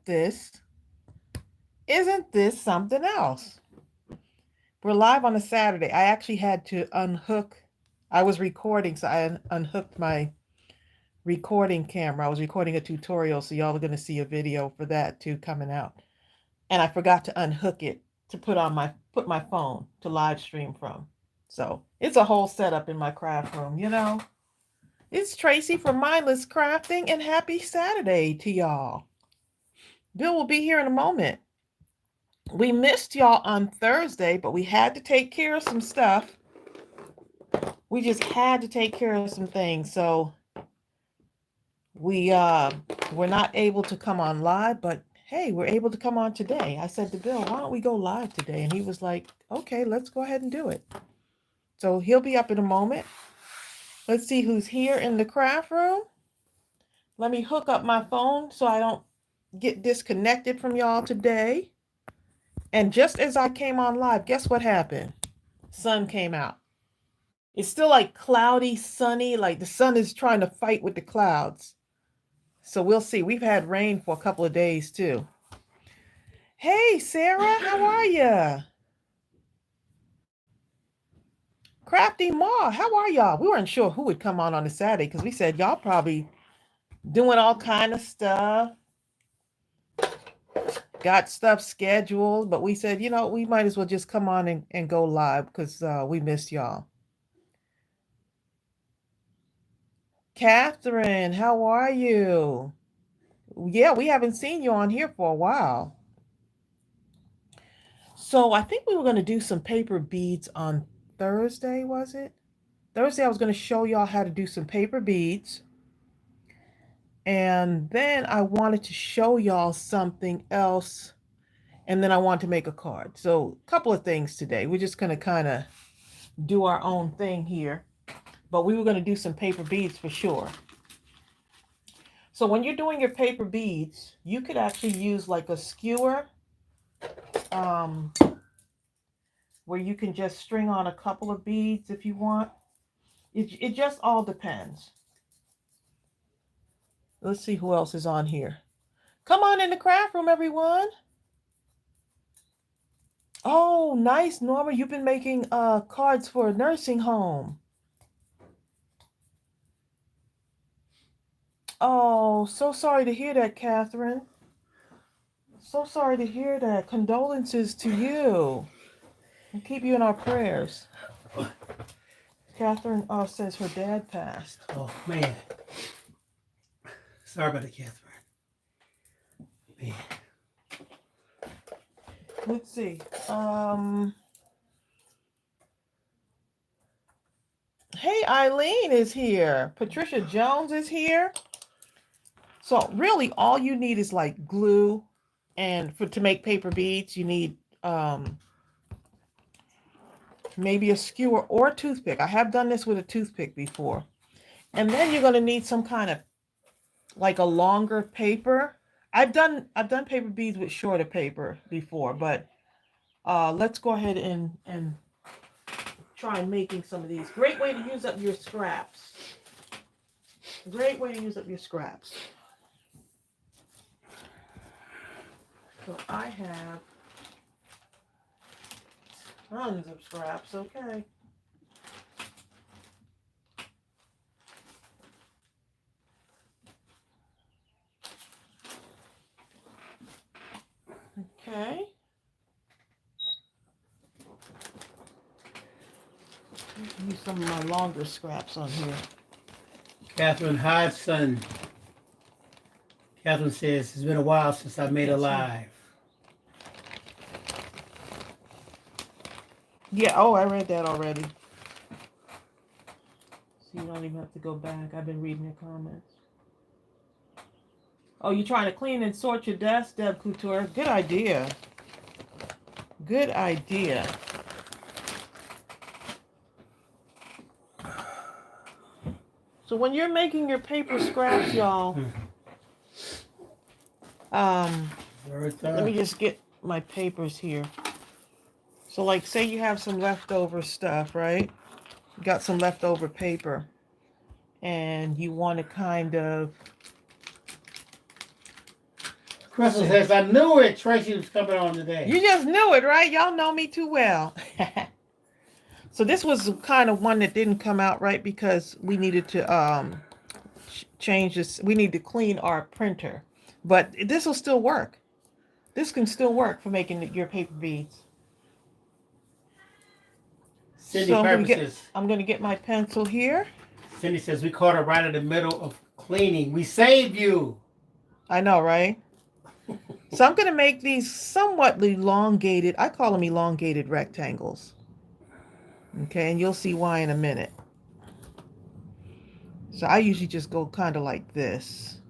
this? Isn't this something else? We're live on a Saturday. I actually had to unhook. I was recording, so I unhooked my recording camera. I was recording a tutorial, so y'all are going to see a video for that too coming out. And I forgot to unhook it to put my phone to live stream from. So it's a whole setup in my craft room, you know. It's Tracey from Mindless Crafting, and happy Saturday to y'all. Bill will be here in a moment. We missed y'all on Thursday, but we had to take care of some stuff. We just had to take care of some things. So we were not able to come on live, but hey, we're able to come on today. I said to Bill, why don't we go live today? And he was like, okay, let's go ahead and do it. So he'll be up in a moment. Let's see who's here in the craft room. Let me hook up my phone so I don't get disconnected from y'all today. And just as I came on live, guess what happened? Sun came out. It's still like cloudy, sunny, like the sun is trying to fight with the clouds. So we'll see. We've had rain for a couple of days too. Hey, Sarah, how are you? Crafty Ma, how are y'all? We weren't sure who would come on a Saturday because we said y'all probably doing all kind of stuff. Got stuff scheduled, but we said, you know, we might as well just come on and go live because we missed y'all. Catherine, how are you? Yeah, we haven't seen you on here for a while. So I think we were going to do some paper beads on Thursday, was it? Thursday I was going to show y'all how to do some paper beads. And then I wanted to show y'all something else. And then I want to make a card. So a couple of things today. We're just going to kind of do our own thing here. But we were going to do some paper beads for sure. So when you're doing your paper beads, you could actually use like a skewer where you can just string on a couple of beads if you want. It just all depends. Let's see who else is on here. Come on in the craft room, everyone. Oh, nice, Norma. You've been making cards for a nursing home. Oh, so sorry to hear that, Catherine. So sorry to hear that. Condolences to you. We'll keep you in our prayers. Catherine says her dad passed. Oh, man. Sorry about it, Catherine. Man. Let's see. Hey, Eileen is here. Patricia Jones is here. So really all you need is like glue, and to make paper beads you need maybe a skewer or a toothpick. I have done this with a toothpick before. And then you're going to need some kind of like a longer paper. I've done paper beads with shorter paper before, but let's go ahead and try making some of these. Great way to use up your scraps. Great way to use up your scraps. So I have tons of scraps, okay. Okay. Use some of my longer scraps on here. Catherine Hodgson. Catherine says, it's been a while since I made a live. Yeah, oh, I read that already. So you don't even have to go back. I've been reading your comments. Oh, you're trying to clean and sort your desk, Deb Couture. Good idea. Good idea. So when you're making your paper scraps, y'all, let me just get my papers here. So like say you have some leftover stuff, right? You got some leftover paper and you want to kind of Crystal says, I knew it. Tracey was coming on today. You just knew it, right? Y'all know me too well. So this was kind of one that didn't come out right because we needed to change this. We need to clean our printer. But this will still work. This can still work for making your paper beads. Cindy So Piper I'm going to get my pencil here. Cindy says, we caught her right in the middle of cleaning. We saved you. I know, right? So I'm going to make these somewhat elongated. I call them elongated rectangles. Okay, and you'll see why in a minute. So I usually just go kind of like this.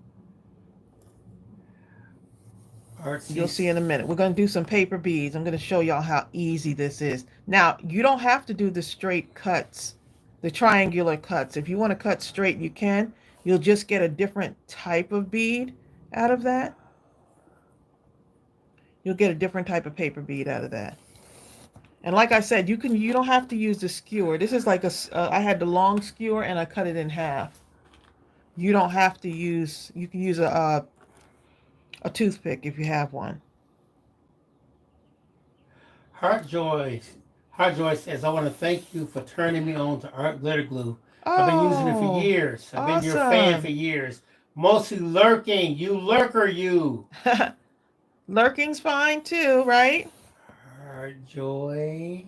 You'll see in a minute. We're going to do some paper beads. I'm going to show y'all how easy this is. Now, you don't have to do the straight cuts, the triangular cuts. If you want to cut straight, you can. You'll just get a different type of bead out of that. You'll get a different type of paper bead out of that. And like I said, you don't have to use the skewer. This is like I had the long skewer and I cut it in half. You don't have to use, you can use a toothpick if you have one. Heartjoy says, I want to thank you for turning me on to art glitter glue. I've been using it for years. I've been your fan for years. Mostly lurking. You lurker, you. Lurking's fine too, right? Heartjoy.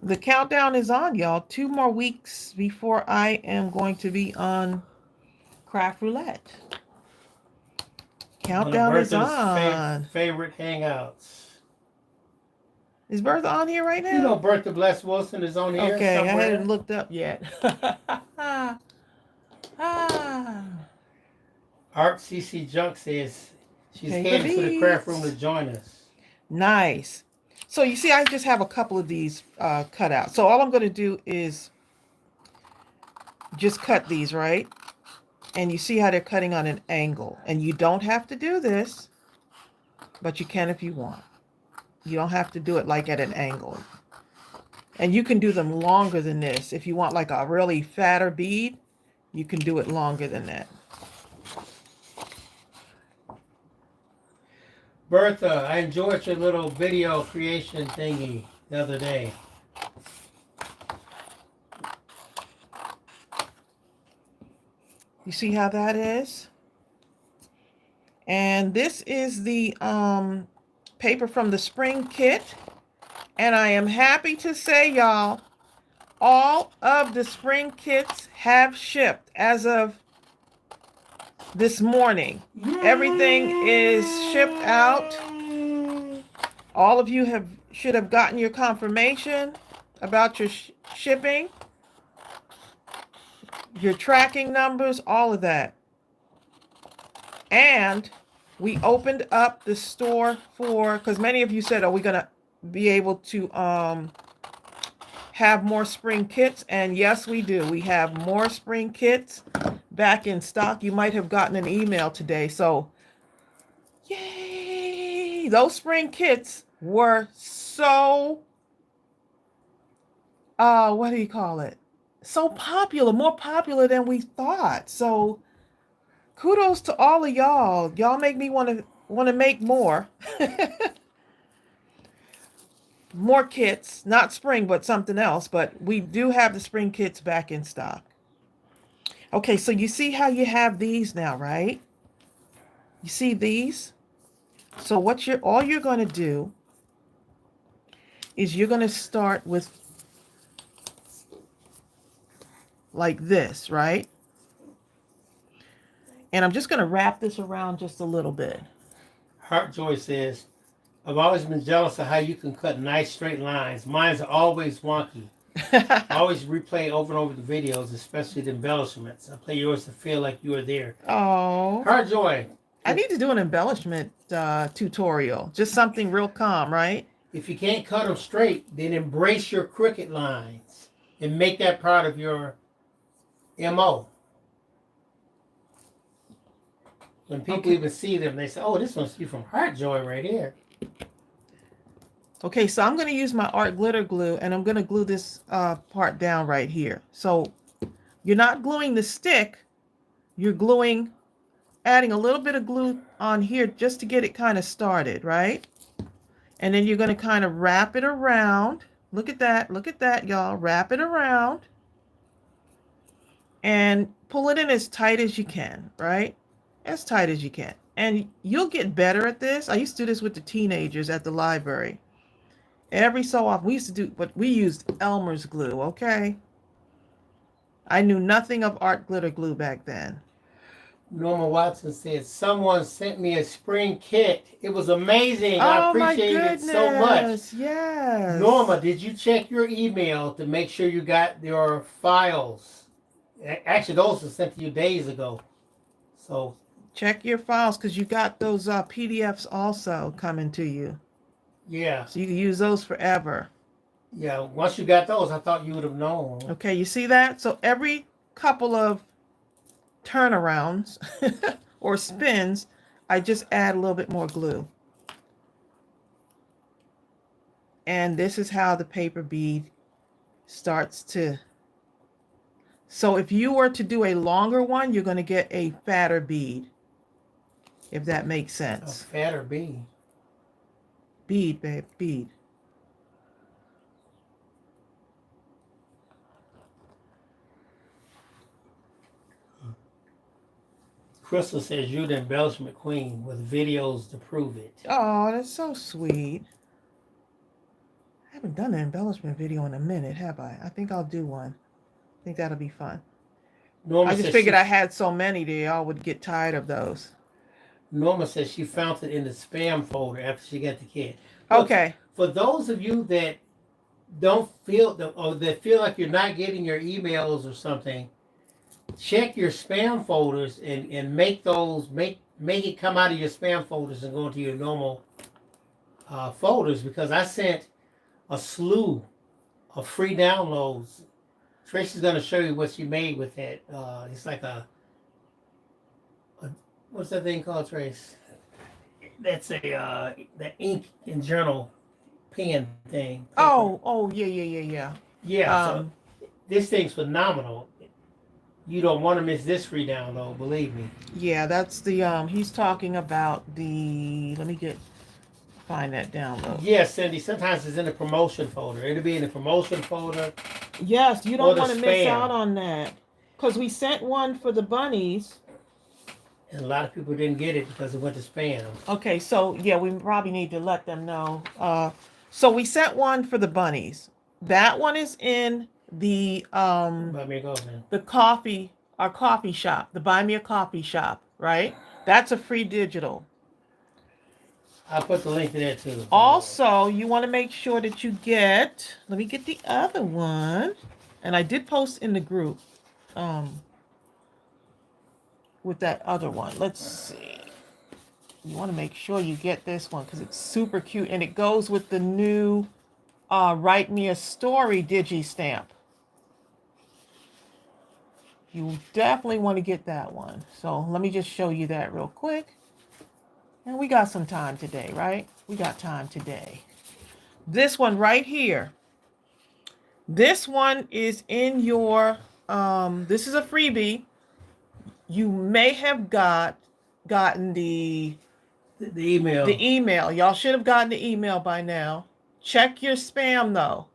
The countdown is on, y'all. 2 more weeks before I am going to be on Craft Roulette. Countdown is on. Favorite hangouts. Is Bertha on here right now? You know Bertha Bless Wilson is on here okay, somewhere. I hadn't looked up yet. Art CC Junk says she's headed to the craft room to join us. Nice. So you see, I just have a couple of these cut out. So all I'm going to do is just cut these, right? And you see how they're cutting on an angle. And you don't have to do this, but you can if you want. You don't have to do it like at an angle. And you can do them longer than this. If you want like a really fatter bead, you can do it longer than that. Bertha, I enjoyed your little video creation thingy the other day. You see how that is? And this is the paper from the spring kit. And I am happy to say, y'all, all of the spring kits have shipped as of this morning. Everything is shipped out. All of you should have gotten your confirmation about your shipping, your tracking numbers, all of that. And we opened up the store for, because many of you said, are we going to be able to have more spring kits? And yes, we do. We have more spring kits back in stock. You might have gotten an email today. So, yay! Those spring kits were so, what do you call it? So popular, more popular than we thought. So, kudos to all of y'all. Y'all make me want to make more. More kits, not spring, but something else. But we do have the spring kits back in stock. Okay, so you see how you have these now, right? You see these? So what all you're going to do is you're going to start with like this, right? And I'm just going to wrap this around just a little bit. Heartjoy says, I've always been jealous of how you can cut nice straight lines. Mine's are always wonky. I always replay over and over the videos, especially the embellishments. I play yours to feel like you were there. Oh. Heartjoy. I need to do an embellishment tutorial. Just something real calm, right? If you can't cut them straight, then embrace your crooked lines and make that part of your MO. When people even see them, they say, oh, this must be from Heartjoy right here. Okay, so I'm going to use my art glitter glue, and I'm going to glue this part down right here. So you're not gluing the stick, you're gluing adding a little bit of glue on here just to get it kind of started, right? And then you're going to kind of wrap it around. Look at that, y'all. Wrap it around and pull it in as tight as you can, right? As tight as you can. And you'll get better at this. I used to do this with the teenagers at the library. Every so often, we used to do, but we used Elmer's glue, okay? I knew nothing of art glitter glue back then. Norma Watson said, someone sent me a spring kit. It was amazing. I Oh my appreciate it goodness. so much. Yes. Norma, did you check your email to make sure you got your files? Actually, those were sent to you days ago. So check your files because you got those PDFs also coming to you. yeah. So you can use those forever. Yeah, once you got those, I thought you would have known. Okay, you see that? So every couple of turnarounds or spins, I just add a little bit more glue. And this is how the paper bead starts to... So if you were to do a longer one, you're going to get a fatter bead, if that makes sense. A fatter bead. Bead, babe, bead. Crystal says you're the embellishment queen with videos to prove it. Oh, that's so sweet. I haven't done an embellishment video in a minute, have I? I think I'll do one. I think that'll be fun. Norma I just figured I had so many that y'all would get tired of those. Norma says she found it in the spam folder after she got the kit. Okay. For those of you that don't feel or that feel like you're not getting your emails or something, check your spam folders and make it come out of your spam folders and go into your normal folders, because I sent a slew of free downloads. Tracey's going to show you what she made with it. It's like a what's that thing called, Trace? That's the ink and journal pen thing. Paper. Oh, yeah. Yeah, so this thing's phenomenal. You don't want to miss this free download, believe me. Yeah, that's the he's talking about the, let me find that download. Yes, Cindy, sometimes it's in the promotion folder. It'll be in the promotion folder. Yes, you don't want to miss out on that. Because we sent one for the bunnies. And a lot of people didn't get it because it went to spam. Okay, so yeah, we probably need to let them know. So we sent one for the bunnies. That one is in the our coffee shop, the Buy Me a Coffee shop, right? That's a free digital. I'll put the link to that too. Also, you want to make sure that you get, let me get the other one. And I did post in the group with that other one. Let's see. You want to make sure you get this one because it's super cute and it goes with the new Write Me a Story digi stamp. You definitely want to get that one. So let me just show you that real quick. And we got some time today, right? We got time today. This one right here. This one is in your, this is a freebie. You may have gotten the email. The email. Y'all should have gotten the email by now. Check your spam though.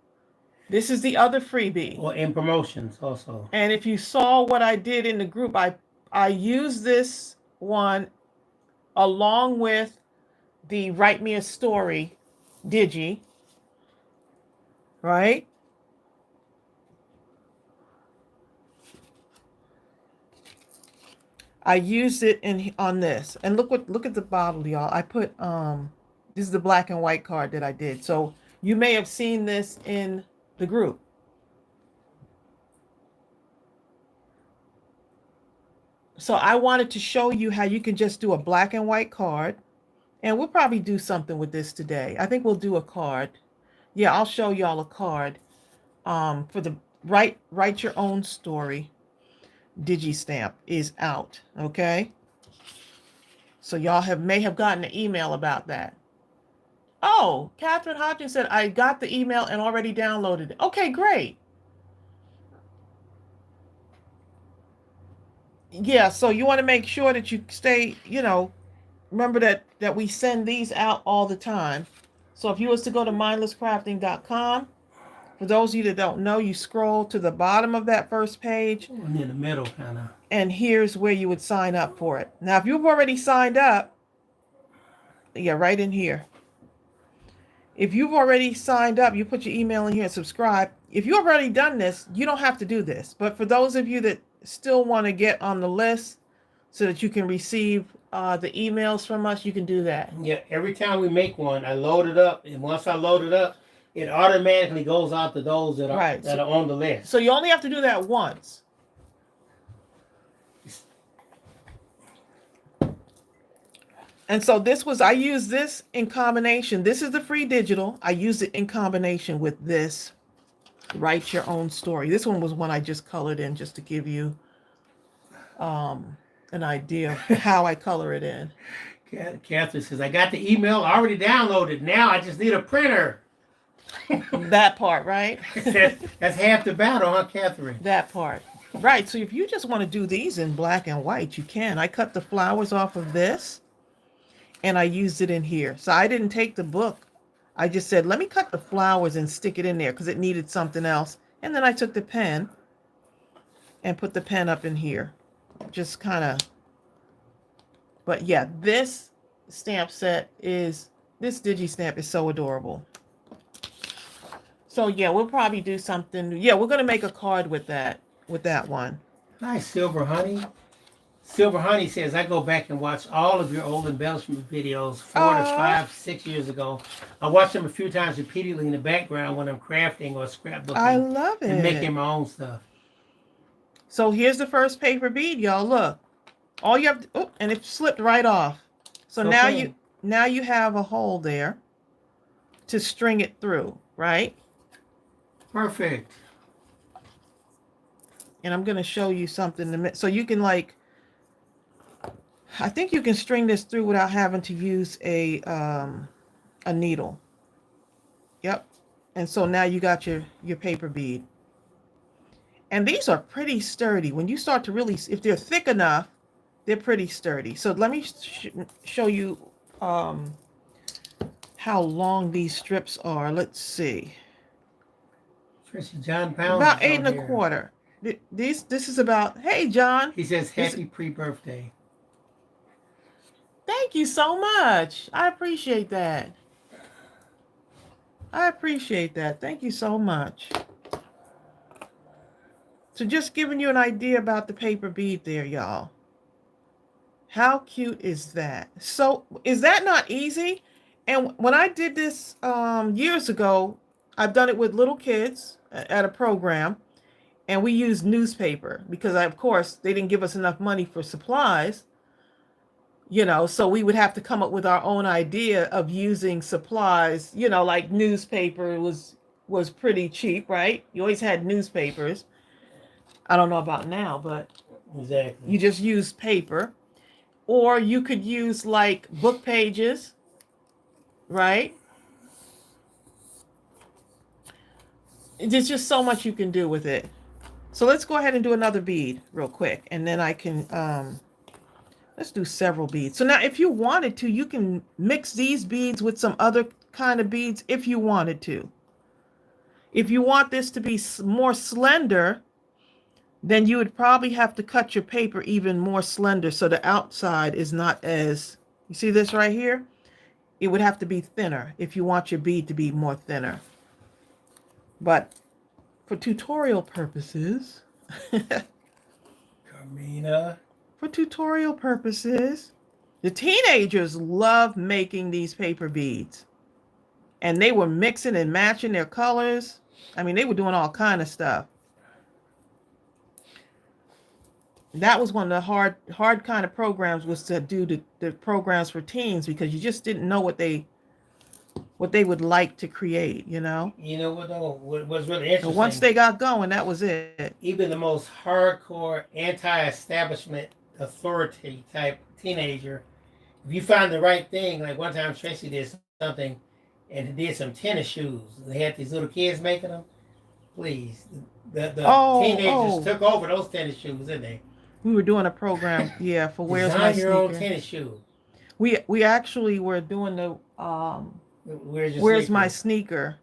This is the other freebie. Or in promotions also. And if you saw what I did in the group, I used this one along with the Write Me a Story digi, right? I used it on this, and look at the bottle, y'all. I put this is the black and white card that I did. So you may have seen this in the group. So I wanted to show you how you can just do a black and white card, and we'll probably do something with this today. I think we'll do a card. Yeah, I'll show y'all a card for the write your own story. Digi-stamp is out, okay? So y'all may have gotten an email about that. Oh, Catherine Hodgins said, I got the email and already downloaded it. Okay, great. Yeah, so you want to make sure that you stay, remember that we send these out all the time. So if you was to go to mindlesscrafting.com, for those of you that don't know, you scroll to the bottom of that first page, And in the middle, kind of. and here's where you would sign up for it. Now, if you've already signed up, yeah, right in here. If you've already signed up, you put your email in here and subscribe. If you've already done this, you don't have to do this. But for those of you that still want to get on the list so that you can receive the emails from us, you can do that. Yeah, every time we make one, I load it up, and once I load it up, it automatically goes out to those that are Right. that are on the list. So you only have to do that once. And so I used this in combination. This is the free digital. I used it in combination with this Write Your Own Story. This one was one I just colored in just to give you an idea of how I color it in. Catherine says, I got the email already downloaded. Now I just need a printer. That part, right? That's half the battle, huh, Catherine? That part. Right. So if you just want to do these in black and white, you can. I cut the flowers off of this and I used it in here. So I didn't take the book. I just said, let me cut the flowers and stick it in there because it needed something else. And then I took the pen and put the pen up in here. Just kind of. But yeah, this digi stamp is so adorable. So yeah, we'll probably do something. Yeah, we're gonna make a card with that one. Nice, Silver Honey. Silver Honey says, I go back and watch all of your old embellishment videos 4 to 5, 6 years ago. I watch them a few times repeatedly in the background when I'm crafting or scrapbooking. I love it. And making my own stuff. So here's the first paper bead, y'all. Look. All you have to, oh, and it slipped right off. So okay. now you have a hole there to string it through, right? Perfect. And I'm going to show you something. So you can I think you can string this through without having to use a needle. Yep. And so now you got your paper bead. And these are pretty sturdy. When you start to really, if they're thick enough, they're pretty sturdy. So let me show you how long these strips are. Let's see. Tracey, John Pounds about 8 1/4. This is about. Hey, John. He says happy pre-birthday. Thank you so much. I appreciate that. Thank you so much. So just giving you an idea about the paper bead there, y'all. How cute is that? So is that not easy? And when I did this years ago, I've done it with little kids at a program, and we used newspaper because of course they didn't give us enough money for supplies, so we would have to come up with our own idea of using supplies, like newspaper was pretty cheap, right? You always had newspapers. I don't know about now, but exactly. You just use paper. Or you could use like book pages, right? There's just so much you can do with it. So let's go ahead and do another bead real quick. And then I can, let's do several beads. So now if you wanted to, you can mix these beads with some other kind of beads if you wanted to. If you want this to be more slender, then you would probably have to cut your paper even more slender so the outside is not as, you see this right here? It would have to be thinner if you want your bead to be more thinner. But for tutorial purposes, Carmina. For tutorial purposes, the teenagers love making these paper beads. And they were mixing and matching their colors. I mean, they were doing all kind of stuff. That was one of the hard kind of programs, was to do the programs for teens, because you just didn't know what they would like to create, You know what though? What was really interesting? So once they got going, that was it. Even the most hardcore anti-establishment authority type teenager, if you find the right thing, like one time Tracey did something and did some tennis shoes. They had these little kids making them. Please, the teenagers took over those tennis shoes, didn't they? We were doing a program, yeah, for Where's My Design your own Sneaker. tennis shoe. We actually were doing the Where's your Where's My sneaker? Sneaker?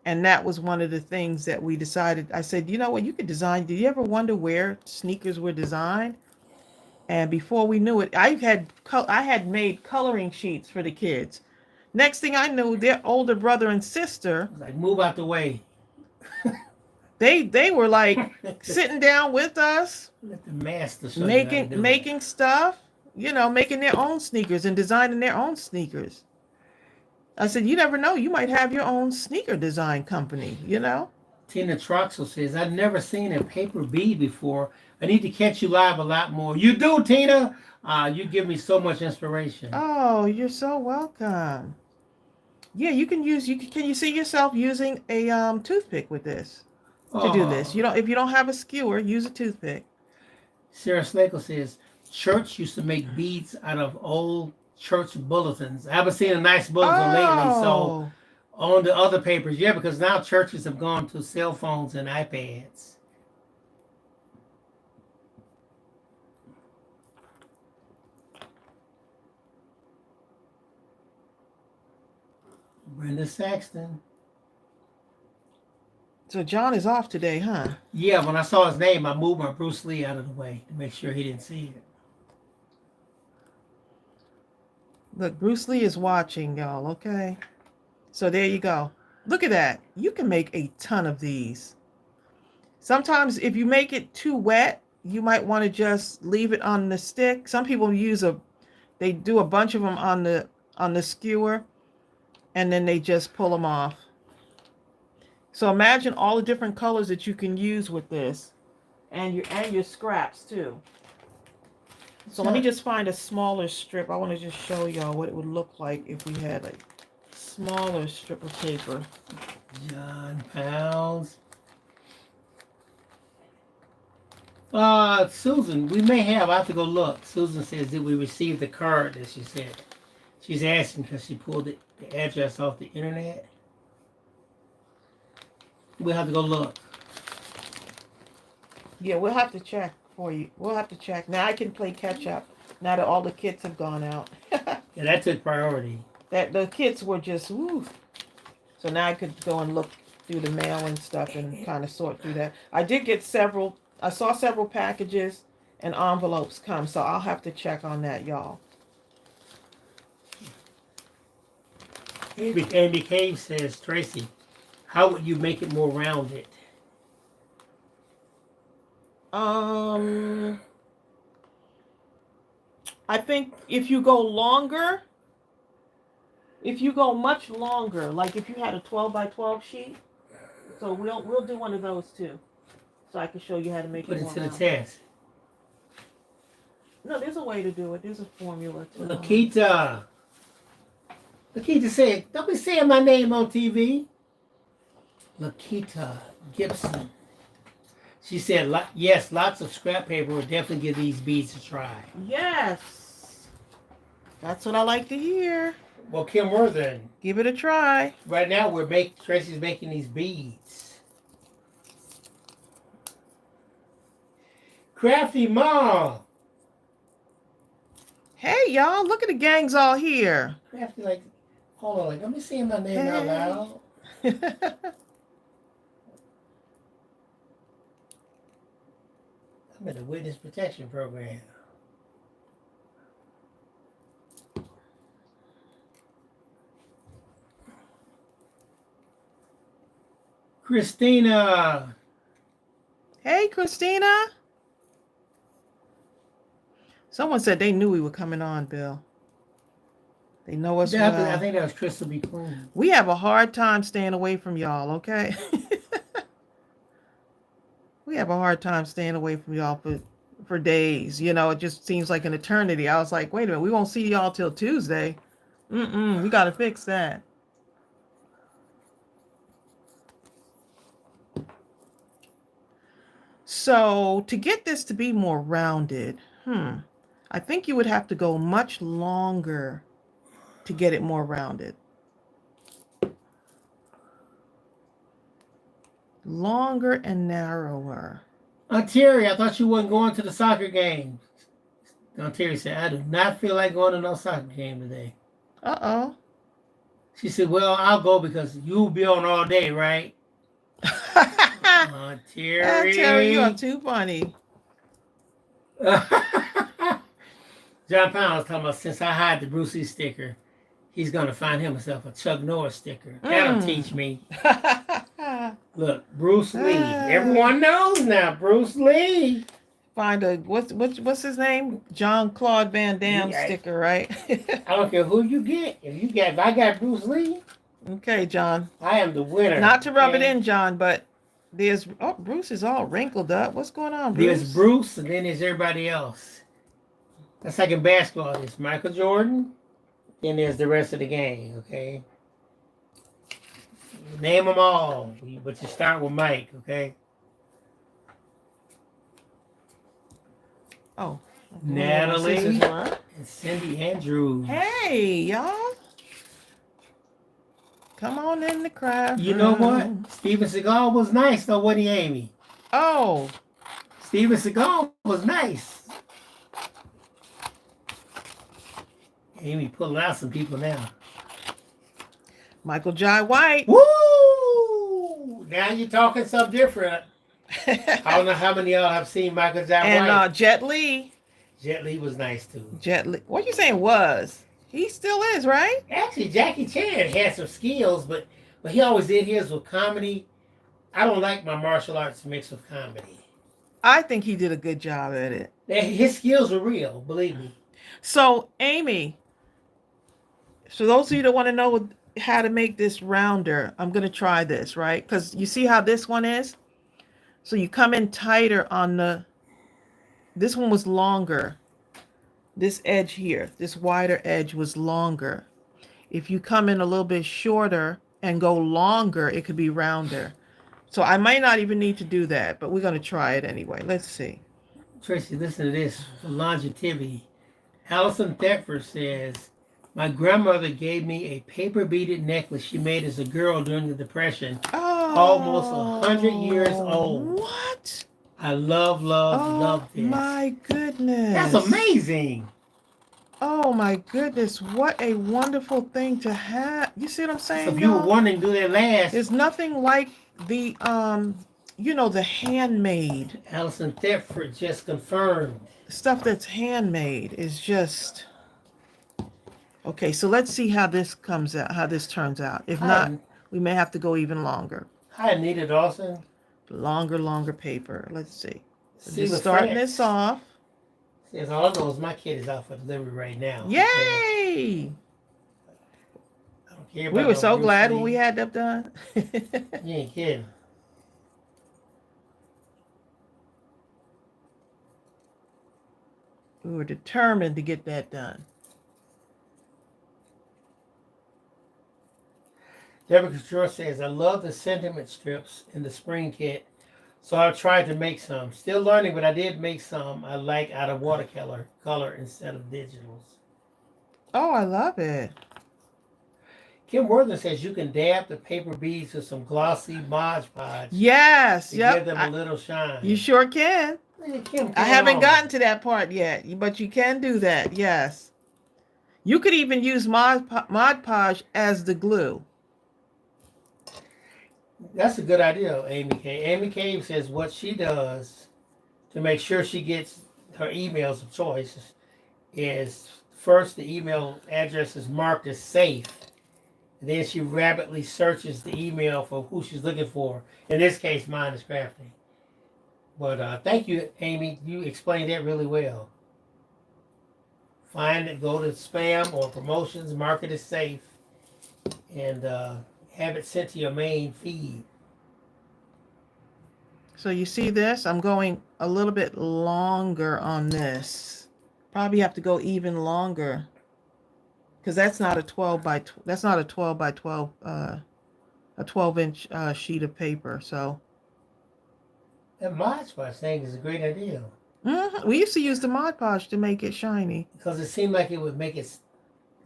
And that was one of the things that we decided. I said, you know what, you could design. Did you ever wonder where sneakers were designed? And before we knew it, I had made coloring sheets for the kids. Next thing I knew, their older brother and sister, Like, move out the way. they were like Let sitting down with us, the master show you how to making do it. making stuff, making their own sneakers and designing their own sneakers. I said, you never know, you might have your own sneaker design company. Tina Troxel says, I've never seen a paper bead before. I need to catch you live a lot more. You do, Tina. You give me so much inspiration. Oh, you're so welcome. Yeah, can you see yourself using a toothpick with this to do this? Oh. If you don't have a skewer, use a toothpick. Sarah Slagle says, church used to make beads out of old church bulletins. I haven't seen a nice bulletin lately, so Oh, on the other papers, yeah, because now churches have gone to cell phones and iPads. Brenda Saxton. so John is off today, huh? Yeah, when I saw his name, I moved my Bruce Lee out of the way to make sure he didn't see it. Look, Bruce Lee is watching, y'all, okay? So there you go. Look at that. You can make a ton of these. Sometimes if you make it too wet, you might want to just leave it on the stick. Some people they do a bunch of them on the skewer, and then they just pull them off. So imagine all the different colors that you can use with this, and your scraps too. So let me just find a smaller strip. I want to just show y'all what it would look like if we had a smaller strip of paper. John Pounds. Susan, we may have. I have to go look. Susan says, did we receive the card that she said? She's asking because she pulled the address off the internet. We'll have to go look. Yeah, we'll have to check for you. We'll have to check. Now I can play catch up. Now that all the kids have gone out. Yeah, that took priority. That the kids were just woo. So now I could go and look through the mail and stuff and kind of sort through that. I saw several packages and envelopes come, so I'll have to check on that, y'all. Andy Cave says, Tracy, how would you make it more rounded? I think if you go much longer, like if you had a 12 by 12 sheet, so we'll do one of those too, so I can show you how to make Put it it more to the round. test. No, there's a way to do it. There's a formula to Lakita said, don't be saying my name on TV. Lakita Gibson. She said, yes, lots of scrap paper will definitely give these beads a try. Yes. That's what I like to hear. Well, Kim Worthen, Give it a try. right now Tracy's making these beads. Crafty Mom. Hey, y'all, look at the gangs all here. Crafty, like, hold on, like, let me say my name out loud. I'm in the witness protection program. Christina. Hey, Christina. Someone said they knew we were coming on, Bill. They know us Yeah, well. I think that was Crystal B. Queen. We have a hard time staying away from y'all, okay? We have a hard time staying away from y'all for days. It just seems like an eternity. I was like, wait a minute, we won't see y'all till Tuesday. We got to fix that. So to get this to be more rounded, I think you would have to go much longer to get it more rounded. Longer and narrower. Aunt Terry, I thought you wasn't going to the soccer game. Aunt Terry said, I do not feel like going to no soccer game today. Uh-oh. She said, well, I'll go because you'll be on all day, right? Aunt Terry, you are Terry. too funny. John Pound was talking about since I hide the Bruce Lee sticker, he's going to find himself a Chuck Norris sticker. That'll teach me. Look, Bruce Lee. Everyone knows now, Bruce Lee. Find a what's his name? Jean-Claude Van Damme sticker, right? I don't care who you get. If I got Bruce Lee, okay, John. I am the winner. Not to rub it in, John, but Bruce is all wrinkled up. What's going on, Bruce? There's Bruce, and then there's everybody else. That's like in basketball. There's Michael Jordan, then there's the rest of the gang. Okay. Name them all, but you start with Mike. Okay. Oh. Natalie and Cindy Andrews. Hey, y'all. Come on in the craft You know what? Steven Seagal was nice, though, wasn't he, Amy? Oh. Steven Seagal was nice. Amy pulling out some people now. Michael Jai White. Woo! Now you're talking something different. I don't know how many of y'all have seen Michael Jai White. And Jet Li. Jet Li was nice too. Jet Li. What you saying was? He still is, right? Actually, Jackie Chan had some skills, but he always did his with comedy. I don't like my martial arts mixed with comedy. I think he did a good job at it. His skills were real, believe me. So, Amy, so those of you that want to know how to make this rounder, I'm going to try this, right? Because you see how this one is? So you come in tighter on this one was longer. This edge here, this wider edge was longer. If you come in a little bit shorter and go longer, it could be rounder. So I might not even need to do that, but we're going to try it anyway. Let's see. Tracy, listen to this. For longevity, Allison Thetford says, my grandmother gave me a paper beaded necklace she made as a girl during the Depression. Oh, almost 100 years old. What? I love this. My goodness. That's amazing. Oh my goodness. What a wonderful thing to have. You see what I'm saying? So if you were wanting to do that last. There's nothing like the the handmade. Allison Thetford just confirmed. Stuff that's handmade is just okay. So let's see how this comes out, how this turns out. If not, we may have to go even longer. Hi, Anita Dawson. Longer paper. Let's see. Just starting this off. Says all I know is my kid is out for delivery right now. Yay! I don't care about we were so Bruce glad Lee. when we had that done. You ain't kidding. We were determined to get that done. Deborah Couture says, I love the sentiment strips in the spring kit, so I've tried to make some. Still learning, but I did make some I like out of watercolor color instead of digitals. Oh, I love it. Kim Worthing says you can dab the paper beads with some glossy Mod Podge. Yes, to give them a little shine. You sure can. Kim, I haven't gotten to that part yet, but you can do that. Yes. You could even use Mod Podge as the glue. That's a good idea, Amy K. Amy K says what she does to make sure she gets her emails of choice is first the email address is marked as safe. And then she rapidly searches the email for who she's looking for. In this case, Mindless Crafting. But thank you, Amy. You explained that really well. Find it, go to spam or promotions, mark it as safe, and have it sent to your main feed. So you see this? I'm going a little bit longer on this. Probably have to go even longer because that's not a 12 by 12 a 12-inch sheet of paper. So That Mod Podge thing is a great idea. We used to use the Mod Podge to make it shiny because it seemed like it would make it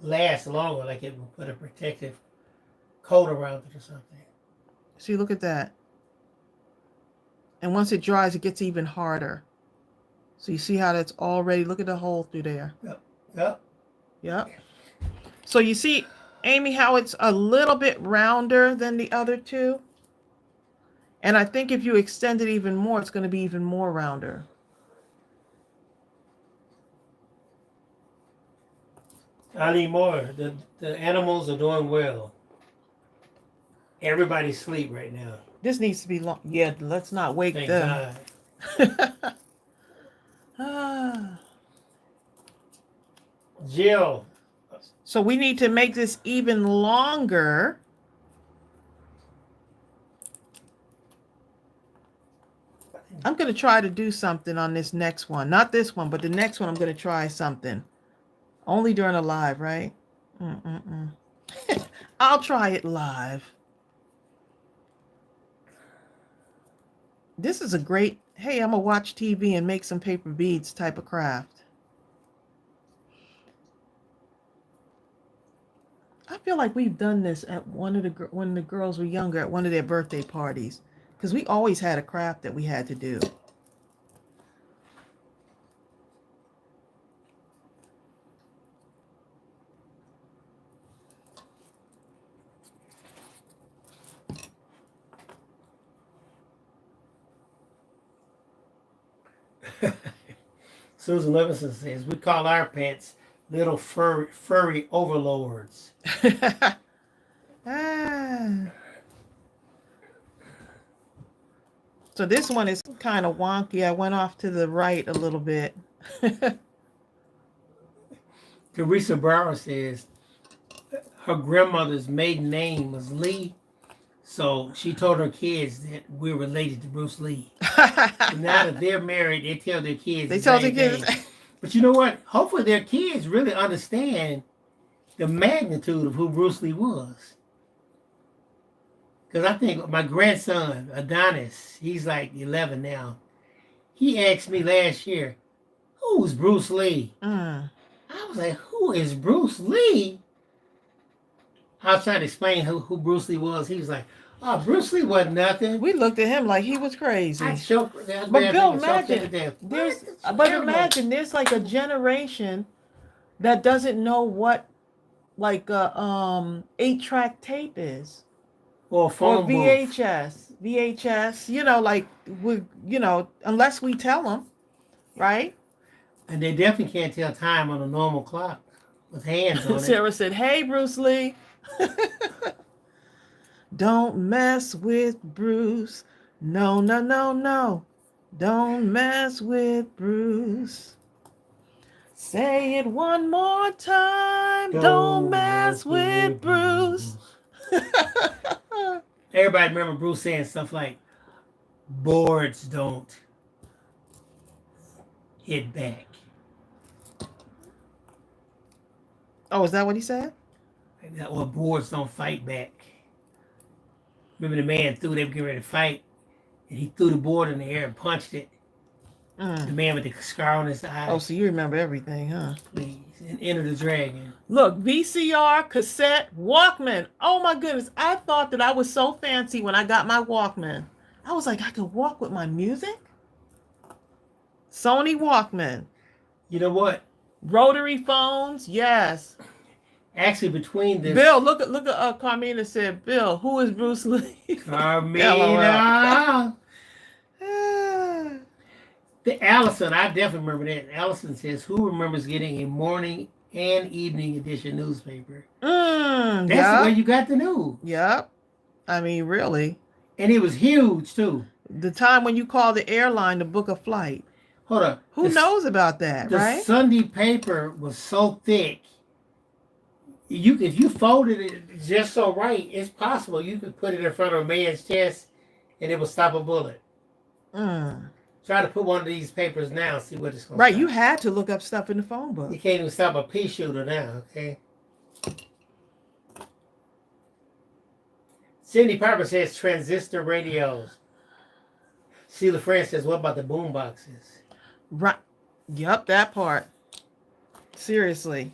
last longer, like it would put a protective coat around it or something. See, look at that. And once it dries, it gets even harder. So you see how that's already, look at the hole through there. Yep. Yep. So you see, Amy, how it's a little bit rounder than the other two? And I think if you extend it even more, it's going to be even more rounder. I need more. The animals are doing well. Everybody's asleep right now. This needs to be long. Yeah, let's not wake Thank them. God. Jill. So we need to make this even longer. I'm going to try to do something on this next one. Not this one, but the next one I'm going to try something. Only during a live, right? I'll try it live. This is a great, hey, I'm going to watch TV and make some paper beads type of craft. I feel like we've done this at when the girls were younger at one of their birthday parties, because we always had a craft that we had to do. Susan Livingston says, we call our pets little furry overlords. So this one is kind of wonky. I went off to the right a little bit. Teresa Brower says her grandmother's maiden name was Lee, so she told her kids that we're related to Bruce Lee. And now that they're married, they tell their kids. They tell their kids. But you know what? Hopefully their kids really understand the magnitude of who Bruce Lee was. Because I think my grandson, Adonis, he's like 11 now. He asked me last year, who's Bruce Lee? I was like, who is Bruce Lee? I was trying to explain who Bruce Lee was. He was like, oh, Bruce Lee wasn't nothing. We looked at him like he was crazy. But Bill, imagine, imagine there's like a generation that doesn't know what like a 8-track tape is. Or phone VHS. VHS, unless we tell them, right? And they definitely can't tell time on a normal clock with hands on it. Sarah said, hey, Bruce Lee. Don't mess with Bruce. No, no, no, no. Don't mess with Bruce. Say it one more time. Don't mess with Bruce. Everybody remember Bruce saying stuff like, boards don't hit back. Oh, is that what he said? Or boards don't fight back. Remember the man they were getting ready to fight, and he threw the board in the air and punched it. The man with the scar on his eye. Oh, so you remember everything, huh? Please. And Enter the Dragon. Look, VCR, cassette, Walkman. Oh my goodness. I thought that I was so fancy when I got my Walkman. I was like, I could walk with my music? Sony Walkman. You know what? Rotary phones, yes. Actually, between this... Bill, look at Carmina said, Bill, who is Bruce Lee? Carmina! The Allison, I definitely remember that. Allison says, who remembers getting a morning and evening edition newspaper? That's the way you got the news. Yep. I mean, really. And it was huge, too. The time when you called the airline to book a flight. Hold on. Who knows about that, right? The Sunday paper was so thick. If you folded it just so right, it's possible you could put it in front of a man's chest and it would stop a bullet. Try to put one of these papers now and see what it's going to stop. You had to look up stuff in the phone book. You can't even stop a pea shooter now, okay? Cindy Piper says transistor radios. Sheila France says, what about the boom boxes? Right. Yep, that part. Seriously.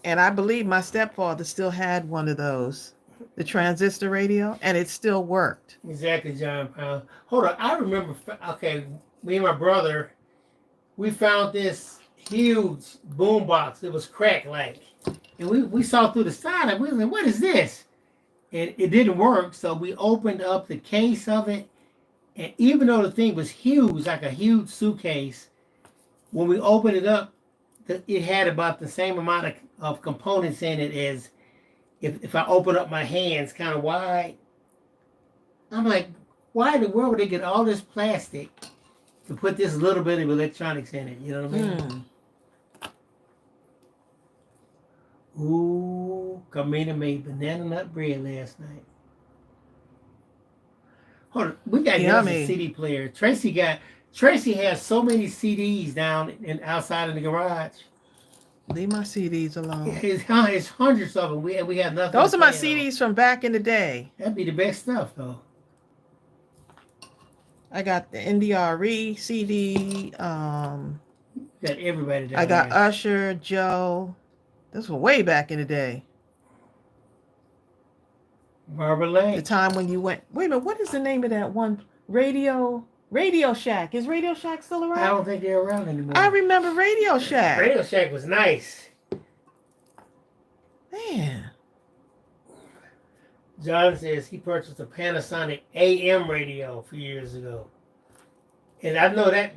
And I believe my stepfather still had one of those. the transistor radio, and it still worked. Exactly, John Pound. Hold on, I remember. Okay, me and my brother, we found this huge boom box. It was cracked like, and we saw through the side. And we was like, "What is this?" And it didn't work. So we opened up the case of it, and even though the thing was huge, like a huge suitcase, when we opened it up, it had about the same amount of components in it as if I open up my hands kind of wide. I'm like, why in the world would they get all this plastic to put this little bit of electronics in it? You know what I mean? Ooh, Carmina made banana nut bread last night. Hold on, we got a CD player. Tracey has so many CDs down and outside in the garage. Leave my CDs alone. It's hundreds of them. We have nothing. Those are my CDs from back in the day. That'd be the best stuff, though. I got the NDRE CD. Got everybody down I got there. Usher, Joe. This was way back in the day. Barbara Lane. The time when you went. Wait a minute. What is the name of that one? Radio Shack. Is Radio Shack still around? I don't think they're around anymore. I remember Radio Shack. Radio Shack was nice. Man. John says he purchased a Panasonic AM radio a few years ago. And I know that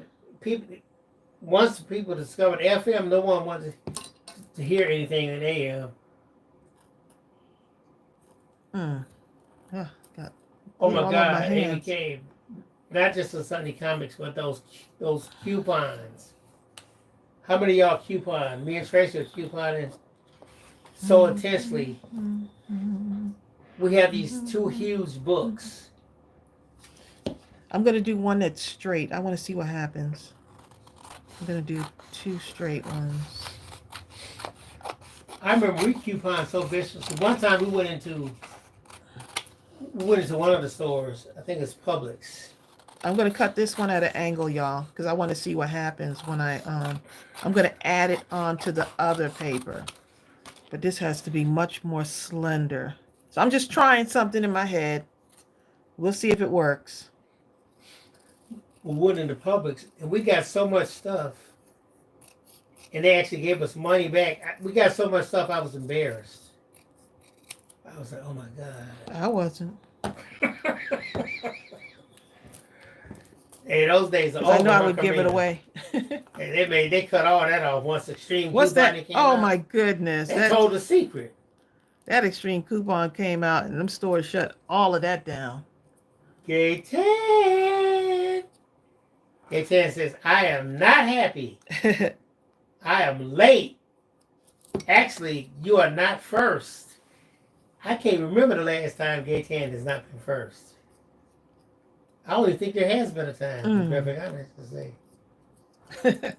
once people discovered FM, no one wanted to hear anything in AM. Yeah, got oh my God, Amy K. Not just the Sunday comics, but those coupons. How many of y'all coupon? Me and Tracey are couponing so intensely. We have these two huge books. I'm going to do one that's straight. I want to see what happens. I'm going to do two straight ones. I remember we couponed so viciously. One time we went into one of the stores. I think it's Publix. I'm going to cut this one at an angle, y'all, because I want to see what happens when I'm going to add it onto the other paper. But this has to be much more slender. So I'm just trying something in my head. We'll see if it works. We went into Publix, and we got so much stuff. And they actually gave us money back. We got so much stuff, I was embarrassed. I was like, oh my God. I wasn't. Hey, those days are over. I know I would give it away. Hey, they cut all that off once Extreme What's Coupon that? came Oh out. my goodness. They told the secret. That Extreme Coupon came out and them stores shut all of that down. Gaytan says, I am not happy. I am late. Actually, you are not first. I can't remember the last time Gaytan has not been first. I don't even think there has been a time, to be perfectly honest to say.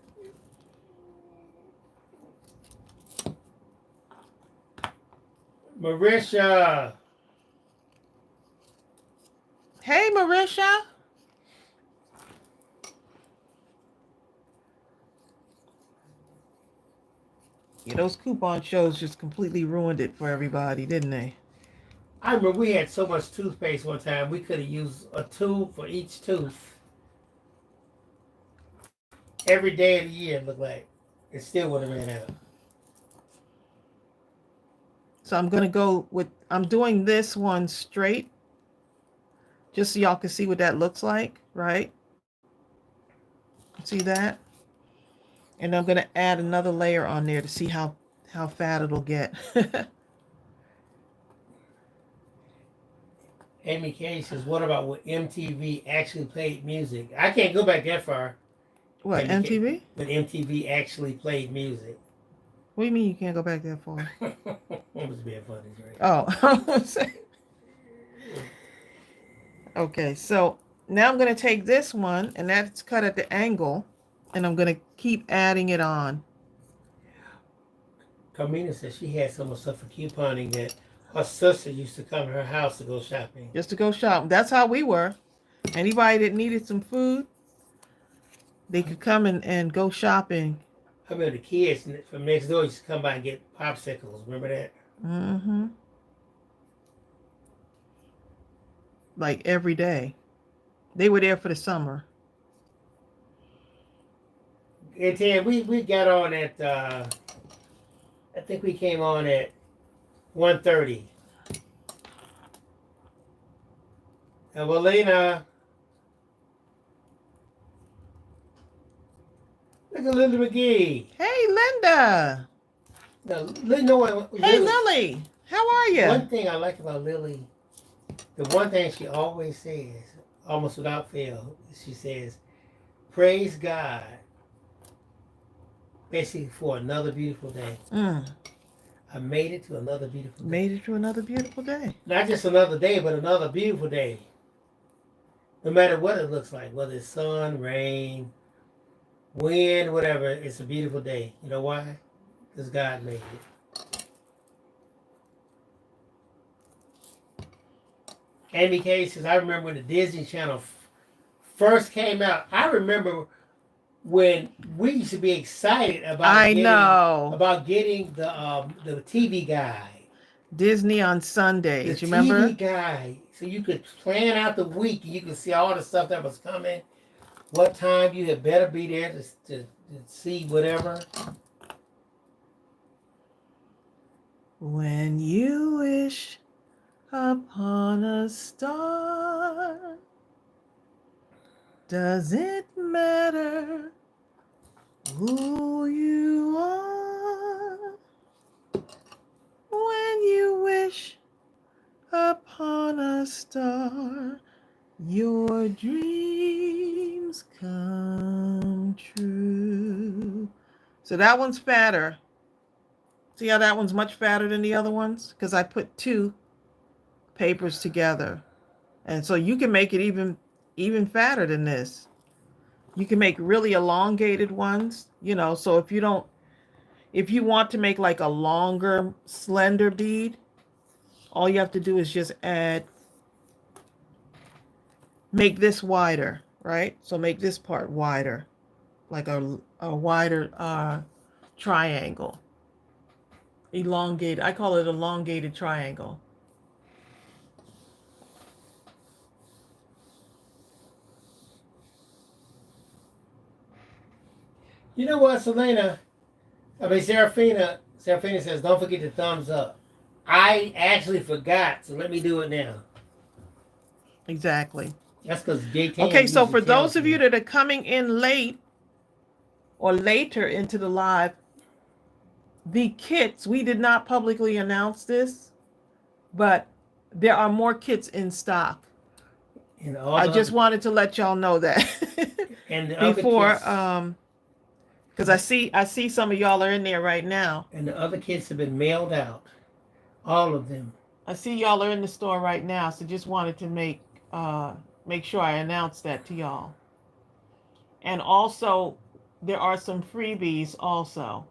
Marisha. Hey, Marisha. Yeah, those coupon shows just completely ruined it for everybody, didn't they? I remember we had so much toothpaste one time, we could have used a tube for each tooth. Every day of the year, it looked like. It still would have ran out. So I'm going to go with, I'm doing this one straight, just so y'all can see what that looks like, right? See that? And I'm going to add another layer on there to see how fat it'll get. Amy K says, what about when MTV actually played music? I can't go back that far. What, MTV? When MTV actually played music. What do you mean you can't go back that far? It was being funny, right? Oh. Okay, so now I'm going to take this one, and that's cut at the angle, and I'm going to keep adding it on. Carmina says she had so much stuff for couponing that her sister used to come to her house to go shopping. Just to go shop. That's how we were. Anybody that needed some food, they could come and go shopping. I remember the kids from next door used to come by and get popsicles. Remember that? Mm-hmm. like every day. They were there for the summer. And then we got on at I think we came on at 1:30. Evelina, look at Linda McGee. Hey, Linda. Now, Lily, Hey, Lily. How are you? one thing I like about Lily, the one thing she always says, almost without fail, she says, praise God, basically for another beautiful day. I made it to another beautiful day. Made it to another beautiful day. Not just another day, but another beautiful day. No matter what it looks like, whether it's sun, rain, wind, whatever, it's a beautiful day. You know why? Because God made it. Amy Kay says, I remember when the Disney Channel first came out. I remember when we used to be excited about getting the TV guide. Disney on Sundays. The You TV remember? guide. So you could plan out the week and you could see all the stuff that was coming. What time you had better be there to see whatever. When you wish upon a star, does it matter who you are? When you wish upon a star, your dreams come true. So that one's fatter. See how that one's much fatter than the other ones? Because I put two papers together. And so you can make it even fatter than this. You can make really elongated ones, you know, so if you want to make like a longer, slender bead, all you have to do is just make this wider, right? So make this part wider, like a wider triangle. Elongated. I call it elongated triangle. You know what, Serafina says, don't forget the thumbs up. I actually forgot, so let me do it now. Exactly. That's because J10. Okay, so for those of you that are coming in late or later into the live, the kits, we did not publicly announce this, but there are more kits in stock. I just wanted to let y'all know that and before, because I see some of y'all are in there right now. And the other kits have been mailed out, all of them. I see y'all are in the store right now, so just wanted to make sure I announced that to y'all. And also, there are some freebies also.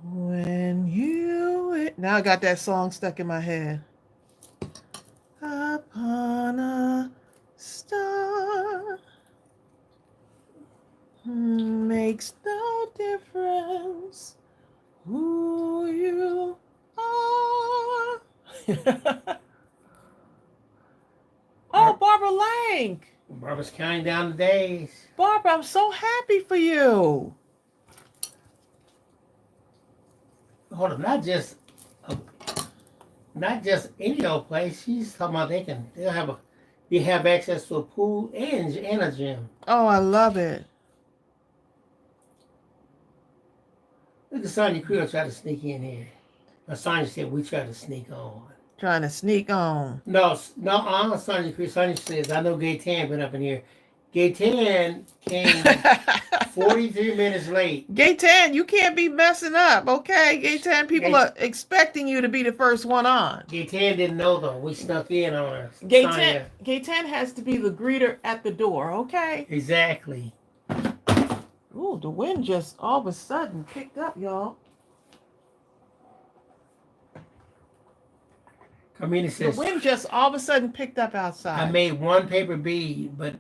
When you... Now I got that song stuck in my head. Upon a star makes no difference who you are. Oh, Barbara Lang. Barbara's counting down the days. Barbara, I'm so happy for you. Hold on, not just any old place. She's talking about they have access to a pool and a gym. Oh, I love it. Look at Sonya Creel try to sneak in here. Now Sonya said we try to sneak on. Trying to sneak on. No, Sonya Creel. Sonya says, I know Gaytan been up in here. Gaytan came 43 minutes late. Gaytan, you can't be messing up, okay? Gaytan, people are expecting you to be the first one on. Gaytan didn't know, though. We snuck in on her. Gaytan has to be the greeter at the door, okay? Exactly. Ooh, the wind just all of a sudden picked up, y'all. Carmina says, the wind just all of a sudden picked up outside. I made one paper bead, but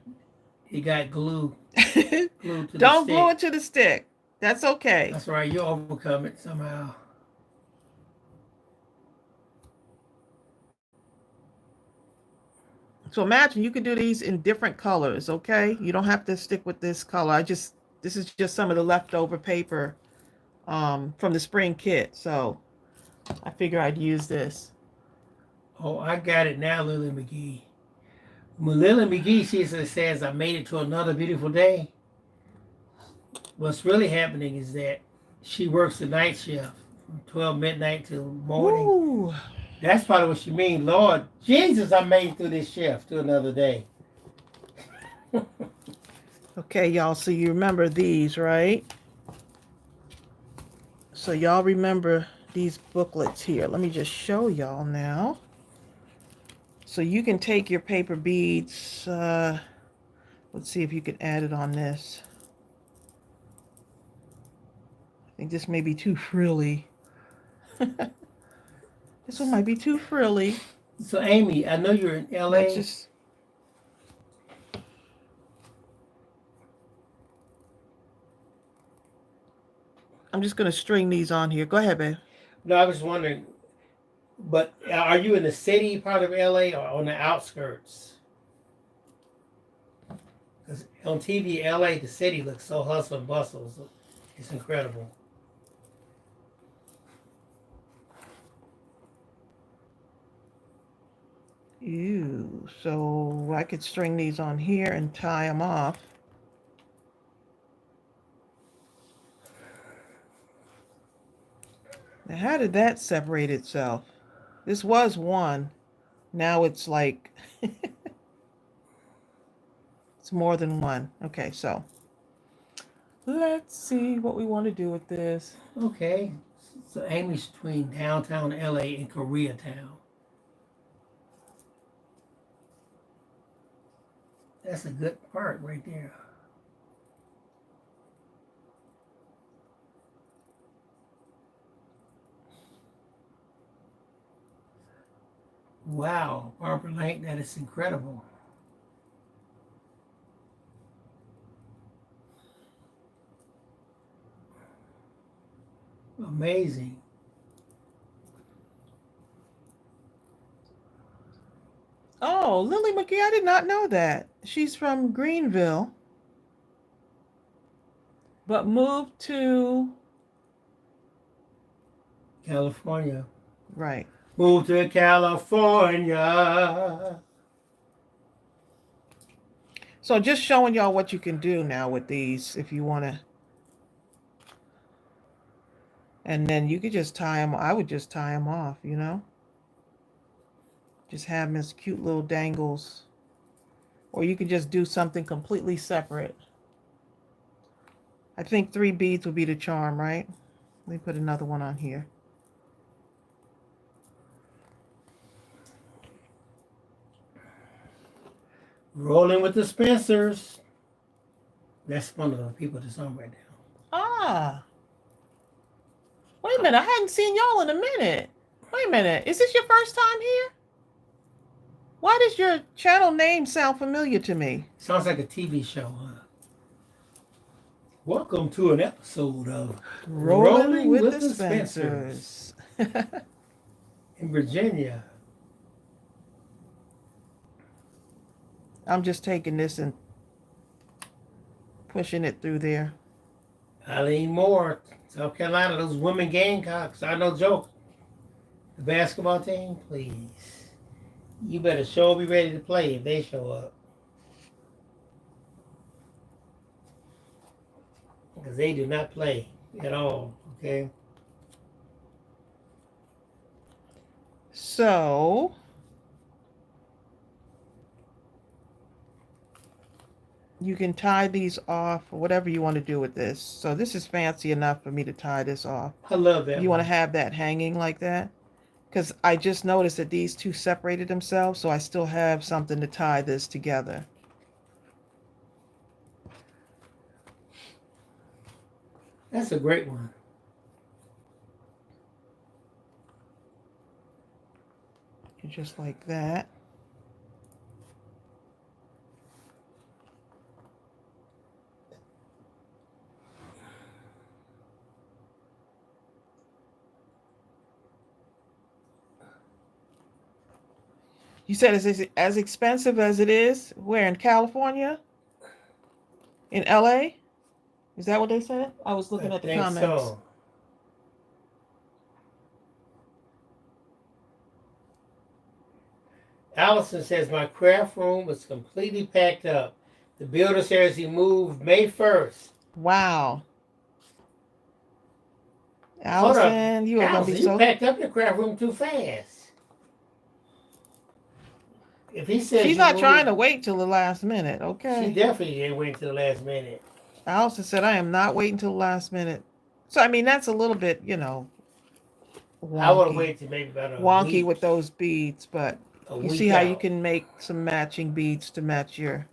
it got glued to the Don't stick. glue it to the stick. That's okay. That's right. You overcome it somehow. So imagine you can do these in different colors, okay? You don't have to stick with this color. This is just some of the leftover paper from the spring kit. So I figure I'd use this. Oh, I got it now, Lily McGee. When Lily McGee says, I made it to another beautiful day, what's really happening is that she works the night shift from 12 midnight till morning. Ooh. That's probably what she means. Lord Jesus, I made it through this shift to another day. Okay, y'all. So you remember these, right? So y'all remember these booklets here. Let me just show y'all now. So you can take your paper beads. Let's see if you can add it on this. I think this may be too frilly. This one might be too frilly. So, Amy, I know you're in LA. Let's just... I'm just going to string these on here. Go ahead, babe. No, I was wondering, but are you in the city part of LA or on the outskirts? Because on TV, LA, the city looks so hustle and bustle. So it's incredible. Ew. So I could string these on here and tie them off. Now, how did that separate itself? This was one. Now it's like it's more than one. Okay, so let's see what we want to do with this. Okay. So Amy's between downtown LA and Koreatown. That's a good part right there. Wow, Barbara Lane, that is incredible. Amazing. Oh, Lily McGee, I did not know that. She's from Greenville, but moved to... California. Right. Moved to California. So just showing y'all what you can do now with these if you want to. And then you could just tie them. I would just tie them off, you know. Just have them as cute little dangles. Or you could just do something completely separate. I think 3 beads would be the charm, right? Let me put another one on here. Rolling with the Spencers. That's one of the people that's on right now. Ah. Wait a minute. I hadn't seen y'all in a minute. Wait a minute. Is this your first time here? Why does your channel name sound familiar to me? Sounds like a TV show, huh? Welcome to an episode of Rolling with the Spencers. In Virginia. I'm just taking this and pushing it through there. Eileen Moore, South Carolina, those women Gamecocks. I no joke. The basketball team, please. You better sure be ready to play if they show up. Because they do not play at all, okay? So you can tie these off or whatever you want to do with this. So this is fancy enough for me to tie this off. I love that. You want to have that hanging like that? Because I just noticed that these two separated themselves, so I still have something to tie this together. That's a great one. Just like that. You said it's as expensive as it is where in California? In LA? Is that what they said? I was I looking at the think comments. so. Allison says, my craft room is completely packed up. The builder says he moved May 1st. Wow. Hold up. Allison, you are going to be Allison, you so... packed up your craft room too fast. If he says She's you not trying moved, to wait till the last minute, she okay? definitely didn't wait until the last minute. Allison said, I am not waiting till the last minute. So, I mean, that's a little bit, I would have wonky. waited maybe about a Wonky week. with those beads, but A you see week how you out. can make some matching beads to match your...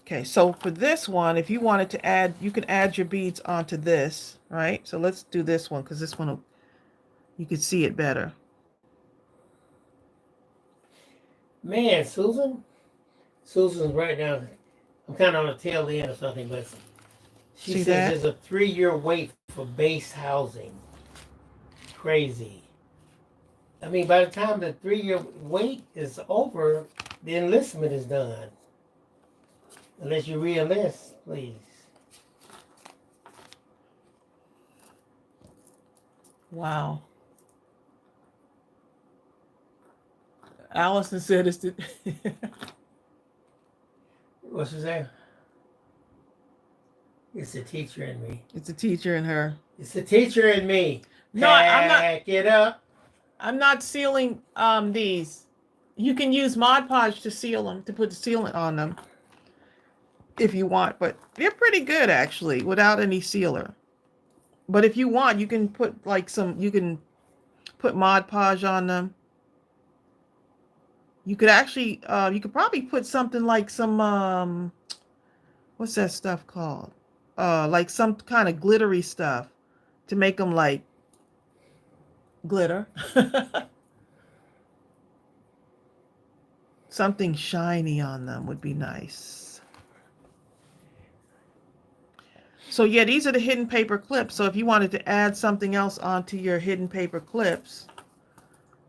Okay, so for this one, if you wanted to add, you can add your beads onto this, right? So let's do this one because this one, you can see it better. Man, Susan's right now. I'm kind of on the tail end or something, but she See says that? there's a 3-year wait for base housing. Crazy. I mean, by the time the 3-year wait is over, the enlistment is done. Unless you re-enlist, please. Wow. Allison said it's the... What's she say? It's the teacher in me. It's a teacher in her. It's the teacher in me. No, I'm not. Pack it up. I'm not sealing these. You can use Mod Podge to seal them, to put the sealant on them if you want, but they're pretty good actually without any sealer. But if you want, you can put like you can put Mod Podge on them. You could actually, you could probably put something like some, what's that stuff called? Like some kind of glittery stuff to make them like glitter. Something shiny on them would be nice. So yeah, these are the hidden paper clips. So if you wanted to add something else onto your hidden paper clips,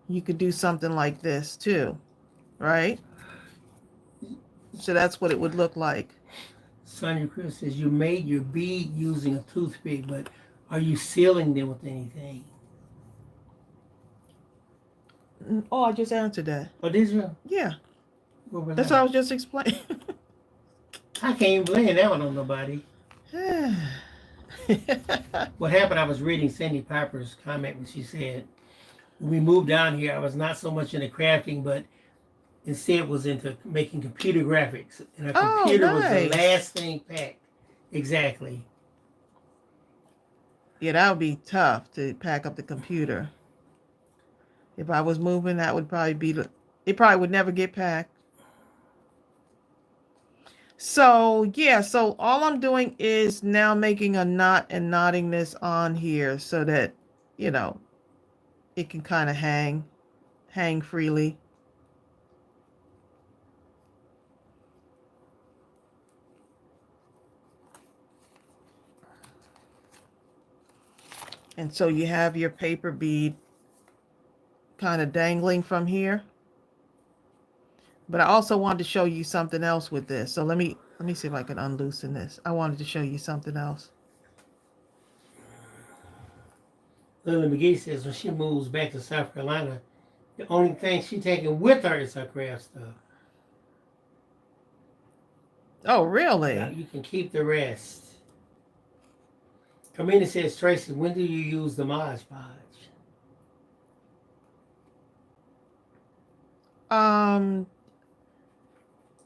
you could do something like this too, right? So that's what it would look like. Sonia Chris says you made your bead using a toothpick, but are you sealing them with anything? Oh, I just answered that. Oh, did you? Yeah, What was that's that? what I was just explaining. I can't even blame that one on nobody. What happened, I was reading Cindy Piper's comment when she said, when we moved down here, I was not so much into crafting, but instead was into making computer graphics. And a Oh, computer was the nice. last thing packed. Exactly. Yeah, that would be tough to pack up the computer. If I was moving, that would probably be it probably would never get packed. So yeah, so all I'm doing is now making a knot and knotting this on here so that, it can kind of hang freely. And so you have your paper bead kind of dangling from here. But I also wanted to show you something else with this. So let me see if I can unloosen this. I wanted to show you something else. Lily McGee says when she moves back to South Carolina, the only thing she's taking with her is her craft stuff. Oh, really? Now, you can keep the rest. Carmina says, Tracy, when do you use the Mod Podge?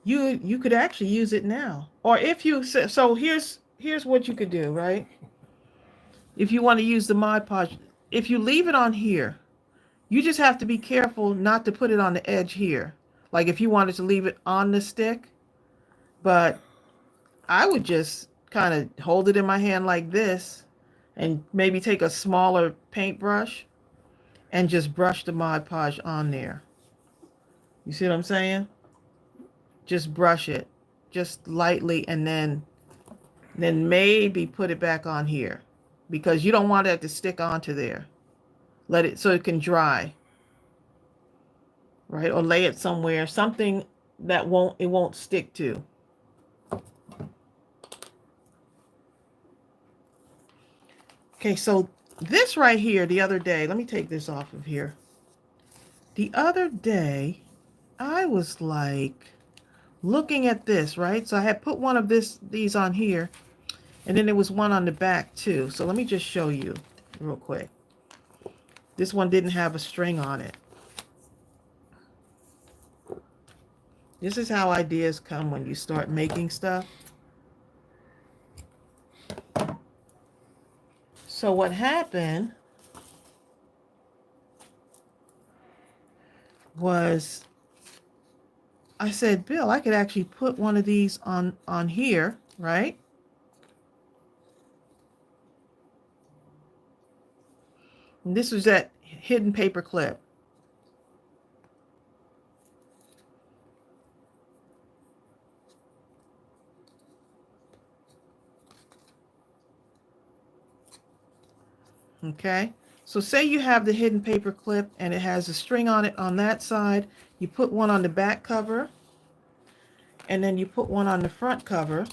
You could actually use it now. Or if you so here's what you could do, right? If you want to use the Mod Podge, if you leave it on here, you just have to be careful not to put it on the edge here. Like if you wanted to leave it on the stick, but I would just kind of hold it in my hand like this and maybe take a smaller paintbrush and just brush the Mod Podge on there. You see what I'm saying? Just brush it just lightly and then maybe put it back on here because you don't want that to stick onto there. let it so it can dry, right? Or lay it somewhere, something that won't stick to. Okay, so this right here, the other day, let me take this off of here. The other day, I was like looking at this, right? So I had put one of these on here, and then there was one on the back too. So let me just show you real quick. This one didn't have a string on it. This is how ideas come when you start making stuff. So what happened was I said, Bill, I could actually put one of these on here, right? And this was that hidden paper clip. Okay, so say you have the hidden paper clip and it has a string on it on that side. You put one on the back cover, and then you put one on the front cover.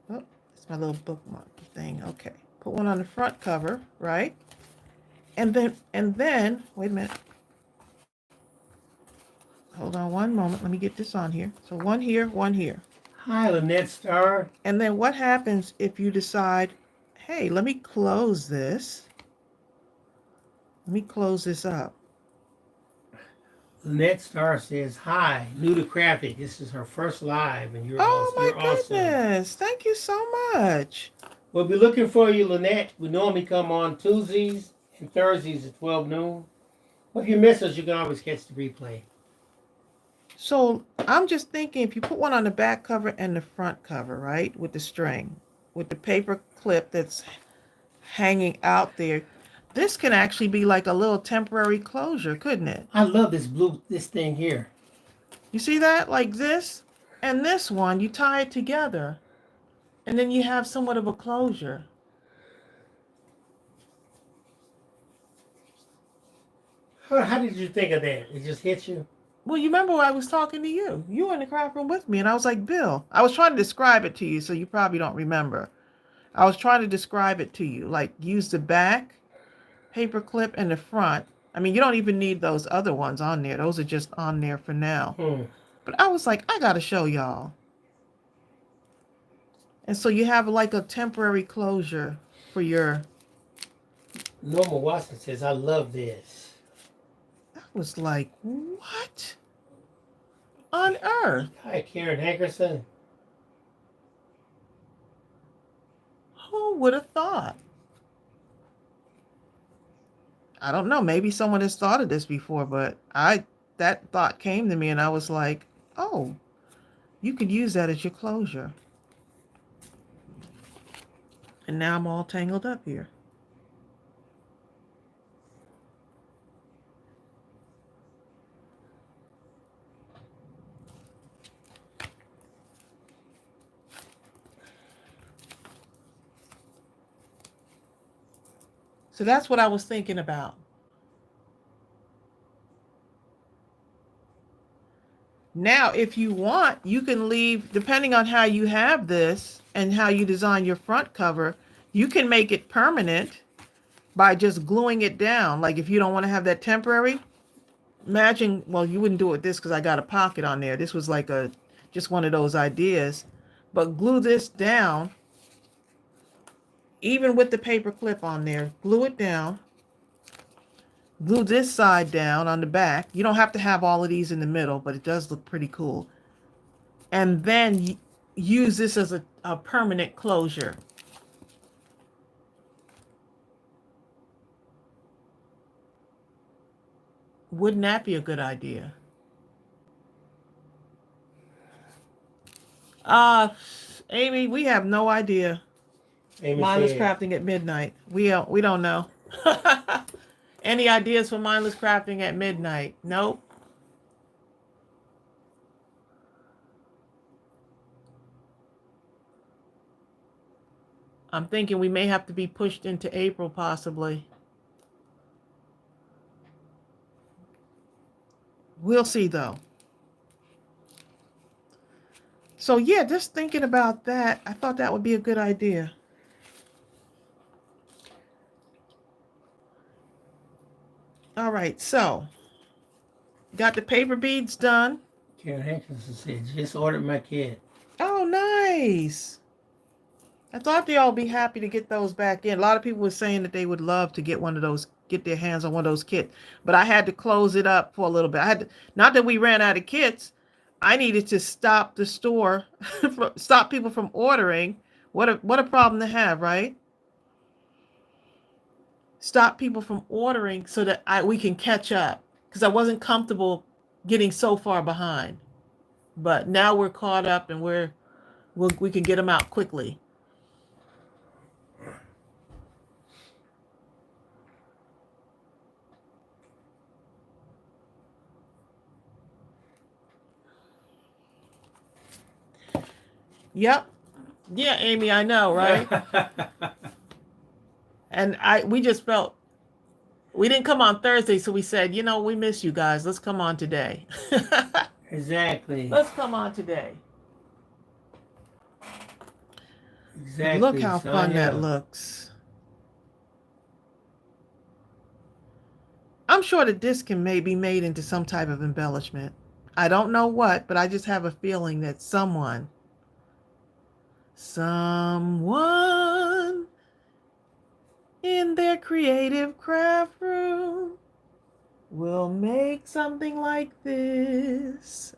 Oh, it's my little bookmark thing. Okay, put one on the front cover, right? And then wait a minute. Hold on one moment. Let me get this on here. So one here, one here. Hi, Lynette Star. And then what happens if you decide, hey, let me close this. Let me close this up. Lynette Star says, hi, new to crafting. This is her first live, and you're Oh awesome. my goodness. Thank you so much. We'll be looking for you, Lynette. We normally come on Tuesdays and Thursdays at 12 noon. Well, if you miss us, you can always catch the replay. So I'm just thinking, if you put one on the back cover and the front cover, right, with the string, with the paper clip that's hanging out there, this can actually be like a little temporary closure, couldn't it? I love this thing here. You see that? Like this and this one, you tie it together, and then you have somewhat of a closure. How did you think of that? It just hit you? Well, you remember I was talking to you. You were in the craft room with me, and I was like, Bill, I was trying to describe it to you, so you probably don't remember. I was trying to describe it to you, like use the back paper clip and the front. I mean, you don't even need those other ones on there. Those are just on there for now. But I was like, I got to show y'all. And so you have like a temporary closure for your... Norma Watson says, I love this. I was like, what on earth? Hi, Karen Hankerson. Who would have thought? I don't know. Maybe someone has thought of this before, but that thought came to me and I was like, oh, you could use that as your closure. And now I'm all tangled up here. So that's what I was thinking about. Now, if you want, you can leave, depending on how you have this and how you design your front cover, you can make it permanent by just gluing it down. Like if you don't want to have that temporary, imagine, well, you wouldn't do it with this because I got a pocket on there. This was like just one of those ideas. But glue this down, even with the paper clip on there, glue it down. Glue this side down on the back. You don't have to have all of these in the middle, but it does look pretty cool. And then use this as a permanent closure. Wouldn't that be a good idea? Amy, we have no idea. Mindless crafting at midnight. We don't know. Any ideas for mindless crafting at midnight? Nope. I'm thinking we may have to be pushed into April, possibly. We'll see though. So yeah, just thinking about that, I thought that would be a good idea. All right, so got the paper beads done. Karen Hankinson said, just ordered my kit. Oh, nice. I thought they all be happy to get those back in. A lot of people were saying that they would love to get one of those, get their hands on one of those kits. But I had to close it up for a little bit. I had to, not that we ran out of kits. I needed to stop the store, stop people from ordering. What a problem to have, right? Stop people from ordering so that we can catch up, because I wasn't comfortable getting so far behind. But now we're caught up and we can get them out quickly. Yep. Yeah, Amy, I know, right? And we just felt we didn't come on Thursday, so we said, we miss you guys. Let's come on today. Exactly. Let's come on today. Exactly. Look how fun that looks. I'm sure that this can maybe made into some type of embellishment. I don't know what, but I just have a feeling that someone in their creative craft room will make something like this.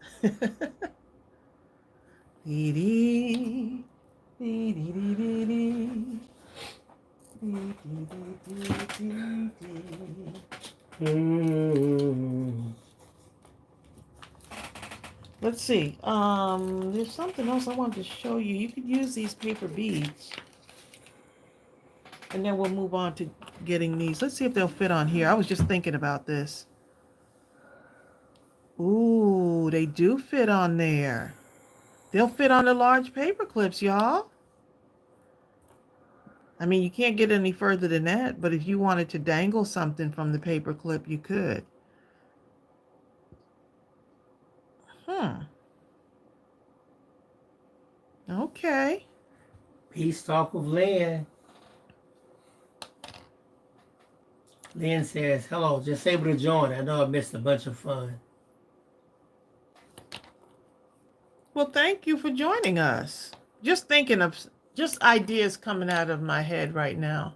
Let's see. There's something else I wanted to show you. You could use these paper beads. And then we'll move on to getting these. Let's see if they'll fit on here. I was just thinking about this. Ooh, they do fit on there. They'll fit on the large paper clips, y'all. I mean, you can't get any further than that, but if you wanted to dangle something from the paper clip, you could. Okay. Peace talk with Lynn. Lynn says, hello, just able to join. I know I missed a bunch of fun. Well, thank you for joining us. Just thinking of just ideas coming out of my head right now.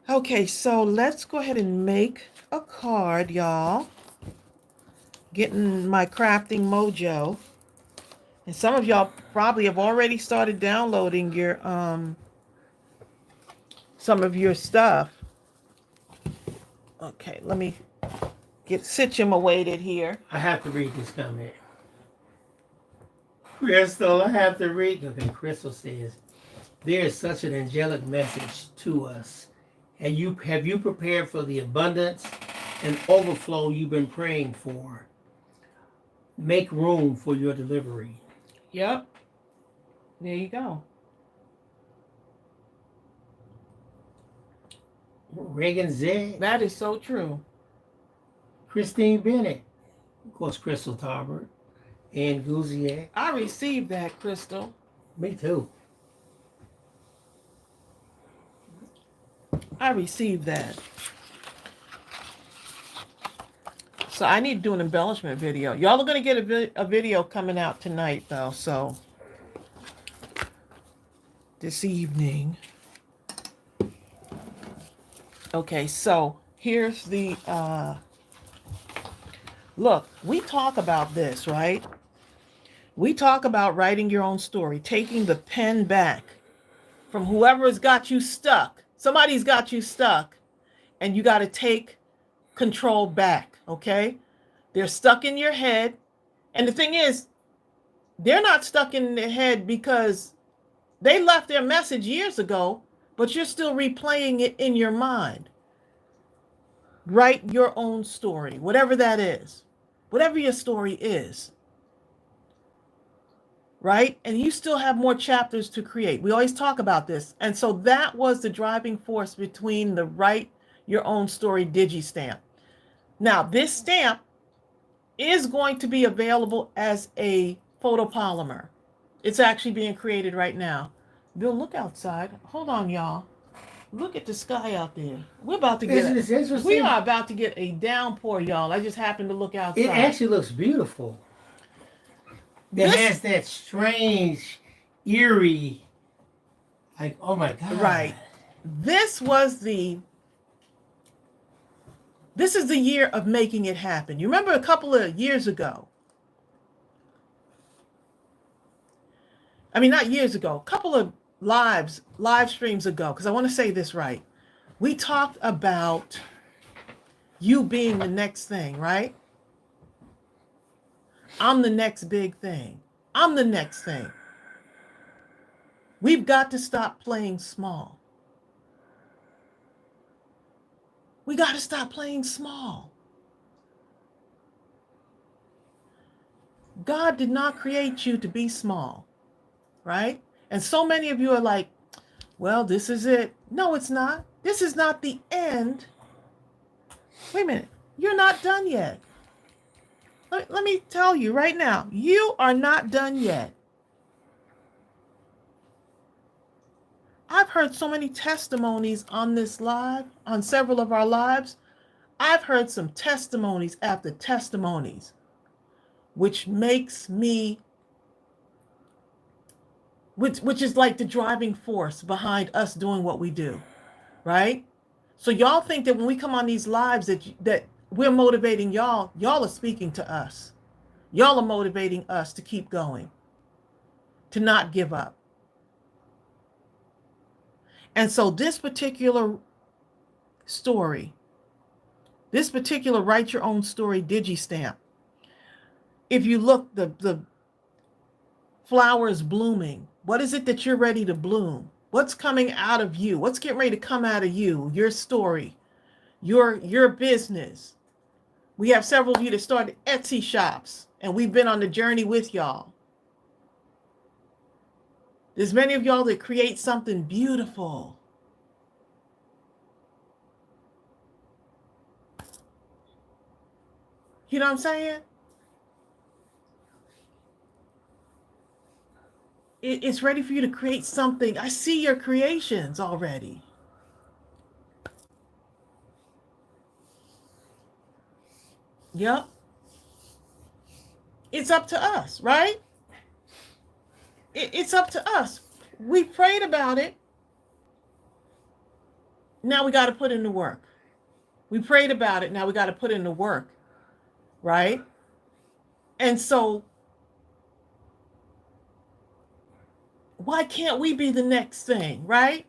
Okay, so let's go ahead and make a card, y'all. Getting my crafting mojo. And some of y'all probably have already started downloading your some of your stuff. Okay, let me sit him awaited here. I have to read this comment. Crystal, I have to read. Okay, Crystal says, there is such an angelic message to us. And have you prepared for the abundance and overflow you've been praying for? Make room for your delivery. Yep. There you go. Reagan Z. That is so true. Christine Bennett. Of course, Crystal Tarbert. And Gouzier. I received that, Crystal. Me too. I received that. So I need to do an embellishment video. Y'all are going to get a video coming out tonight, though. So this evening. Okay, so here's the, look, we talk about this, right? We talk about writing your own story, taking the pen back from whoever's got you stuck. Somebody's got you stuck, and you got to take control back, okay? They're stuck in your head. And the thing is, they're not stuck in their head because they left their message years ago, but you're still replaying it in your mind. Write your own story, whatever that is, whatever your story is. right? And you still have more chapters to create. We always talk about this. And so that was the driving force between the Write Your Own Story DigiStamp. Now, this stamp is going to be available as a photopolymer. It's actually being created right now. Bill, look outside. Hold on, y'all. Look at the sky out there. We're about to Isn't get this interesting? we are about to get a downpour, y'all. I just happened to look outside. It actually looks beautiful. It has that strange, eerie, like, oh my God. Right. This is the year of making it happen. You remember a couple of years ago? I mean, not years ago, a couple of live streams ago, because I want to say this right. We talked about you being the next thing, right? I'm the next big thing. I'm the next thing. We've got to stop playing small. We got to stop playing small. God did not create you to be small, right? And so many of you are like, well, this is it. No, it's not. This is not the end. Wait a minute. You're not done yet. Let me tell you right now, you are not done yet. I've heard so many testimonies on this live, on several of our lives. I've heard some testimonies after testimonies, which makes me, which is like the driving force behind us doing what we do, right? So y'all think that when we come on these lives that we're motivating y'all are speaking to us. Y'all are motivating us to keep going, to not give up. And so this particular story, this particular Write Your Own Story DigiStamp, if you look, the flower is blooming. What is it that you're ready to bloom? What's coming out of you? What's getting ready to come out of you? Your story, your business. We have several of you that started Etsy shops, and we've been on the journey with y'all. There's many of y'all that create something beautiful. You know what I'm saying? It's ready for you to create something. I see your creations already. Yep. It's up to us, right? It's up to us. We prayed about it. Now we got to put in the work. We prayed about it. Now we got to put in the work, right? And so, why can't we be the next thing, right?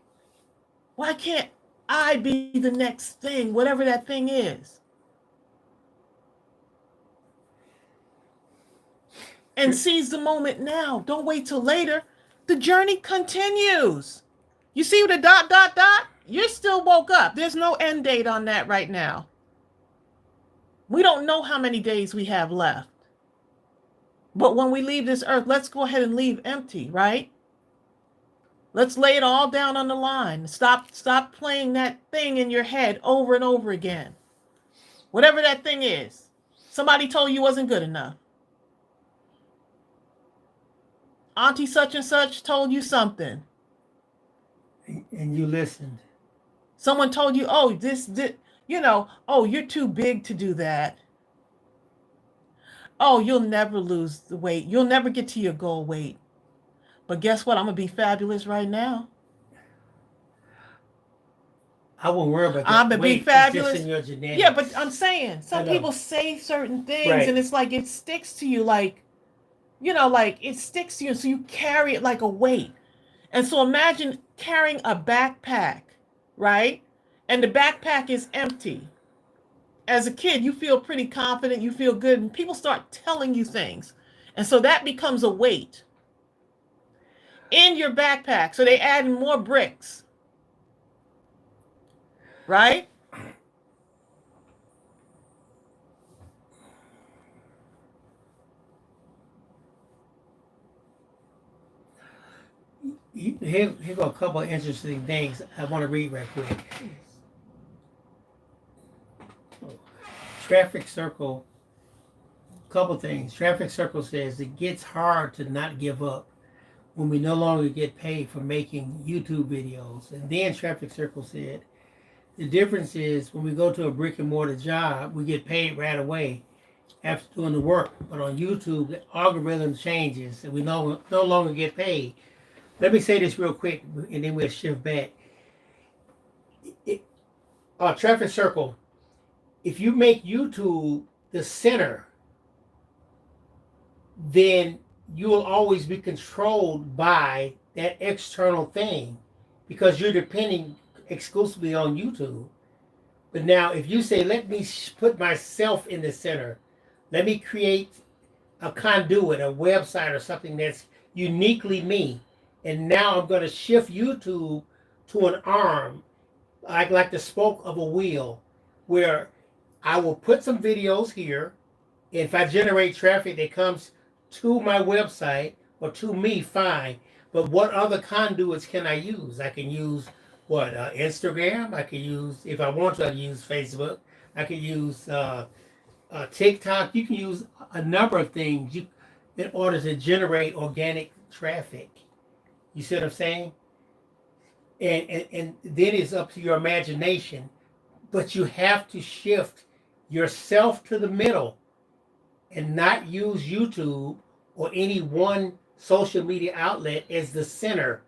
Why can't I be the next thing, whatever that thing is? And seize the moment now. Don't wait till later. The journey continues. You see the ... You're still woke up. There's no end date on that right now. We don't know how many days we have left. But when we leave this earth, let's go ahead and leave empty, right? Let's lay it all down on the line. Stop playing that thing in your head over and over again. Whatever that thing is. Somebody told you wasn't good enough. Auntie such and such told you something. And you listened. Someone told you, oh, this, oh, you're too big to do that. Oh, you'll never lose the weight. You'll never get to your goal weight. But guess what? I'm going to be fabulous right now. I won't worry about that. I'm going to be fabulous. It's just in your genetics. Yeah, but I'm saying, some people say certain things, right, and it's like it sticks to you, like, like it sticks to you, so you carry it like a weight. And so imagine carrying a backpack, right? And the backpack is empty. As a kid, you feel pretty confident, you feel good, and people start telling you things. And so that becomes a weight in your backpack. So they add more bricks, right? Here go a couple of interesting things I want to read right quick. Traffic Circle, couple things. Traffic Circle says it gets hard to not give up when we no longer get paid for making YouTube videos. And then Traffic Circle said the difference is when we go to a brick and mortar job, we get paid right away after doing the work. But on YouTube, the algorithm changes and we no longer get paid. Let me say this real quick and then we'll shift back. Traffic Circle, if you make YouTube the center, then you will always be controlled by that external thing because you're depending exclusively on YouTube. But now, if you say, let me put myself in the center, let me create a conduit, a website, or something that's uniquely me, and now I'm going to shift YouTube to an arm, like the spoke of a wheel, where I will put some videos here. If I generate traffic that comes to my website or to me, fine. But what other conduits can I use? I can use Instagram. I can use, if I want to, I can use Facebook. I can use TikTok. You can use a number of things in order to generate organic traffic. You see what I'm saying? And then it's up to your imagination. But you have to shift yourself to the middle and not use YouTube or any one social media outlet as the center.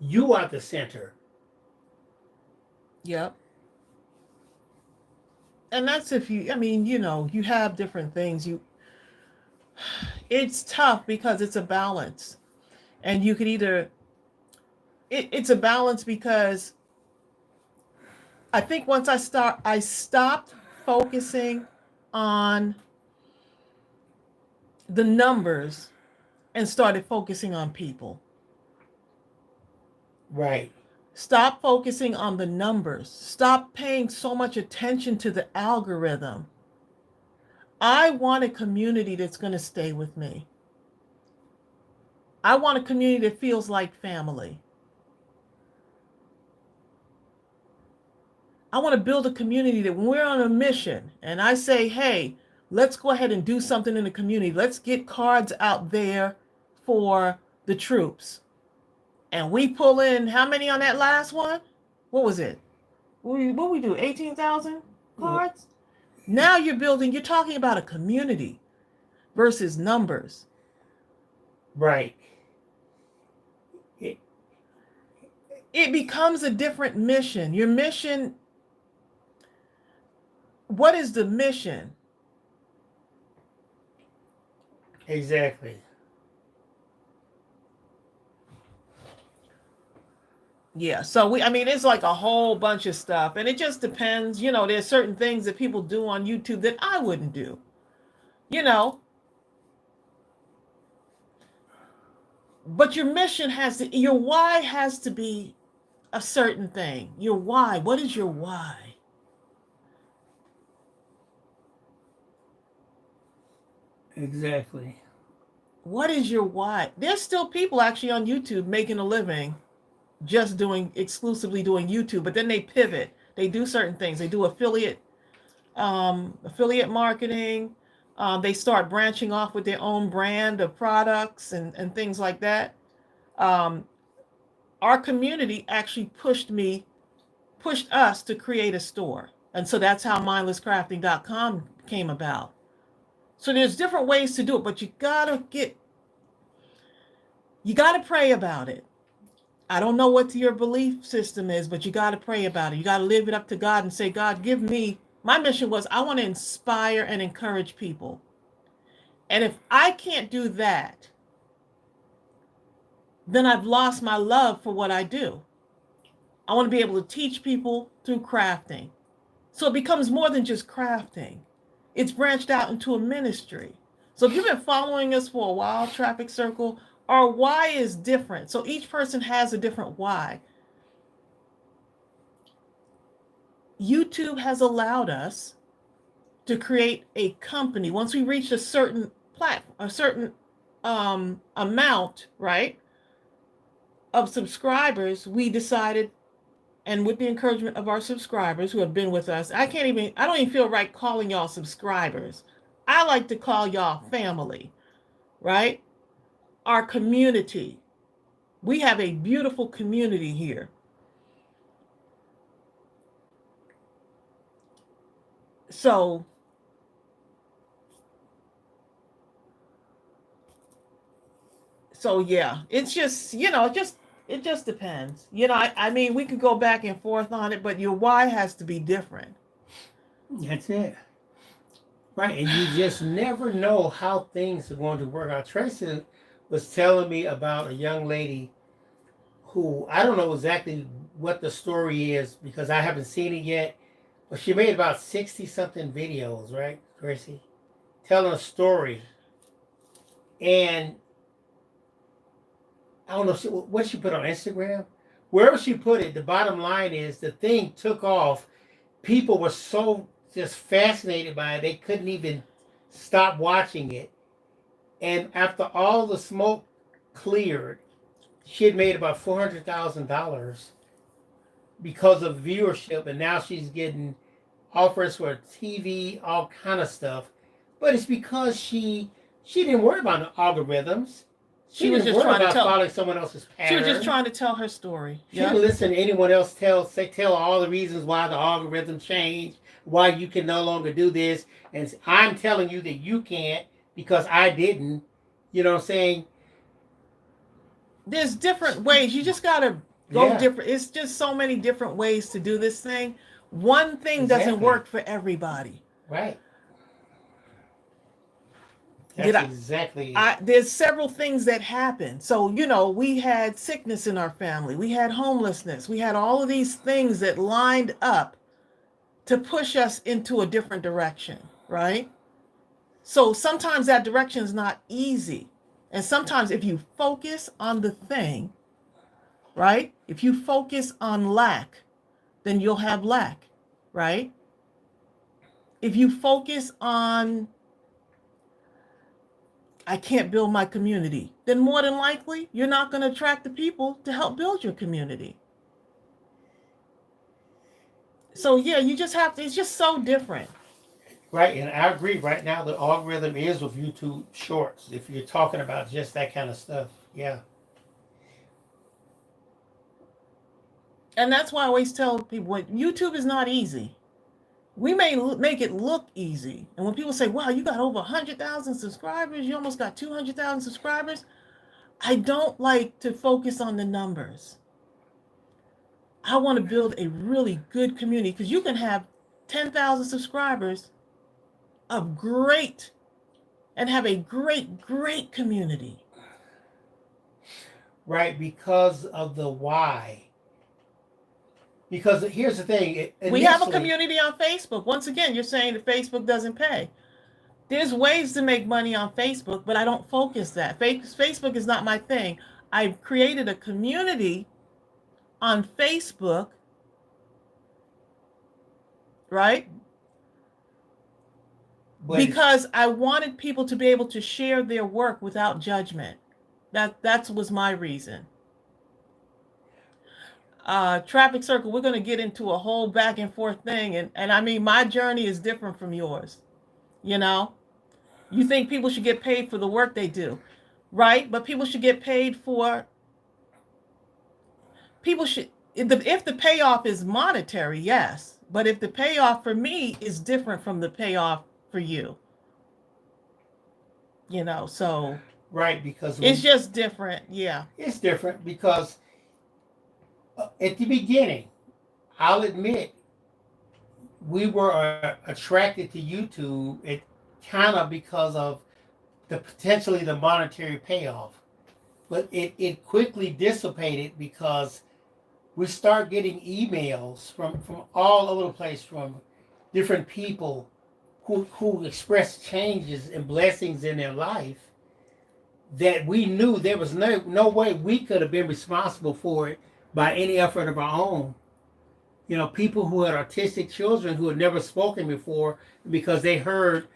You are the center. Yep. And that's if you, I mean, you have different things. It's tough because it's a balance. And you could either, it's a balance because I think once I stopped focusing on the numbers and started focusing on people. Right. Stop focusing on the numbers. Stop paying so much attention to the algorithm. I want a community that's going to stay with me. I want a community that feels like family. I want to build a community that when we're on a mission and I say, hey, let's go ahead and do something in the community. Let's get cards out there for the troops. And we pull in how many on that last one? What was it? What we do? 18,000 cards? Now you're talking about a community versus numbers. Right. It becomes a different mission. Your mission, what is the mission? Exactly. Yeah, so it's like a whole bunch of stuff, and it just depends. There's certain things that people do on YouTube that I wouldn't do. But your mission your why has to be a certain thing. Your why. What is your why? Exactly. What is your why? There's still people actually on YouTube making a living just exclusively doing YouTube, but then they pivot. They do certain things. They do affiliate marketing. They start branching off with their own brand of products and things like that. Our community actually pushed us to create a store. And so that's how mindlesscrafting.com came about. So there's different ways to do it, but you gotta pray about it. I don't know what your belief system is, but you got to pray about it. You got to live it up to God and say, God, give me, my mission was I want to inspire and encourage people. And if I can't do that, then I've lost my love for what I do. I want to be able to teach people through crafting. So it becomes more than just crafting. It's branched out into a ministry. So if you've been following us for a while, Traffic Circle, our why is different. So each person has a different why. YouTube has allowed us to create a company. Once we reach a certain amount, right, of subscribers, we decided, and with the encouragement of our subscribers who have been with us, I don't even feel right calling y'all subscribers. I like to call y'all family, right? Our community. We have a beautiful community here. So yeah, it's just, it just depends. I mean, we could go back and forth on it, but your why has to be different. That's it. Right, and you just never know how things are going to work out. Tracey was telling me about a young lady who, I don't know exactly what the story is because I haven't seen it yet, but she made about 60 something videos, right, Tracey? Telling a story. And I don't know what she put on Instagram. Wherever she put it, the bottom line is the thing took off. People were so just fascinated by it, they couldn't even stop watching it. And after all the smoke cleared, she had made about $400,000 because of viewership, and now she's getting offers for TV, all kind of stuff. But it's because she didn't worry about the algorithms. She was just trying to following someone else's pattern. She was just trying to tell her story. She didn't listen to anyone else tell all the reasons why the algorithm changed, why you can no longer do this, and I'm telling you that you can't because I didn't. You know what I'm saying? There's different ways. You just gotta go different. It's just so many different ways to do this thing. One thing doesn't work for everybody. Right. That's exactly. There's several things that happen. So, we had sickness in our family. We had homelessness. We had all of these things that lined up to push us into a different direction, right? So sometimes that direction is not easy. And sometimes if you focus on the thing, right? If you focus on lack, then you'll have lack, right? If you focus on I can't build my community, then more than likely, you're not going to attract the people to help build your community. So, yeah, you just have to, it's just so different. Right, and I agree. Right now, the algorithm is with YouTube Shorts, if you're talking about just that kind of stuff. Yeah. And that's why I always tell people, YouTube is not easy. We may make it look easy. And when people say, wow, you got over 100,000 subscribers, you almost got 200,000 subscribers, I don't like to focus on the numbers. I want to build a really good community because you can have 10,000 subscribers of great and have a great community. Right, because of the why. Because here's the thing. We have a community on Facebook. Once again, you're saying that Facebook doesn't pay. There's ways to make money on Facebook, but I don't focus that. Facebook is not my thing. I've created a community on Facebook, right? Because I wanted people to be able to share their work without judgment. That was my reason. Traffic circle, we're going to get into a whole back and forth thing. And I mean, my journey is different from yours. You think people should get paid for the work they do, right? But people should get paid for, if the payoff is monetary, yes. But if the payoff for me is different from the payoff for you, so. Right, because. It's just different, yeah. It's different because at the beginning, I'll admit, we were attracted to YouTube. It kind of because of potentially the monetary payoff, but it quickly dissipated because we start getting emails from all over the place from different people who express changes and blessings in their life that we knew there was no way we could have been responsible for it by any effort of our own. People who had autistic children who had never spoken before because they heard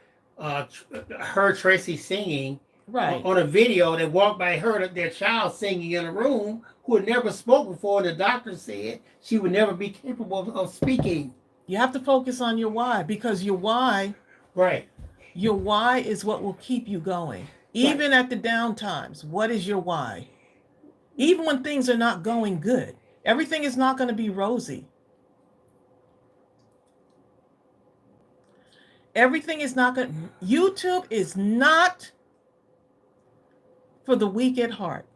Tracey singing, Right. on a video that walked by her, their child singing in a room who had never spoke before. The doctor said she would never be capable of speaking. You have to focus on your why, because your why Right. is what will keep you going. Even at the down times, what is your why? Even when things are not going good, everything is not going to be rosy. Everything is not going to, YouTube is not for the weak at heart.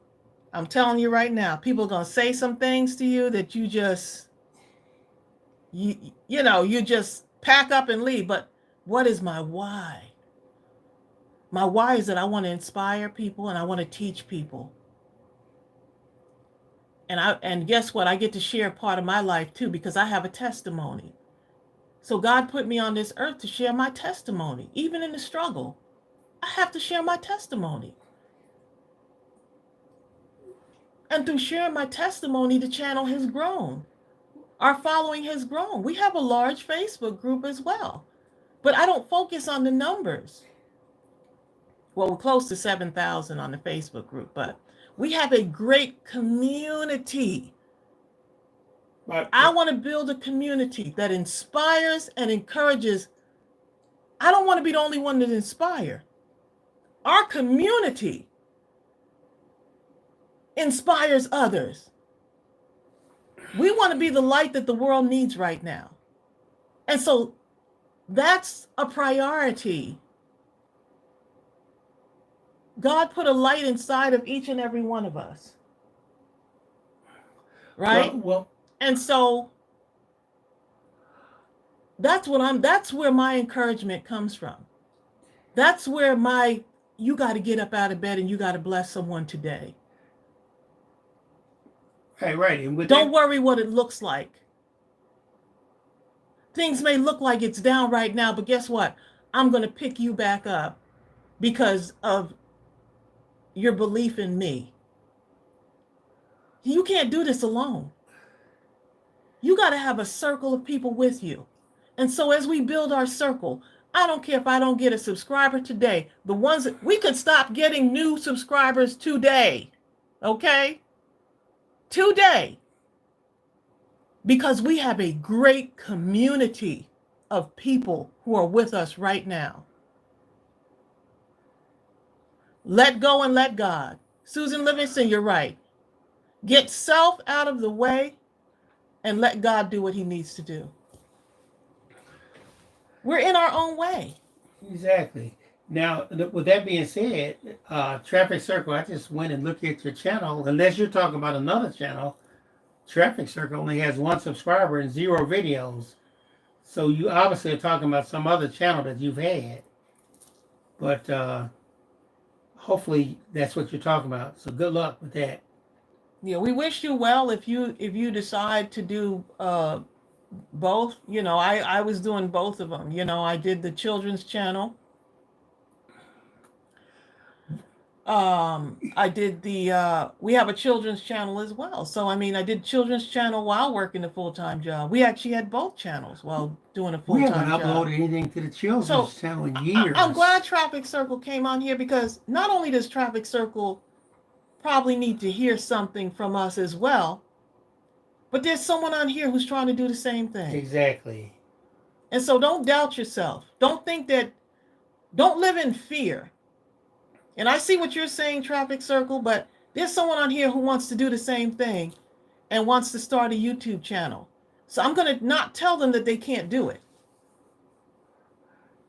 I'm telling you right now, people are going to say some things to you that you just, you just pack up and leave. But what is my why? My why is that I want to inspire people and I want to teach people. And guess what? I get to share part of my life too, because I have a testimony. So God put me on this earth to share my testimony. Even in the struggle, I have to share my testimony. And through sharing my testimony, the channel has grown. Our following has grown. We have a large Facebook group as well. But I don't focus on the numbers. Well, we're close to 7,000 on the Facebook group, but we have a great community. I want to build a community that inspires and encourages. I don't want to be the only one that inspires. Our community inspires others. We want to be the light that the world needs right now. And so that's a priority. God put a light inside of each and every one of us. Right? Well, and so that's where my encouragement comes from. That's where you got to get up out of bed and you got to bless someone today. Right. And don't worry what it looks like. Things may look like it's down right now, but guess what? I'm going to pick you back up because of your belief in me. You can't do this alone. You got to have a circle of people with you. And so as we build our circle, I don't care if I don't get a subscriber today. The ones that we could stop getting new subscribers today. Okay? Today. Because we have a great community of people who are with us right now. Let go and let God. Susan Livingston, you're right. Get self out of the way and let God do what he needs to do. We're in our own way. Exactly. Now, with that being said, Traffic Circle, I just went and looked at your channel. Unless you're talking about another channel, Traffic Circle only has 1 subscriber and 0 videos. So you obviously are talking about some other channel that you've had. But hopefully that's what you're talking about. So good luck with that. Yeah, we wish you well if you decide to do both. I was doing both of them. I did the children's channel. I did we have a children's channel as well. So, I did children's channel while working a full-time job. We actually had both channels while doing a full-time job. We haven't uploaded anything to the children's channel in years. I'm glad Traffic Circle came on here because not only does Traffic Circle probably need to hear something from us as well, but there's someone on here who's trying to do the same thing. Exactly. And so don't doubt yourself. Don't live in fear. And I see what you're saying, Traffic Circle, but there's someone on here who wants to do the same thing and wants to start a YouTube channel. So I'm going to not tell them that they can't do it.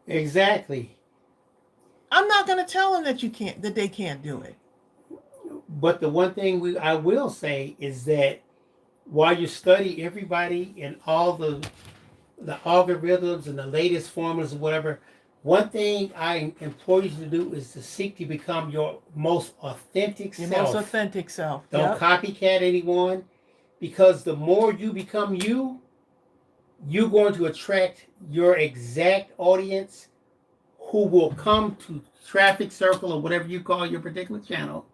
Exactly. I'm not going to tell them that they can't do it. But the one thing I will say is that while you study everybody and all the algorithms and the latest formulas or whatever, one thing I implore you to do is to seek to become your most authentic self. Your most authentic self. Don't copycat anyone, because the more you become you, you're going to attract your exact audience who will come to Traffic Circle or whatever you call your particular channel,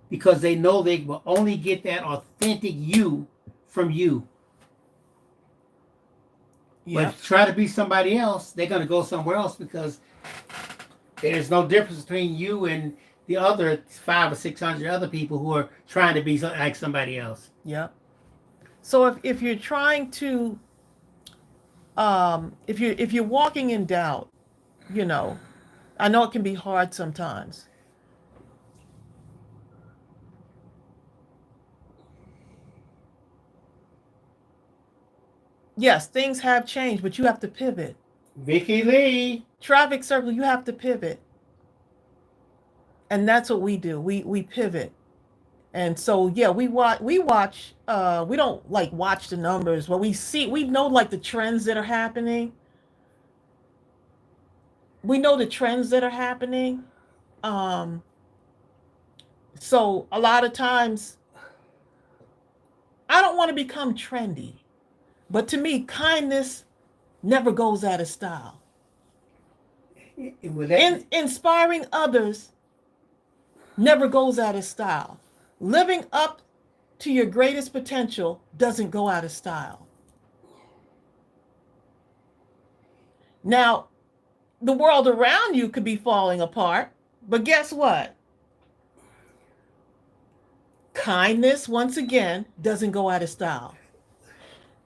because they know they will only get that authentic you from you. But if you try to be somebody else, they're going to go somewhere else, because there's no difference between you and the other 500 or 600 other people who are trying to be like somebody else. Yep. So if you're trying to, if you're walking in doubt, you know, I know it can be hard sometimes. Yes, things have changed, but you have to pivot. Vicky Lee. Traffic circle, you have to pivot. And that's what we do. We pivot. And so yeah, we watch we don't like watch the numbers, but we know like the trends that are happening. We know the trends that are happening. Um so a lot of times I don't want to become trendy. But to me, kindness never goes out of style. Inspiring others never goes out of style. Living up to your greatest potential doesn't go out of style. Now, the world around you could be falling apart, but guess what? Kindness, once again, doesn't go out of style.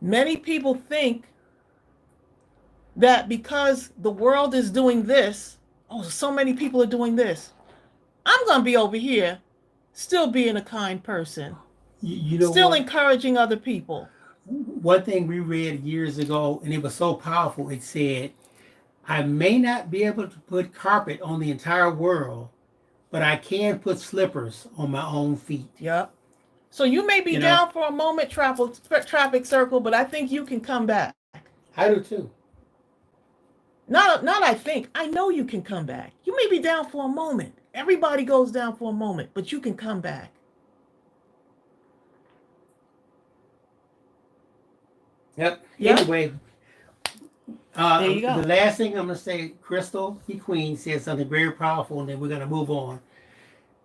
Many people think that because the world is doing this, oh, so many people are doing this, I'm going to be over here still being a kind person, you know still what? encouraging other people. One thing we read years ago, and it was so powerful, it said, I may not be able to put carpet on the entire world, but I can put slippers on my own feet. Yep. So you may be down for a moment, traffic circle, but I think you can come back. I do too. Not I think. I know you can come back. You may be down for a moment. Everybody goes down for a moment, but you can come back. Yep. Anyway, there you go. The last thing I'm going to say, Crystal, the Queen, said something very powerful, and then we're going to move on.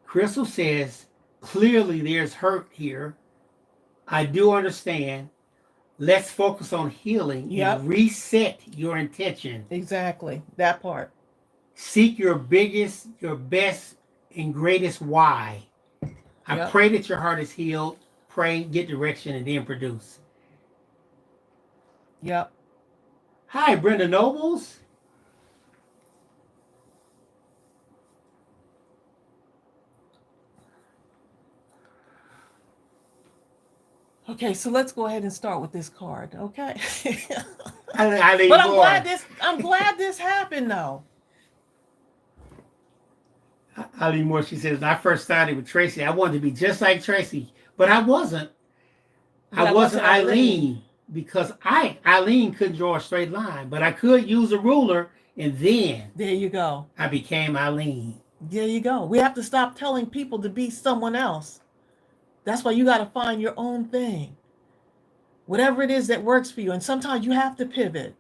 Crystal says, clearly there's hurt here. I do understand. Let's focus on healing and reset your intention. Exactly. That part. Seek your biggest, your best, and greatest why. I pray that your heart is healed. Pray, get direction, and then produce. Yep. Hi, Brenda Nobles. Okay, so let's go ahead and start with this card, okay? But I'm glad this happened though. Eileen Moore, she says, when I first started with Tracey, I wanted to be just like Tracey, but I wasn't. I wasn't Eileen because Eileen couldn't draw a straight line, but I could use a ruler, and then there you go. I became Eileen. There you go. We have to stop telling people to be someone else. That's why you got to find your own thing. Whatever it is that works for you. And sometimes you have to pivot.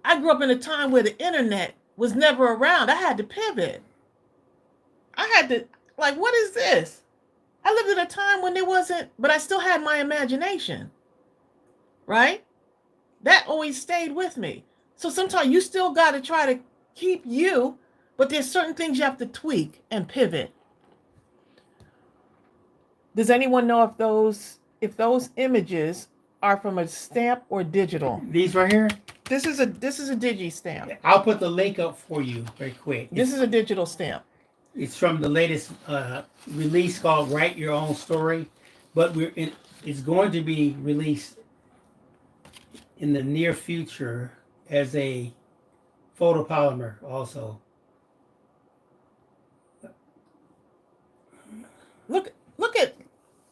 I grew up in a time where the internet was never around. I had to pivot. I had to, like, what is this? I lived in a time when there wasn't, but I still had my imagination. Right? That always stayed with me. So sometimes you still got to try to keep you, but there's certain things you have to tweak and pivot. Does anyone know if those images are from a stamp or digital? These right here? This is a digi stamp. I'll put the link up for you very quick. This is a digital stamp. It's from the latest release called Write Your Own Story, but it's going to be released in the near future as a photopolymer also.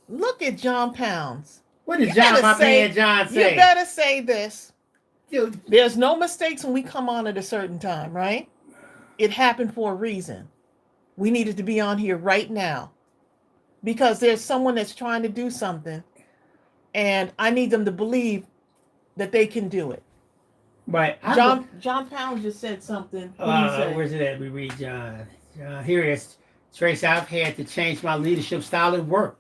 Look at John Pounds. What did my man John say? You better say this. Dude. There's no mistakes when we come on at a certain time, right? It happened for a reason. We needed to be on here right now because there's someone that's trying to do something, and I need them to believe that they can do it. Right. John Pounds just said something. Where's it at? We read John. Here it is. Trace, I've had to change my leadership style at work.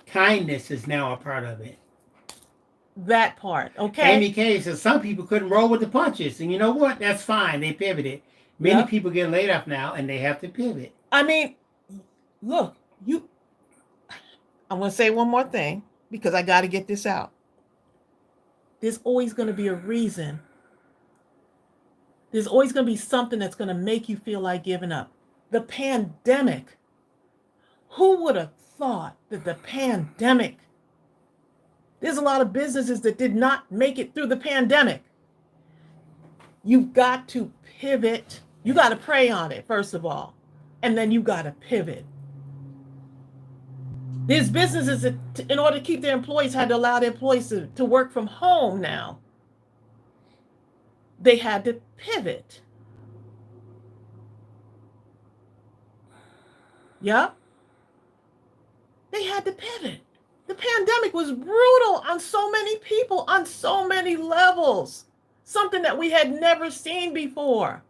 Kindness is now a part of it. That part, okay. Amy Kay says some people couldn't roll with the punches, and you know what? That's fine. They pivoted. Many people get laid off now, and they have to pivot. I mean, look, I'm going to say one more thing because I got to get this out. There's always going to be a reason. There's always going to be something that's going to make you feel like giving up. The pandemic. Who would have thought that the pandemic? There's a lot of businesses that did not make it through the pandemic. You've got to pivot. You got to pray on it, first of all. And then you got to pivot. There's businesses that, in order to keep their employees, had to allow their employees to work from home now. They had to pivot. Yep. They had to pivot. The pandemic was brutal on so many people, on so many levels. Something that we had never seen before.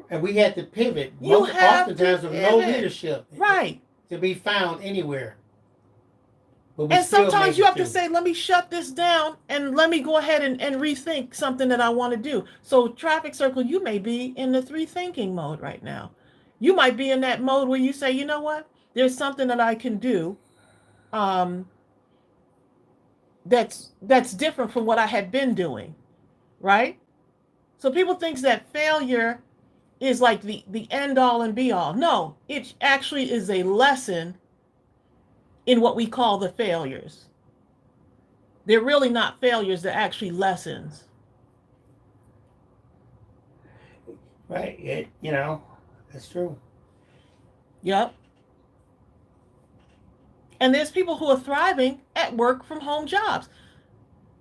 And we had to pivot. Oftentimes with no leadership. Right. To be found anywhere. And sometimes you have to say, let me shut this down and let me go ahead and rethink something that I want to do. So Traffic Circle, you may be in the rethinking mode right now. You might be in that mode where you say, you know what? There's something that I can do that's different from what I had been doing, right? So people think that failure is like the end all and be all. No, it actually is a lesson in what we call the failures. They're really not failures, they're actually lessons. Right, that's true. Yep. And there's people who are thriving at work from home jobs.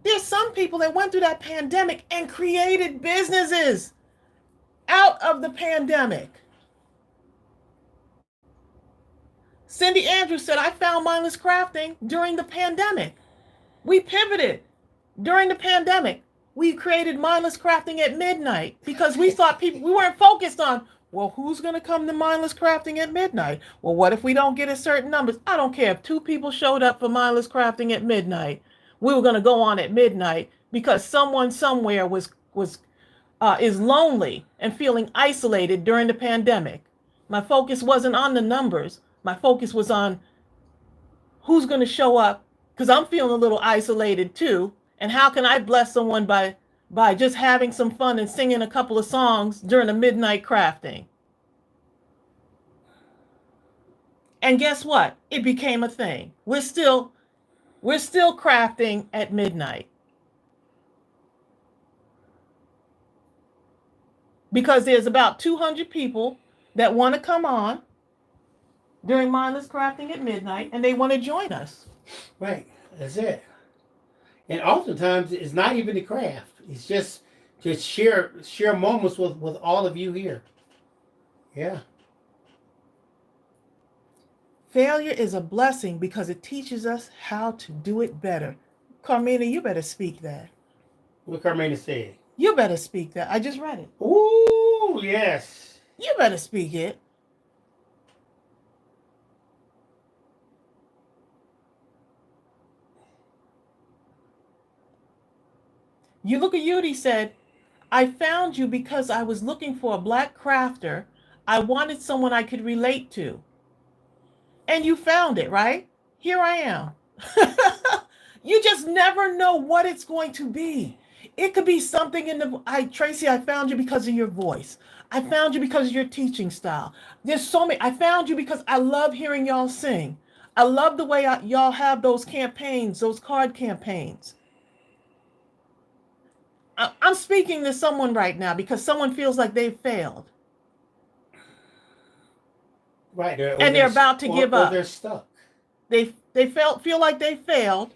There's some people that went through that pandemic and created businesses out of the pandemic. Cindy Andrews said, I found Mindless Crafting during the pandemic. We pivoted during the pandemic. We created Mindless Crafting at midnight because we thought we weren't focused on, well, who's going to come to Mindless Crafting at midnight? Well, what if we don't get a certain numbers? I don't care if 2 people showed up for Mindless Crafting at midnight. We were going to go on at midnight because someone somewhere is lonely and feeling isolated during the pandemic. My focus wasn't on the numbers. My focus was on who's going to show up because I'm feeling a little isolated too. And how can I bless someone by just having some fun and singing a couple of songs during the midnight crafting? And guess what? It became a thing. We're still crafting at midnight. Because there's about 200 people that want to come on during Mindless Crafting at midnight, and they want to join us. Right, that's it. And oftentimes, it's not even the craft. It's just to share moments with all of you here. Yeah. Failure is a blessing because it teaches us how to do it better. Carmina, you better speak that. What Carmina said. You better speak that. I just read it. Ooh, yes. You better speak it. You look at Yudi said, I found you because I was looking for a Black crafter. I wanted someone I could relate to. And you found it, right? Here I am. You just never know what it's going to be. It could be something Tracey, I found you because of your voice. I found you because of your teaching style. There's so many. I found you because I love hearing y'all sing. I love the way y'all have those campaigns, those card campaigns. I'm speaking to someone right now because someone feels like they've failed. Right. And they're about to give up. They're stuck. They feel like they failed.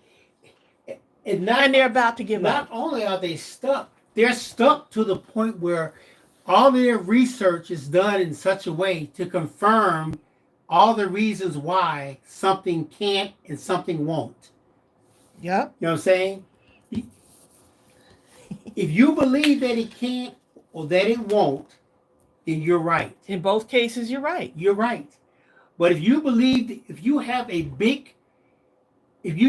And they're about to give up. Not only are they stuck, they're stuck to the point where all their research is done in such a way to confirm all the reasons why something can't and something won't. Yep. You know what I'm saying? If you believe that it can't or that it won't, then you're right. In both cases, you're right. You're right. But if you believe, if you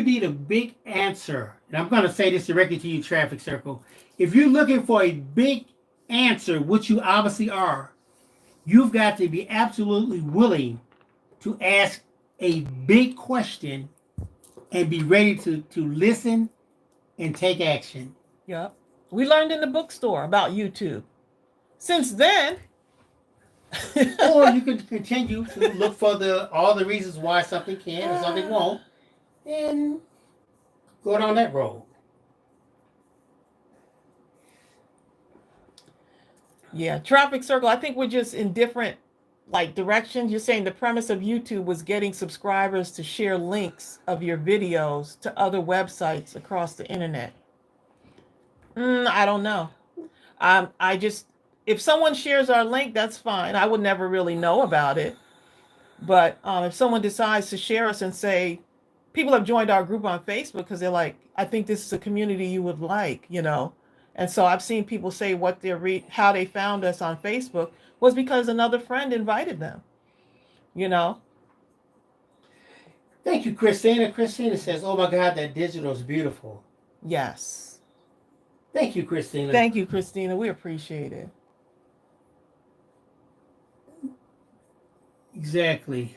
need a big answer, and I'm going to say this directly to you, Traffic Circle, if you're looking for a big answer, which you obviously are, You've got to be absolutely willing to ask a big question and be ready to listen and take action. Yep. We learned in the bookstore about YouTube. Since then, Or you can continue to look for all the reasons why something can or something won't, and go down that road. yeah, traffic circle. I think we're just in different like directions. You're saying the premise of YouTube was getting subscribers to share links of your videos to other websites across the internet. I don't know. I just, if someone shares our link, that's fine. I would never really know about it. But if someone decides to share us and say, people have joined our group on Facebook because they're like, I think this is a community you would like, you know. And so I've seen people say what how they found us on Facebook was because another friend invited them, you know. Thank you, Christina. Christina says, "Oh my God, that digital is beautiful." Yes. Thank you, Christina. Thank you, Christina. We appreciate it. Exactly.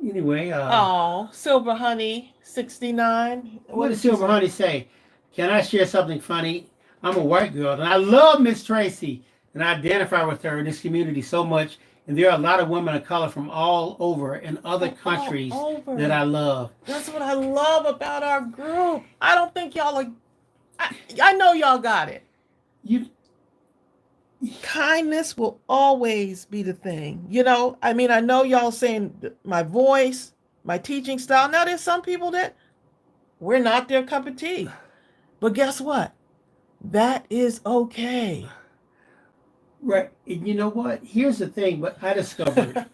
Anyway, Oh, Silver Honey 69. what does did you Silver say? Honey say? Can I share something funny? I'm a white girl, and I love Miss Tracey, and I identify with her in this community so much. And there are a lot of women of color from all over in other countries over. that I love. That's what I love about our group. I don't think y'all are. I know y'all got it. You Kindness will always be the thing. You know, I mean, I know y'all saying my voice, my teaching style. Now, there's some people that we're not their cup of tea. But guess what? That is okay. right? And you know what? Here's the thing. What I discovered,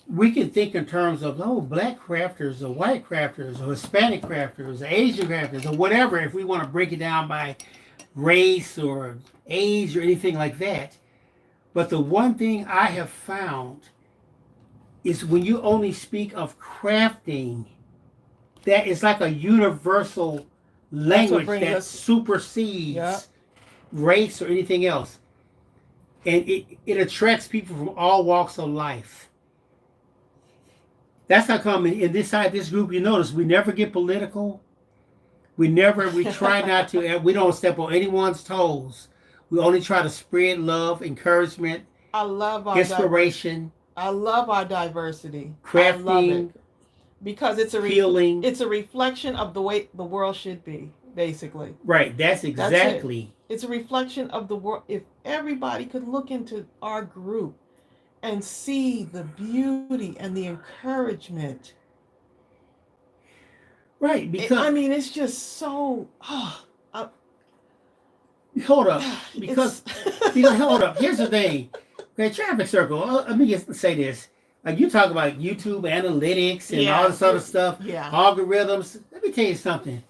we can think in terms of black crafters or white crafters or Hispanic crafters or Asian crafters or whatever. If we want to break it down by race or age or anything like that. But the one thing I have found is when you only speak of crafting, that is like a universal language that supersedes race or anything else. And it attracts people from all walks of life. That's how come in this side of this group, you notice we never get political. We try not to, we don't step on anyone's toes. We only try to spread love, encouragement, I love our inspiration. I love our diversity. Crafting, I love it. Because it's a healing. It's a reflection of the way the world should be, basically. Right, that's exactly. It's a reflection of the world. If everybody could look into our group and see the beauty and the encouragement. Right, because I mean, it's just so. Hold up, because hold up. Here's the thing. Okay, traffic circle. Let me just say this. Like you talk about YouTube analytics and all this other stuff, algorithms. Let me tell you something.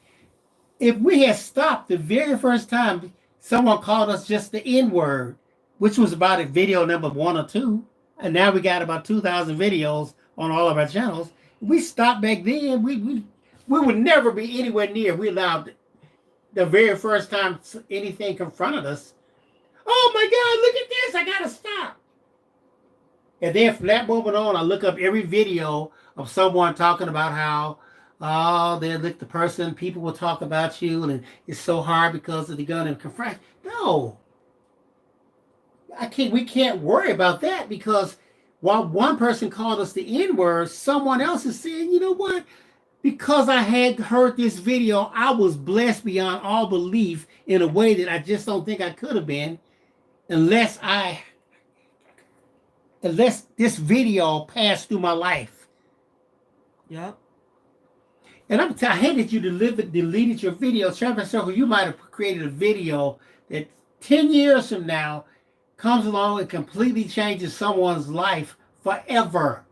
If we had stopped the very first time someone called us just the N-word, which was about a video number 1 or 2, and now we got about 2,000 videos on all of our channels. If we stopped back then, we would never be anywhere near. We allowed the very first time anything confronted us. Oh my God, look at this. I got to stop. And then from that moment on, I look up every video of someone talking about how, they look the person, people will talk about you, and it's so hard because of the gun and confront. No. We can't worry about that because while one person called us the N-word, someone else is saying, you know what? Because I had heard this video, I was blessed beyond all belief in a way that I just don't think I could have been unless this video passed through my life. Yep. And I hate that you deleted your video. Traffic Circle, you might have created a video that 10 years from now comes along and completely changes someone's life forever.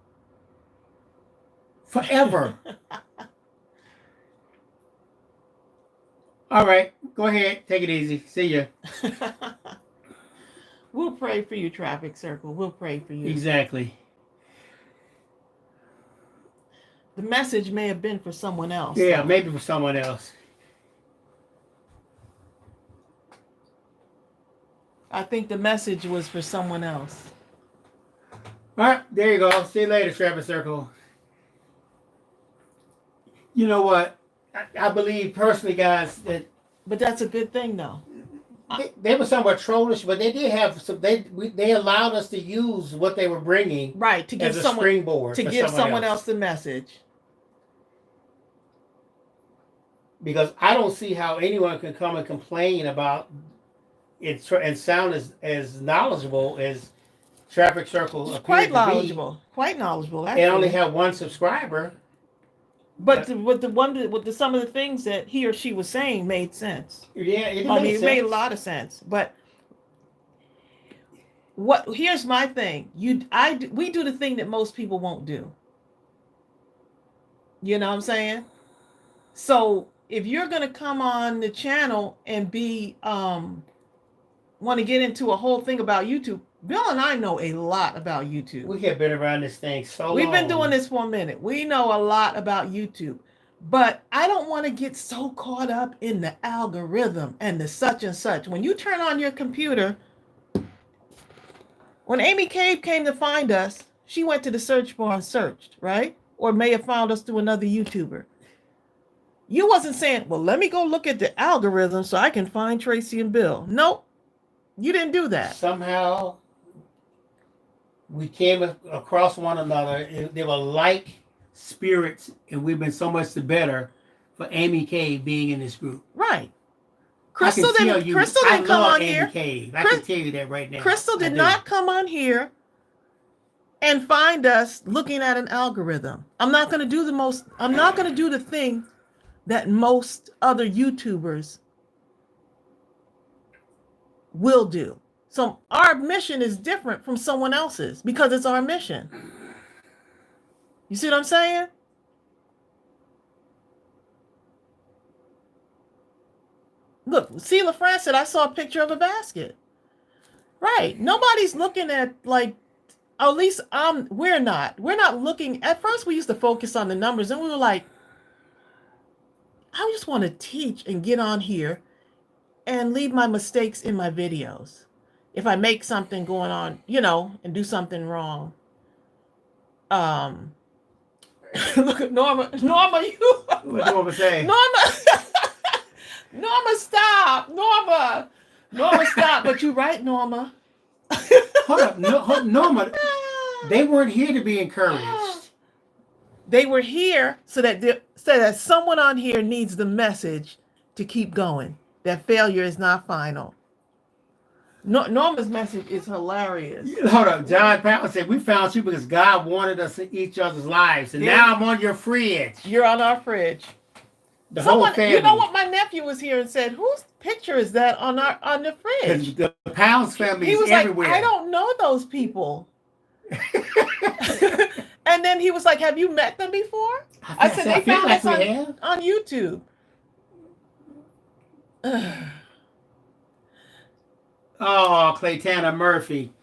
Forever. All right, go ahead. Take it easy. See ya. We'll pray for you, Traffic Circle. We'll pray for you. Exactly. The message may have been for someone else. Yeah, though. maybe for someone else. I think the message was for someone else. All right, there you go. See you later, Traffic Circle. You know what? I believe personally, guys, that. But that's a good thing, though. They were somewhat trollish, but they did have some. They allowed us to use what they were bringing, right, to give as a springboard to give someone else the message. Because I don't see how anyone can come and complain about it and sound as knowledgeable as Traffic Circle. Quite knowledgeable, actually. And only have one subscriber. But some of the things that he or she was saying made sense. Yeah, it made a lot of sense. But here's my thing. We do the thing that most people won't do. You know what I'm saying? So if you're gonna come on the channel and want to get into a whole thing about YouTube, Bill and I know a lot about YouTube. We have been around this thing so long. We've been doing this for a minute. We know a lot about YouTube. But I don't want to get so caught up in the algorithm and the such and such. When you turn on your computer, when Amy Cave came to find us, she went to the search bar and searched, right? Or may have found us through another YouTuber. You wasn't saying, well, let me go look at the algorithm so I can find Tracey and Bill. Nope. You didn't do that. Somehow we came across one another. They were like spirits, and we've been so much the better for Amy Cave being in this group. Right. Crystal didn't come on here. Cave. I can tell you that right now. Crystal did not come on here and find us looking at an algorithm. I'm not going to do the thing that most other YouTubers will do. So our mission is different from someone else's because it's our mission. You see what I'm saying? Look, Sheila France said, I saw a picture of a basket. Right. Nobody's looking at, like, at least we're not looking. At first we used to focus on the numbers and we were like, I just want to teach and get on here and leave my mistakes in my videos. If I make something going on, and do something wrong. Look at Norma. Norma, you. What Norma say? Norma, stop. Norma, stop. But you're right, Norma. Hold up. Norma, they weren't here to be encouraged. They were here so that someone on here needs the message to keep going. That failure is not final. Norma's message is hilarious. Hold up. John Powell said, we found you because God wanted us in each other's lives. And now I'm on your fridge. You're on our fridge. Whole family. You know what? My nephew was here and said, whose picture is that on the fridge? The Powell's family he was is everywhere. Like, I don't know those people. And then he was like, have you met them before? I said, they found us on YouTube. Oh, Claytana Murphy.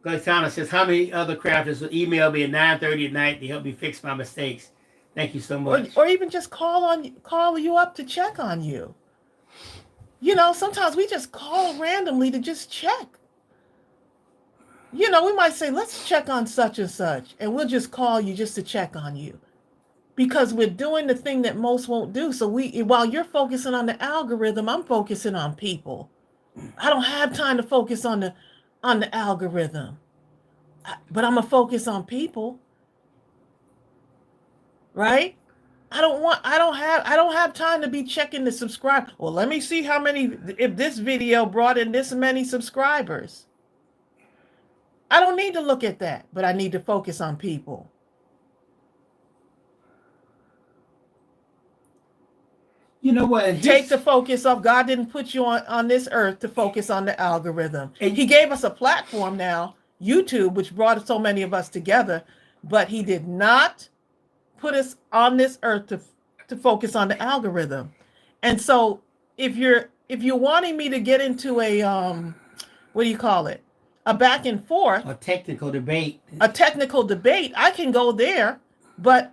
Claytana says, how many other crafters will email me at 9:30 at night to help me fix my mistakes? Thank you so much. Or even just call you up to check on you. Sometimes we just call randomly to just check. We might say, let's check on such and such. And we'll just call you just to check on you. Because we're doing the thing that most won't do. So while you're focusing on the algorithm, I'm focusing on people. I don't have time to focus on the algorithm. But I'm going to focus on people. Right? I don't have time to be checking the subscribe. Well, let me see if this video brought in this many subscribers. I don't need to look at that, but I need to focus on people. You know what? Take the focus off. God didn't put you on this earth to focus on the algorithm. And he gave us a platform now, YouTube, which brought so many of us together, but he did not put us on this earth to focus on the algorithm. And so if you're wanting me to get into a what do you call it? A back and forth, a technical debate, I can go there, but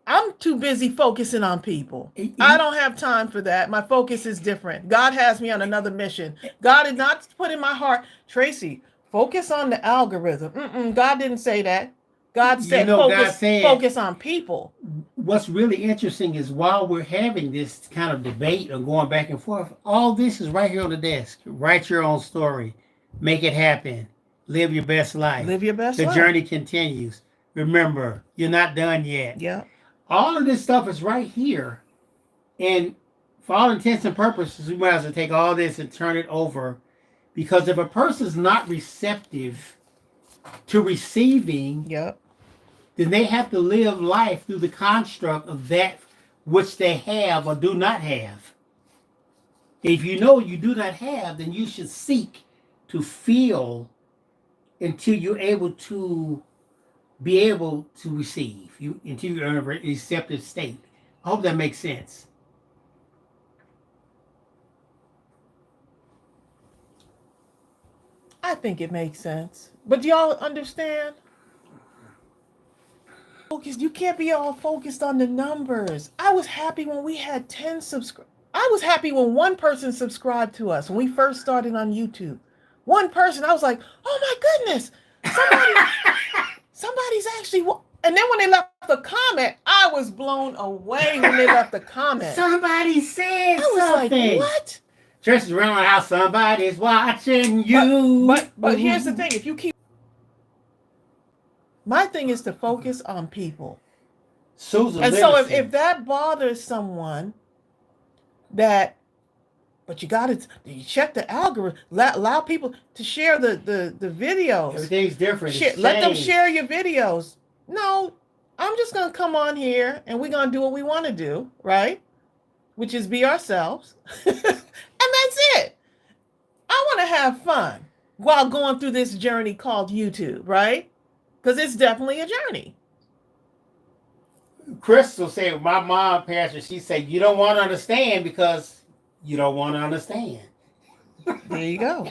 I'm too busy focusing on people. I don't have time for that. My focus is different. God has me on another mission. God did not put in my heart, Tracey, focus on the algorithm. God didn't say that. God said, focus on people. What's really interesting is while we're having this kind of debate or going back and forth, all this is right here on the desk. Write your own story. Make it happen. Live your best life. Live your best life. life. The journey continues. Remember, you're not done yet. Yeah. All of this stuff is right here. And for all intents and purposes, we might as well take all this and turn it over. Because if a person's not receptive to receiving, yep, then they have to live life through the construct of that which they have or do not have. If you know you do not have, then you should seek to feel until you're able to be able to receive, until you're in a receptive state. I hope that makes sense. I think it makes sense. But do y'all understand? You can't be all focused on the numbers. I was happy when we had 10 subscribers. I was happy when one person subscribed to us when we first started on YouTube. One person, I was like, oh my goodness, somebody's actually. And then when they left the comment, I was blown away when they left the comment. Somebody said I was something. Like, what? Just around how somebody's watching you. But here's the thing: if you keep. My thing is to focus on people. Susan and so if that bothers someone, but you check the algorithm, allow people to share the videos. Everything's different. Let them share your videos. No, I'm just going to come on here and we're going to do what we want to do, right? Which is be ourselves. And that's it. I want to have fun while going through this journey called YouTube, right? Because it's definitely a journey. Crystal said, my mom, Pastor, she said, you don't want to understand because you don't want to understand. There you go.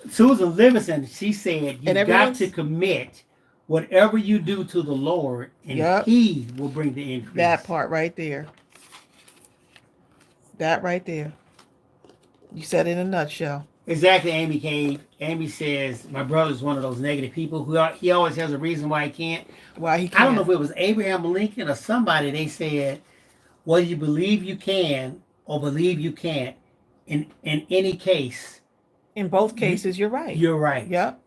Susan Livingston, she said, you've got to commit whatever you do to the Lord, and He will bring the increase. That part right there. That right there. You said it in a nutshell. Exactly, Amy Cave. Amy says, my brother's one of those negative people who he always has a reason why he can't. Why he can't. I don't know if it was Abraham Lincoln or somebody, they said, whether you believe you can or believe you can't, in any case. In both cases, you're right. You're right. Yep.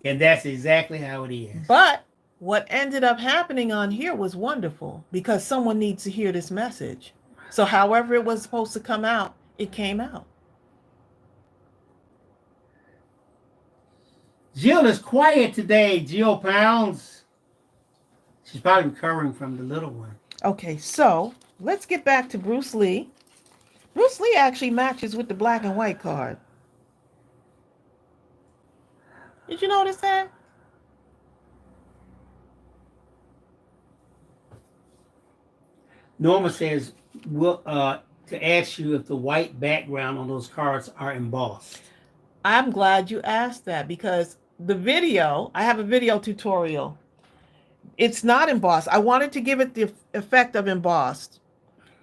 And that's exactly how it is. But what ended up happening on here was wonderful because someone needs to hear this message. So however it was supposed to come out, it came out. Jill is quiet today, Jill Pounds. She's probably recovering from the little one. Okay, so let's get back to Bruce Lee. Bruce Lee actually matches with the black and white card. Did you notice that? Norma says, to ask you if the white background on those cards are embossed. I'm glad you asked that because the video, I have a video tutorial. It's not embossed. I wanted to give it the effect of embossed.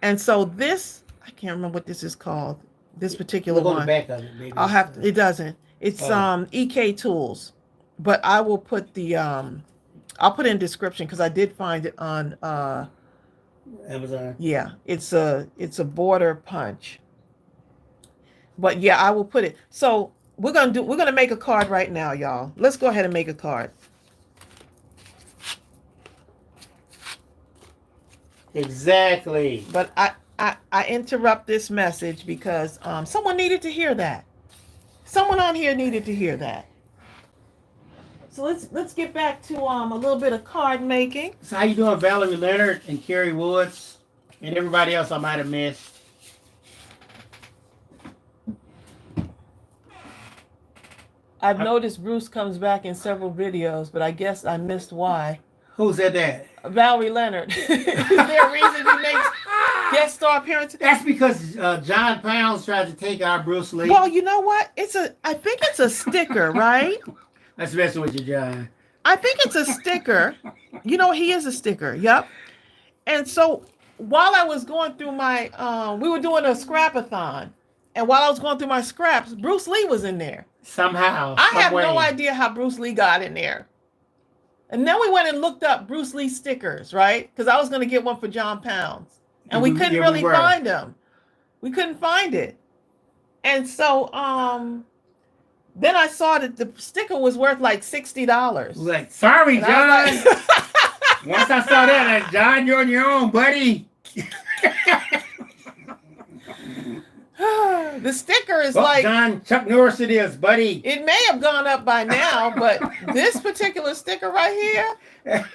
And so this, I can't remember what this is called. This particular one. On the back of it, maybe. I'll have to, it doesn't. It's EK Tools. But I will put the I'll put it in description because I did find it on Amazon. Yeah, it's a border punch. But yeah, I will put it. So we're gonna make a card right now, y'all. Let's go ahead and make a card. Exactly. But I interrupt this message because someone needed to hear that. Someone on here needed to hear that. So let's get back to a little bit of card making. So how you doing, Valerie Leonard and Carrie Woods and everybody else I might have missed? I've noticed Bruce comes back in several videos, but I guess I missed why. Who said that? Valerie Leonard. Is there a reason he makes guest star appearances? That's because John Pounds tried to take our Bruce Lee. Well, you know what? I think it's a sticker, right? That's messing with you, John. I think it's a sticker. You know, he is a sticker. Yep. And so while I was going through my, we were doing a scrapathon. And while I was going through my scraps, Bruce Lee was in there. Somehow, I some have way. no idea how Bruce Lee got in there. And then we went and looked up Bruce Lee stickers, right? Because I was going to get one for John Pounds. And we couldn't really find them. We couldn't find it. And so then I saw that the sticker was worth like $60. Like, sorry, And John. I was like, Once I saw that, John, you're on your own, buddy. the sticker is Well, like, John, Chuck Norris it is, buddy. it may have gone up by now, but this particular sticker right here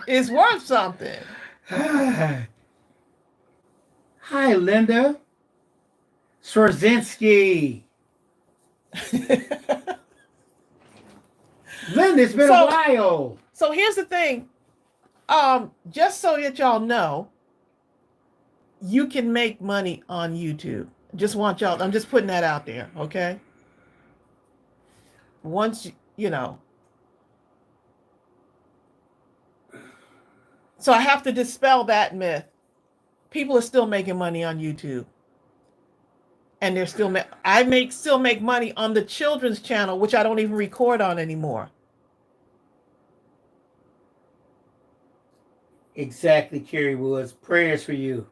is worth something. Hi, Linda. Swarzinski. Linda, it's been a while. So here's the thing. Just so that y'all know, you can make money on YouTube. Just want y'all, I'm just putting that out there, okay? Once, you know. So I have to dispel that myth. People are still making money on YouTube. And they're still, still make money on the children's channel, which I don't even record on anymore. Exactly, Carrie Woods. Prayers for you.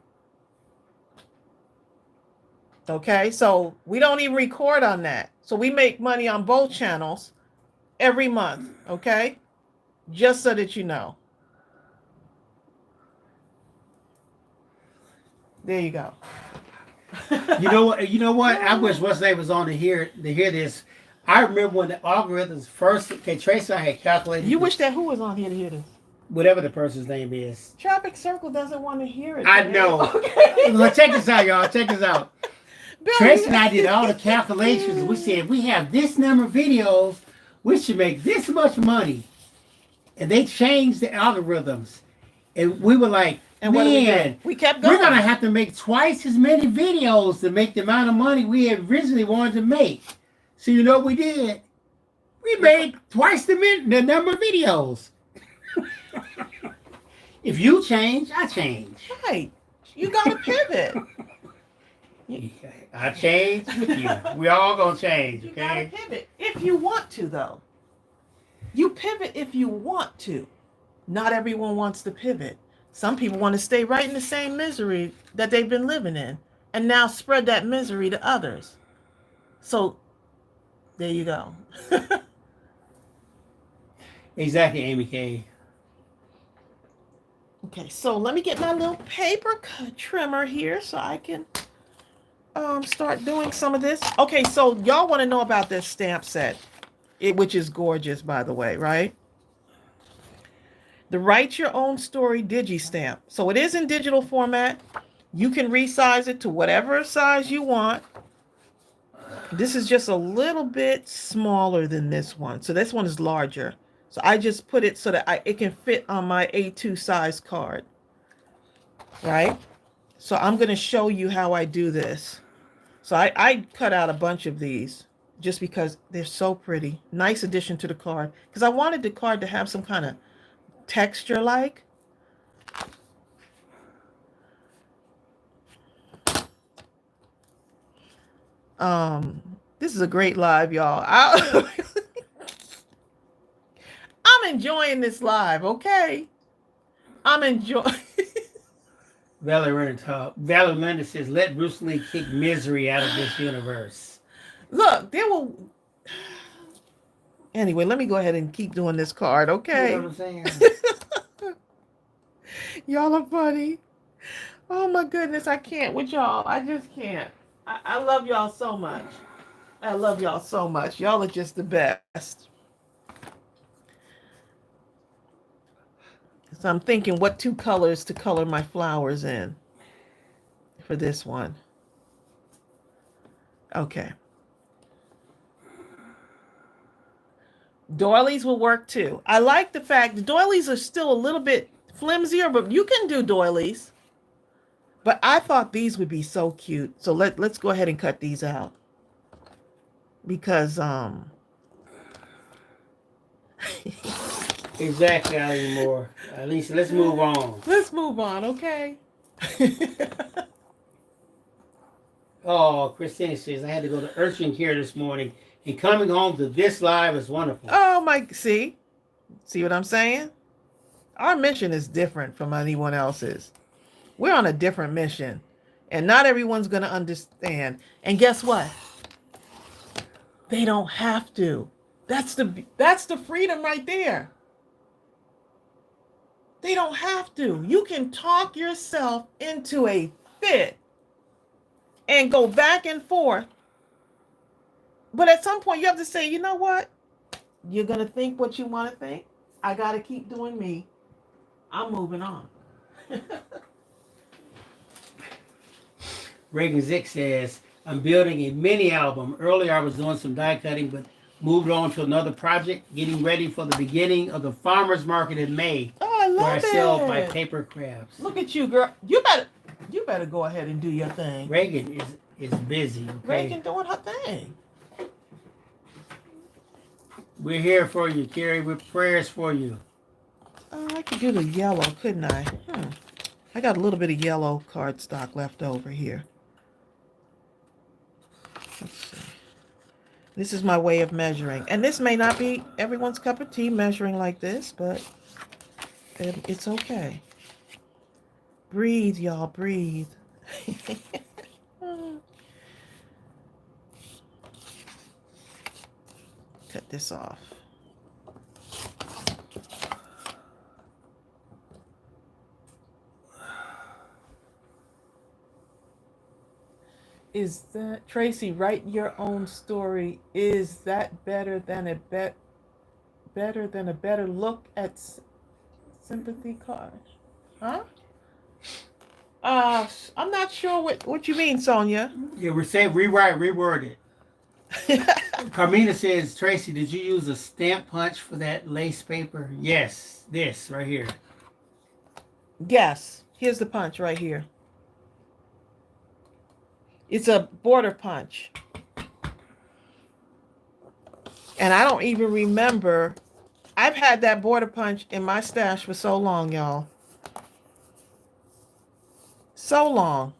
Okay, so we don't even record on that. So we make money on both channels every month, okay? Just so that you know. There you go. You know what? You know what? I wish what's name was on to hear this. I remember when the algorithms first. Okay, Tracey, I had calculated. You wish that who was on here to hear this? Whatever the person's name is. Traffic Circle doesn't want to hear it. I know. Okay. Well, check this out, y'all. Check this out. Billy. Tracy and I did all the calculations. We said, we have this number of videos. We should make this much money. And they changed the algorithms. And we were like, and man, we kept going. We're going to have to make twice as many videos to make the amount of money we had originally wanted to make. So you know what we did? We made twice the number of videos. If you change, I change. Right. You got to pivot. I change with you. We all gonna change, okay? You gotta pivot if you want to, though. You pivot if you want to. Not everyone wants to pivot. Some people want to stay right in the same misery that they've been living in and now spread that misery to others. So there you go. Exactly, Amy K. Okay, so let me get my little paper trimmer here so I can start doing some of this. Okay, so y'all want to know about this stamp set, which is gorgeous, by the way, right? The Write Your Own Story Digi Stamp. So it is in digital format. You can resize it to whatever size you want. This is just a little bit smaller than this one. So this one is larger. So I just put it so that it can fit on my A2 size card, right? So I'm going to show you how I do this. So I cut out a bunch of these just because they're so pretty. Nice addition to the card. Because I wanted the card to have some kind of texture like. This is a great live, y'all. I'm enjoying this live, okay? I'm enjoying. Valerie Linda says, let Bruce Lee kick misery out of this universe. Look, there will. Anyway, let me go ahead and keep doing this card, okay? You know what I'm saying? Y'all are funny. Oh my goodness, I can't with y'all. I just can't. I love y'all so much. I love y'all so much. Y'all are just the best. So I'm thinking what two colors to color my flowers in for this one. Okay. Doilies will work too. I like the fact the doilies are still a little bit flimsier, but you can do doilies. But I thought these would be so cute. So let's go ahead and cut these out. Because Exactly, Eileen Moore. Alicia, let's move on. Let's move on, okay? Oh, Christine says, I had to go to urgent care this morning, and coming home to this live is wonderful. Oh my, see what I'm saying? Our mission is different from anyone else's. We're on a different mission, and not everyone's going to understand. And guess what? They don't have to. That's the freedom right there. They don't have to. You can talk yourself into a fit and go back and forth. But at some point you have to say, you know what? You're going to think what you want to think. I got to keep doing me. I'm moving on. Reagan Zick says, I'm building a mini album. Earlier I was doing some die cutting, but moved on to another project, getting ready for the beginning of the farmer's market in May. Oh, I love where I it. sell my paper crafts. Look at you, girl. You better go ahead and do your thing. Reagan is busy. Okay? Reagan doing her thing. We're here for you, Carrie, with prayers for you. Oh, I could do the yellow, couldn't I? I got a little bit of yellow cardstock left over here. Let's see. This is my way of measuring. And this may not be everyone's cup of tea measuring like this, but it's okay. Breathe, y'all, breathe. Cut this off. Is that, Tracey, write your own story? Is that better than a better look at sympathy card? Huh? I'm not sure what you mean, Sonia. Yeah, we're saying reword it. Carmina says, Tracey, did you use a stamp punch for that lace paper? Yes, this right here. Yes, here's the punch right here. It's a border punch. And I don't even remember. I've had that border punch in my stash for so long, y'all. So long.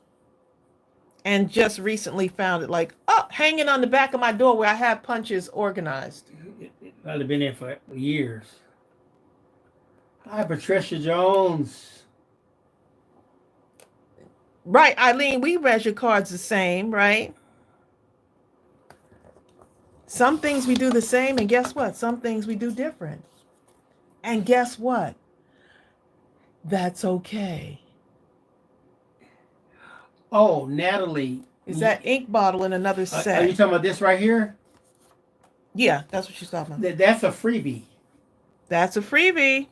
And just recently found it, like, hanging on the back of my door where I have punches organized. It probably been there for years. Hi, Patricia Jones. Right, Eileen, we measure cards the same, right? Some things we do the same, and guess what? Some things we do different. And guess what? That's okay. Oh, Natalie. Is that ink bottle in another set? Are you talking about this right here? Yeah, that's what she's talking about. That's a freebie. That's a freebie.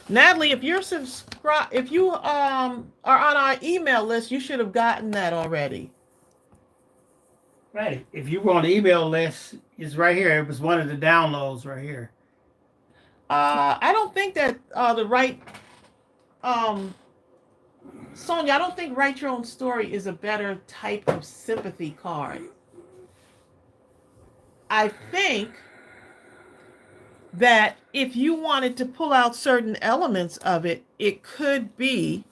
Natalie, if you're if you are on our email list, you should have gotten that already. Right. If you were on the email list, it's right here. It was one of the downloads right here. I don't think that the right Sonia, I don't think Write Your Own Story is a better type of sympathy card. I think that if you wanted to pull out certain elements of it, it could be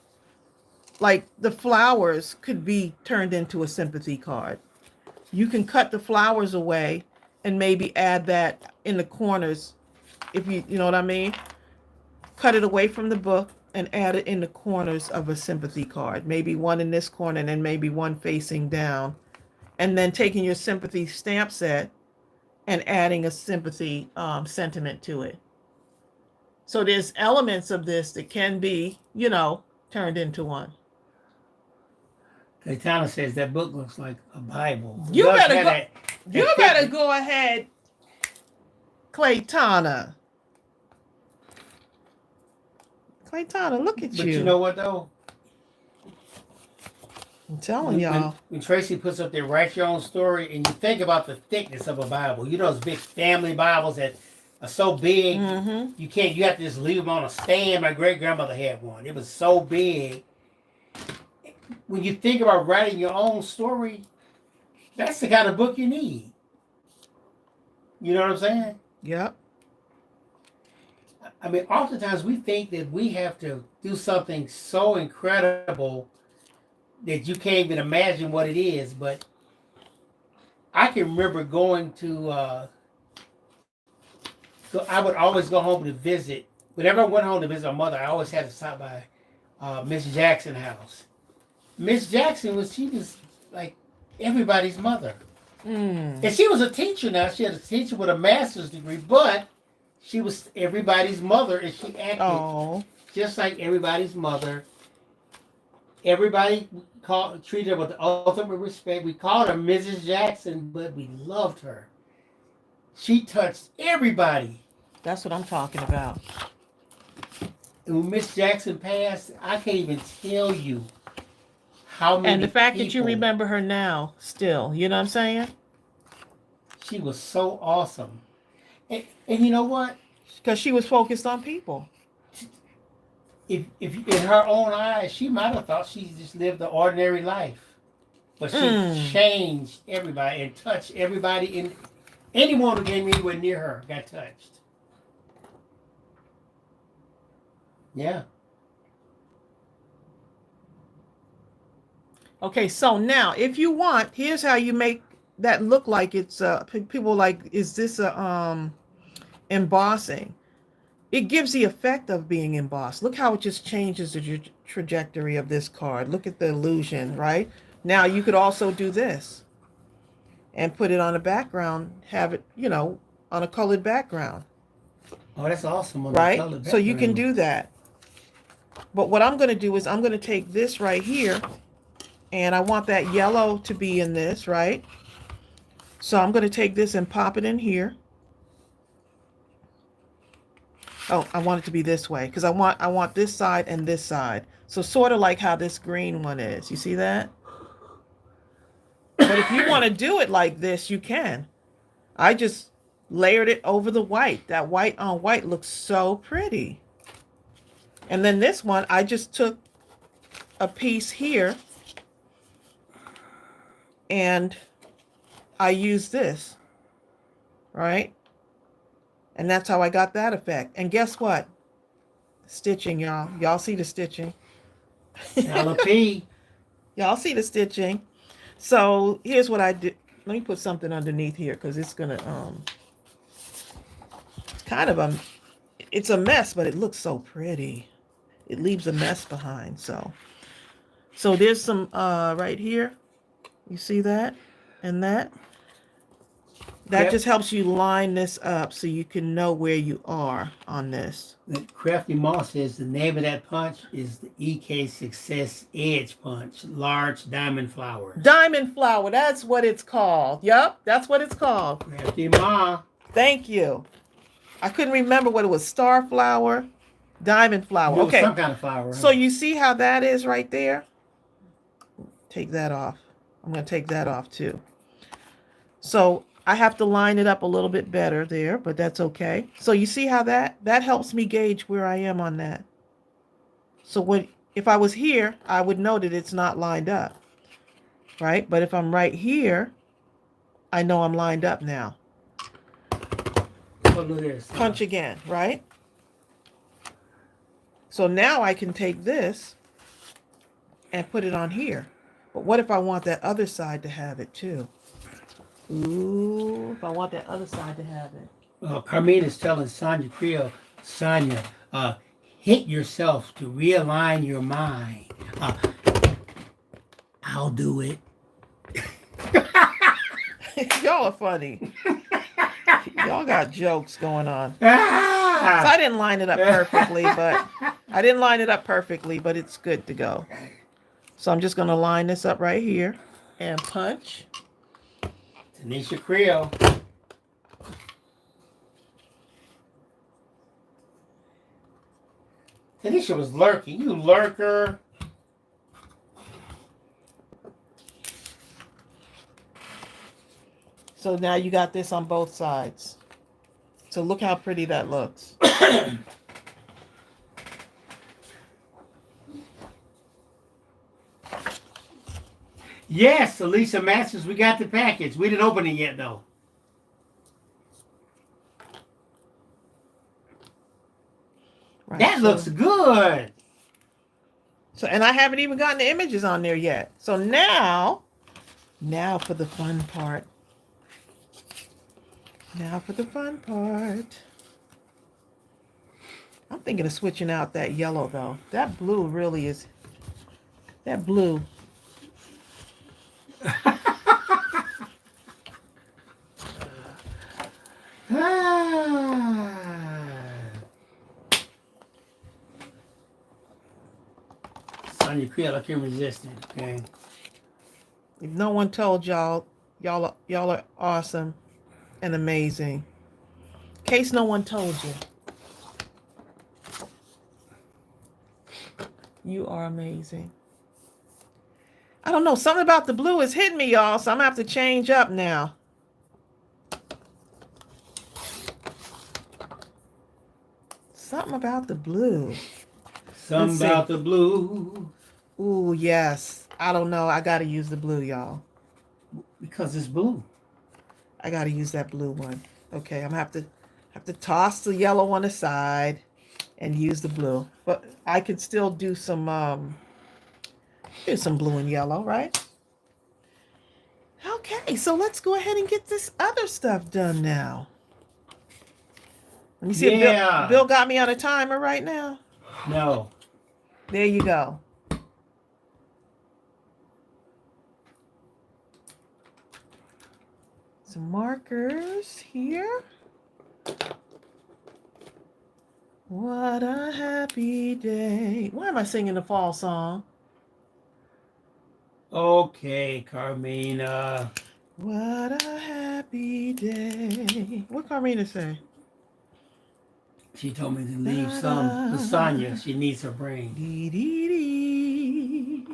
like the flowers could be turned into a sympathy card. You can cut the flowers away and maybe add that in the corners, if you know what I mean. Cut it away from the book and add it in the corners of a sympathy card. Maybe one in this corner and then maybe one facing down. And then taking your sympathy stamp set and adding a sympathy sentiment to it. So there's elements of this that can be, turned into one. Claytana says that book looks like a Bible. You better go ahead, Claytana. Claytana, look at you. But you know what though? I'm telling y'all. When Tracey puts up there, Write Your Own Story, and you think about the thickness of a Bible. You know those big family Bibles that are so big, you have to just leave them on a stand. My great-grandmother had one. It was so big. When you think about writing your own story, that's the kind of book you need. You know what I'm saying? Yep. I mean, oftentimes we think that we have to do something so incredible that you can't even imagine what it is. But I can remember going to, I would always go home to visit. Whenever I went home to visit my mother, I always had to stop by Miss Jackson's house. Miss Jackson she was like everybody's mother. And she was a teacher now. She had a teacher with a master's degree, but she was everybody's mother, and she acted just like everybody's mother. Everybody treated her with the ultimate respect. We called her Mrs. Jackson, but we loved her. She touched everybody. That's what I'm talking about. And when Miss Jackson passed, I can't even tell you how many. And the fact that you remember her now, still, you know what I'm saying? She was so awesome. And you know what? Because she was focused on people. If in her own eyes, she might have thought she just lived an ordinary life. But she changed everybody and touched everybody. And anyone who came anywhere near her got touched. Yeah. Okay, so now, if you want, here's how you make that look like it's people like, is this a embossing? It gives the effect of being embossed. Look how it just changes the trajectory of this card. Look at the illusion, right? Now you could also do this and put it on a background, have it, on a colored background. Oh, that's awesome. Right? So you can do that. But what I'm going to do is I'm going to take this right here, and I want that yellow to be in this, right? So I'm going to take this and pop it in here. Oh, I want it to be this way because I want this side and this side. So sort of like how this green one is. You see that? But if you want to do it like this, you can. I just layered it over the white. That white on white looks so pretty. And then this one, I just took a piece here and I used this, right? And that's how I got that effect. And guess what? Stitching, y'all. Y'all see the stitching. Y'all see the stitching. So here's what I did. Let me put something underneath here because it's going to, kind of it's a mess, but it looks so pretty. It leaves a mess behind. So there's some right here. You see that? And that? That just helps you line this up so you can know where you are on this. Crafty Moss says the name of that punch is the EK Success Edge Punch, large diamond flower. Diamond flower, that's what it's called. Yep, that's what it's called. Crafty Ma. Thank you. I couldn't remember what it was. Star flower, diamond flower. Okay. Some kind of flower. So you see how that is right there? Take that off. I'm going to take that off too. So I have to line it up a little bit better there, but that's okay. So you see how that helps me gauge where I am on that. So if I was here, I would know that it's not lined up, right? But if I'm right here, I know I'm lined up now. Punch again, right? So now I can take this and put it on here. But what if I want that other side to have it too? Ooh, if I want that other side to have it. Carmine is telling Sonia Creel, Sonia, hit yourself to realign your mind. I'll do it. Y'all are funny. Y'all got jokes going on. So I didn't line it up perfectly, but it's good to go. So I'm just going to line this up right here and punch. Tanisha Creel. Tanisha was lurking. You lurker. So now you got this on both sides. So look how pretty that looks. Yes, Alicia Masters, we got the package. We didn't open it yet, though. Right, That looks good. So, and I haven't even gotten the images on there yet. So now for the fun part. Now for the fun part. I'm thinking of switching out that yellow though. That blue really is. That blue. Sonya Creel, I can't resist it. Okay. If no one told y'all are awesome and amazing. In case no one told you. You are amazing. I don't know. Something about the blue is hitting me, y'all. So I'm going to have to change up now. Something about the blue. Something about the blue. Ooh, yes. I don't know. I got to use the blue, y'all. Because it's blue. I got to use that blue one. Okay, I'm going to have to toss the yellow one aside and use the blue. But I could still do some blue and yellow, right? Okay, so let's go ahead and get this other stuff done now. Let me see if Bill got me on a timer right now. No. There you go. Some markers here. What a happy day. Why am I singing the fall song? Okay, Carmina. What a happy day. What Carmina say? She told me to leave some to Sonya. She needs her brain. Dee dee dee.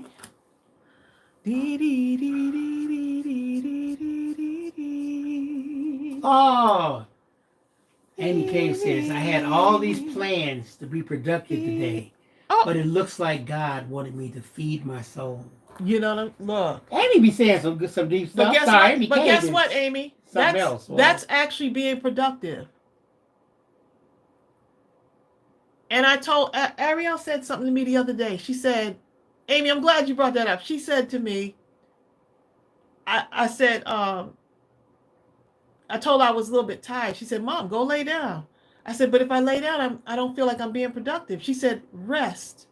Dee dee dee dee dee dee dee dee dee. Oh! Amy Cave says, I had all these plans to be productive today, but it looks like God wanted me to feed my soul. You know, look. Amy be saying some deep stuff. But guess Sorry, what? But guess what, Amy? That's actually being productive. And I told Ariel said something to me the other day. She said, Amy, I'm glad you brought that up. She said to me, I said, I told her I was a little bit tired. She said, Mom, go lay down. I said, but if I lay down, I don't feel like I'm being productive. She said, rest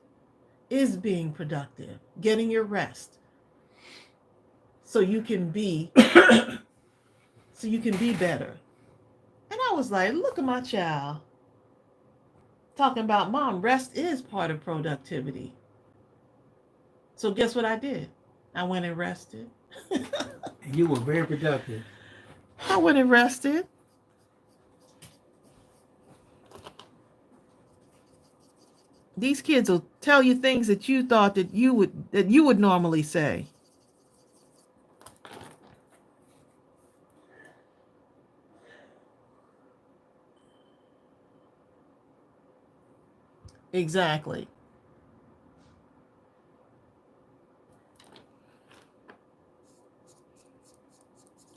is being productive, getting your rest. So you can be better. And I was like, look at my child. Talking about, Mom, rest is part of productivity. So guess what I did? I went and rested. You were very productive. I went and rested. These kids will tell you things that you thought that you would normally say. Exactly.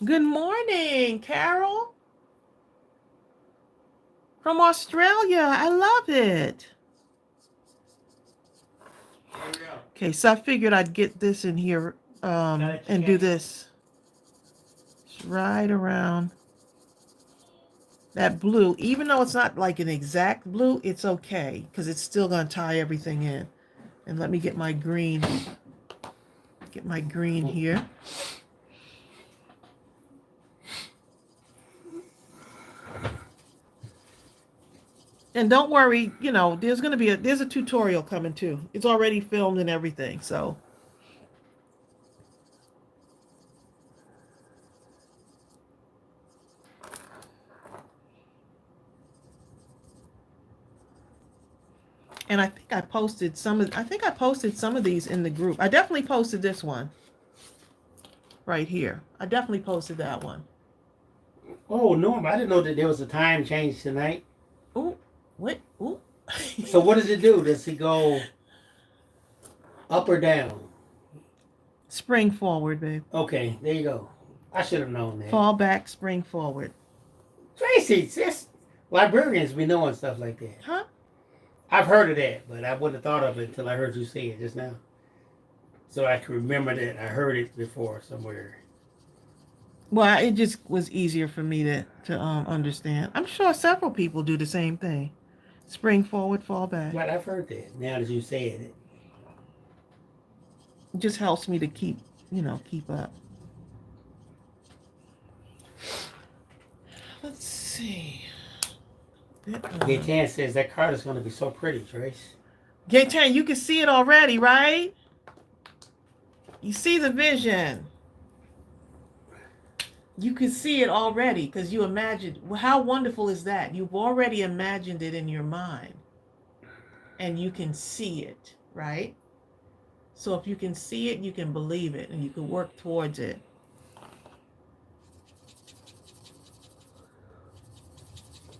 Good morning, Carol. From Australia. I love it. Okay, so I figured I'd get this in here and do this. Just right around that blue. Even though it's not like an exact blue, it's okay because it's still going to tie everything in. And let me get my green. Get my green here. And don't worry, there's a tutorial coming too. It's already filmed and everything, so. And I think I posted some of these in the group. I definitely posted this one. Right here. I definitely posted that one. Oh, Norm, I didn't know that there was a time change tonight. Ooh. What? Ooh. So what does it do? Does it go up or down? Spring forward, babe. Okay, there you go. I should have known that. Fall back, spring forward. Tracey, librarians be knowing stuff like that. Huh? I've heard of that, but I wouldn't have thought of it until I heard you say it just now. So I can remember that I heard it before somewhere. Well, it just was easier for me to understand. I'm sure several people do the same thing. Spring forward, fall back. But I've heard that now that you said it. It just helps me to keep up. Let's see. Gaetan says that card is going to be so pretty, Trace. Gaetan, you can see it already, right? You see the vision. You can see it already because you imagined. How wonderful is that? You've already imagined it in your mind. And you can see it, right? So if you can see it, you can believe it and you can work towards it.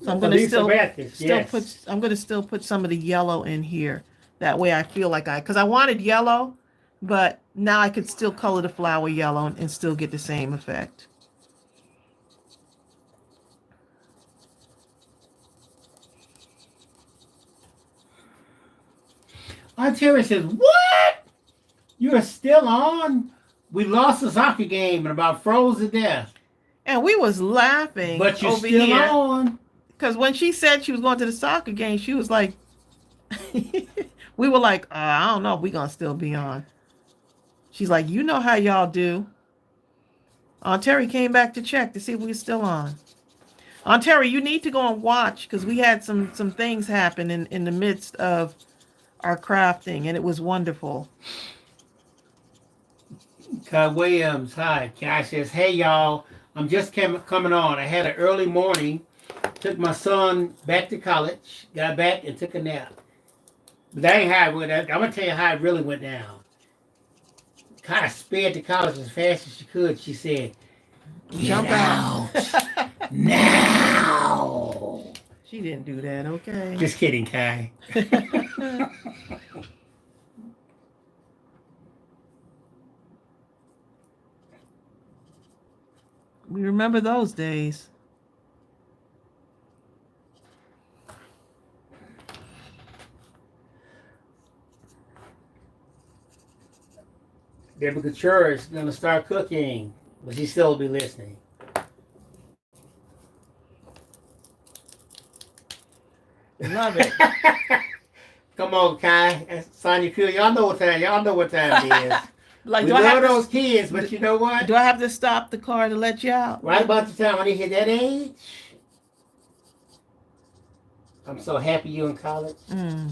So I'm going to still put some of the yellow in here. That way I feel like because I wanted yellow, but now I could still color the flower yellow and still get the same effect. Ontario says, what? You are still on? We lost the soccer game and about froze to death. And we was laughing but you're over still here. On. Because when she said she was going to the soccer game, she was like, we were like, I don't know if we're going to still be on. She's like, you know how y'all do. Aunt Terry came back to check to see if we were still on. Aunt Terry, you need to go and watch because we had some things happen in the midst of our crafting, and it was wonderful. Kai Williams, hi. Kai says, hey, y'all. I'm just coming on. I had an early morning. Took my son back to college. Got back and took a nap. But that ain't how it went. I'm going to tell you how it really went down. Kai sped to college as fast as she could. She said, jump out. Now. She didn't do that, okay? Just kidding, Kai. We remember those days. Deborah Couture is going to start cooking, but she still will be listening. Love it. Come on, Kai. Sonya Pugh, y'all know what time it is. Like, we love those kids, but you know what? Do I have to stop the car to let you out? Right about the time when they hit that age. I'm so happy you're in college.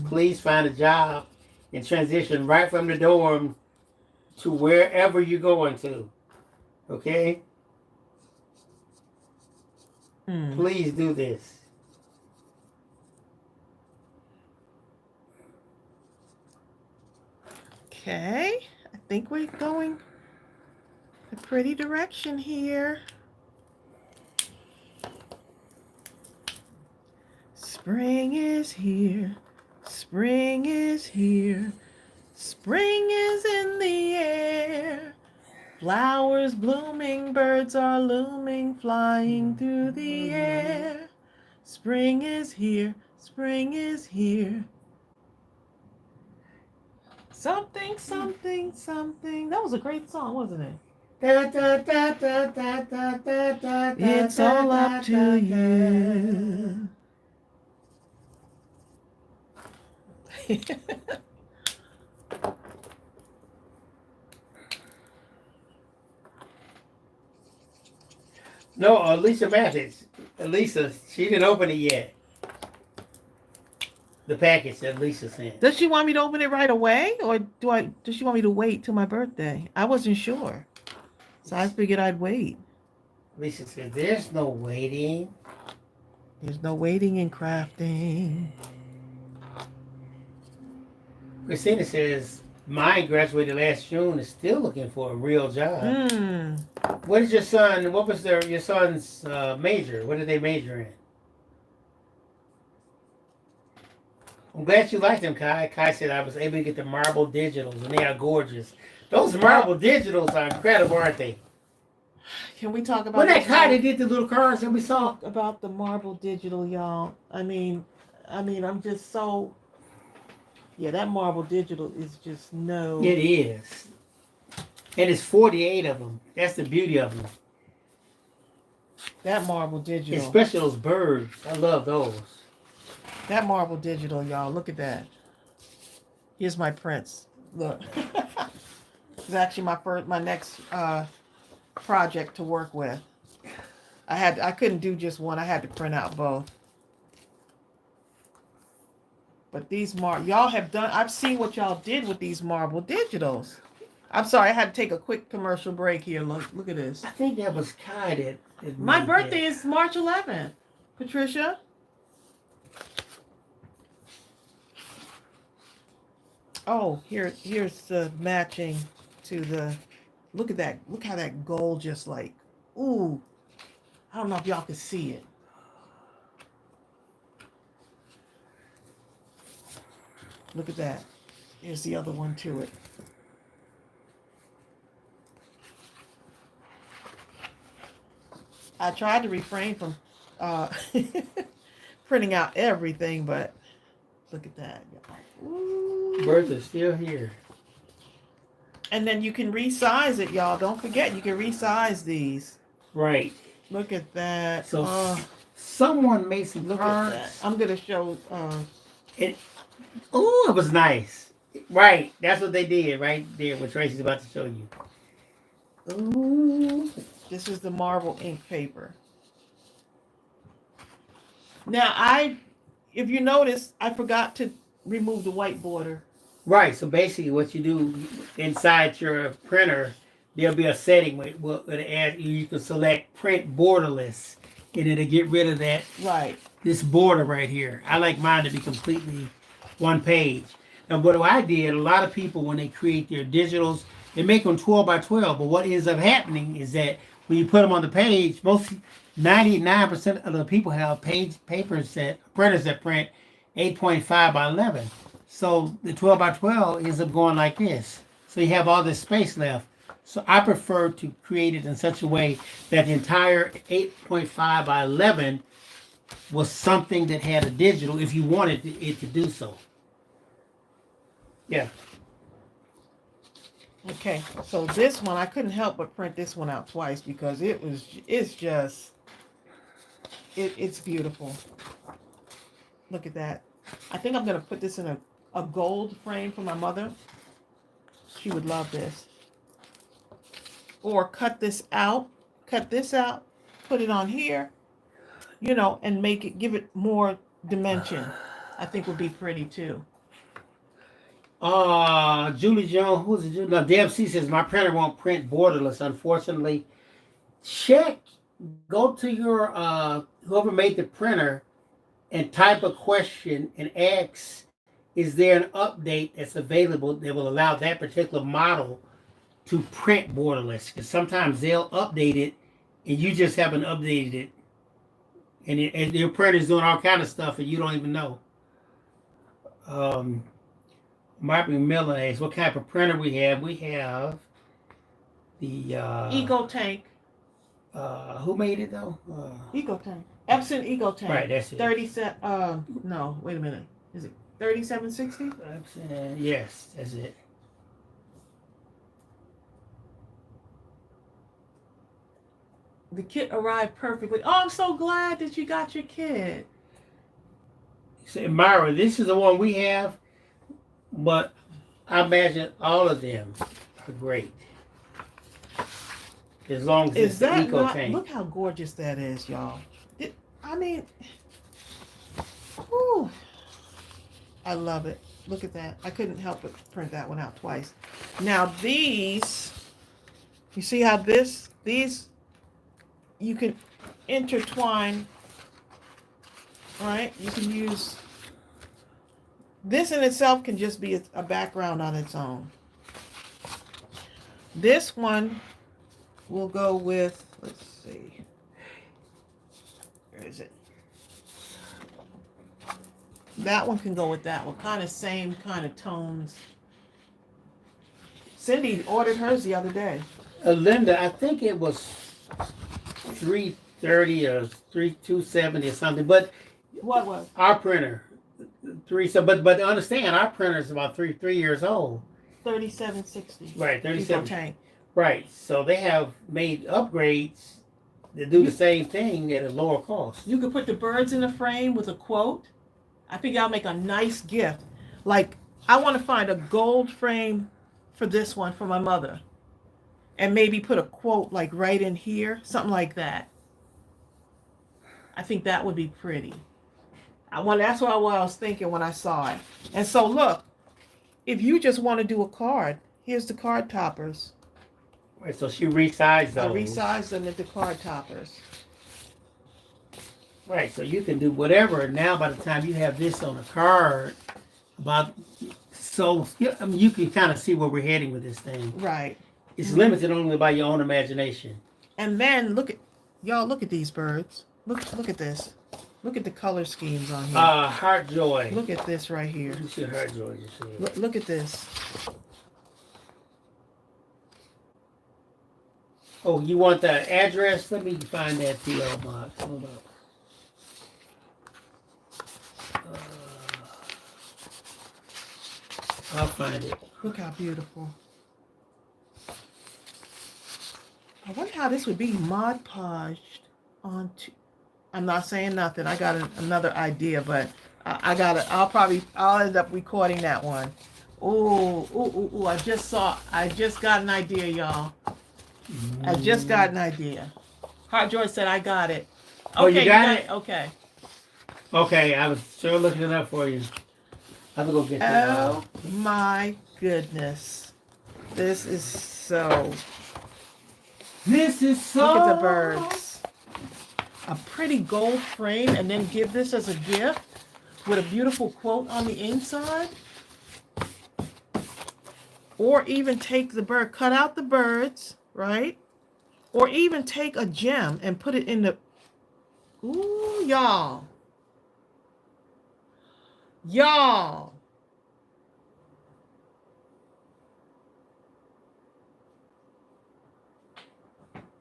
Please find a job and transition right from the dorm to wherever you're going to. Okay? Please do this. Okay. I think we're going a pretty direction here. Spring is here. Spring is here. Spring is in the air. Flowers blooming, birds are looming, flying through the air. Spring is here. Spring is here. Something, something, something. That was a great song, wasn't it? It's all up to you. No, Alicia Mathis. Elisa, she didn't open it yet. The package that Lisa sent. Does she want me to open it right away, or does she want me to wait till my birthday? I wasn't sure, so I figured I'd wait. Lisa said, "There's no waiting. There's no waiting in crafting." Christina says, "Mine graduated last June. Is still looking for a real job." What is your son? What was your son's major? What did they major in? I'm glad you liked them, Kai. Kai said I was able to get the marble digitals, and they are gorgeous. Those marble digitals are incredible, aren't they? Can we talk about when that Kai they did the little cards that we saw? About the marble digital, y'all. I mean, I'm just so Yeah, that marble digital is just no. It is. And it's 48 of them. That's the beauty of them. That marble digital. Especially those birds. I love those. That marble digital, y'all. Look at that. Here's my prints. Look. It's actually my next project to work with. I couldn't do just one. I had to print out both. But these y'all have done. I've seen what y'all did with these marble digitals. I'm sorry, I had to take a quick commercial break here. Look at this. I think that was Kai that My made birthday that. is March 11th. Patricia. Oh, here's the matching to the. Look at that. Look how that gold just like. Ooh. I don't know if y'all can see it. Look at that. Here's the other one to it. I tried to refrain from printing out everything, but look at that. Ooh. Bertha's still here. And then you can resize it, y'all. Don't forget, you can resize these. Right. Look at that. So someone made some Look cards. at that. I'm going to show. It was nice. Right. That's what they did right there what Tracey's about to show you. Ooh. This is the marble ink paper. Now, if you notice, I forgot to remove the white border. Right. So basically what you do inside your printer, there'll be a setting where you can select print borderless and it'll get rid of that. Right. This border right here. I like mine to be completely one page. And what I did, a lot of people when they create their digitals, they make them 12 by 12. But what ends up happening is that when you put them on the page, 99% of the people have printers that print 8.5 by 11. So the 12 by 12 ends up going like this. So you have all this space left. So I prefer to create it in such a way that the entire 8.5 by 11 was something that had a digital if you wanted it to do so. Yeah. Okay, so this one, I couldn't help but print this one out twice because it's beautiful. Look at that. I think I'm going to put this in a gold frame for my mother. She would love this. Or cut this out, put it on here, and give it more dimension. I think would be pretty too. Julie Jones, who's it? No, DMC says my printer won't print borderless, unfortunately. Go to your whoever made the printer and type a question and ask, is there an update that's available that will allow that particular model to print borderless? Because sometimes they'll update it and you just haven't updated it. And your printer's doing all kind of stuff and you don't even know. Martin Miller asks, what kind of printer we have? We have the Eco Tank. Who made it though? Eco Tank. Epson Eco Tank. Right, that's it. 37. No, wait a minute. Is it 3760? Epson, yes, that's it. The kit arrived perfectly. Oh, I'm so glad that you got your kit. So, Myra, this is the one we have, but I imagine all of them are great. As long as it's the Eco Tank. Look how gorgeous that is, y'all. Whew, I love it. Look at that. I couldn't help but print that one out twice. Now these, you see how these, you can intertwine, right? You can use, this in itself can just be a background on its own. This one will go with, let's see, where is it? That one can go with that one. Kind of same kind of tones. Cindy ordered hers the other day. Linda, I think it was 330 or 270 or something, but what was our printer, Three. So, but understand, our printer is about three years old. 3760. Right, 37. Tank. Right. So they have made upgrades that do the same thing at a lower cost. You could put the birds in a frame with a quote. I think I'll make a nice gift. Like, I want to find a gold frame for this one for my mother. And maybe put a quote like right in here, something like that. I think that would be pretty. That's what I was thinking when I saw it. And so look, if you just want to do a card, here's the card toppers. Right, so she resized those. I resized them into card toppers. Right, so you can do whatever. Now, by the time you have this on a card, I mean, you can kind of see where we're heading with this thing. Right. It's limited only by your own imagination. And then look at these birds. Look at this. Look at the color schemes on here. Heart Joy. Look at this right here. You see Heart Joy. Look at this. Oh, you want the address? Let me find that P.O. box. Hold up. I'll find it. Look how beautiful. I wonder how this would be Mod Podged onto. I'm not saying nothing. I got another idea, but I got it. I'll end up recording that one. Ooh! I just got an idea, y'all. I just got an idea. Heart Joy said I got it. Okay, oh, you got it? Okay. Okay, I was sure looking it up for you. I have to go get that. Oh my goodness. This is so. Look at the birds. A pretty gold frame, and then give this as a gift with a beautiful quote on the inside. Or even take the bird, cut out the birds, right? Or even take a gem and put it in the. Ooh, y'all. Y'all.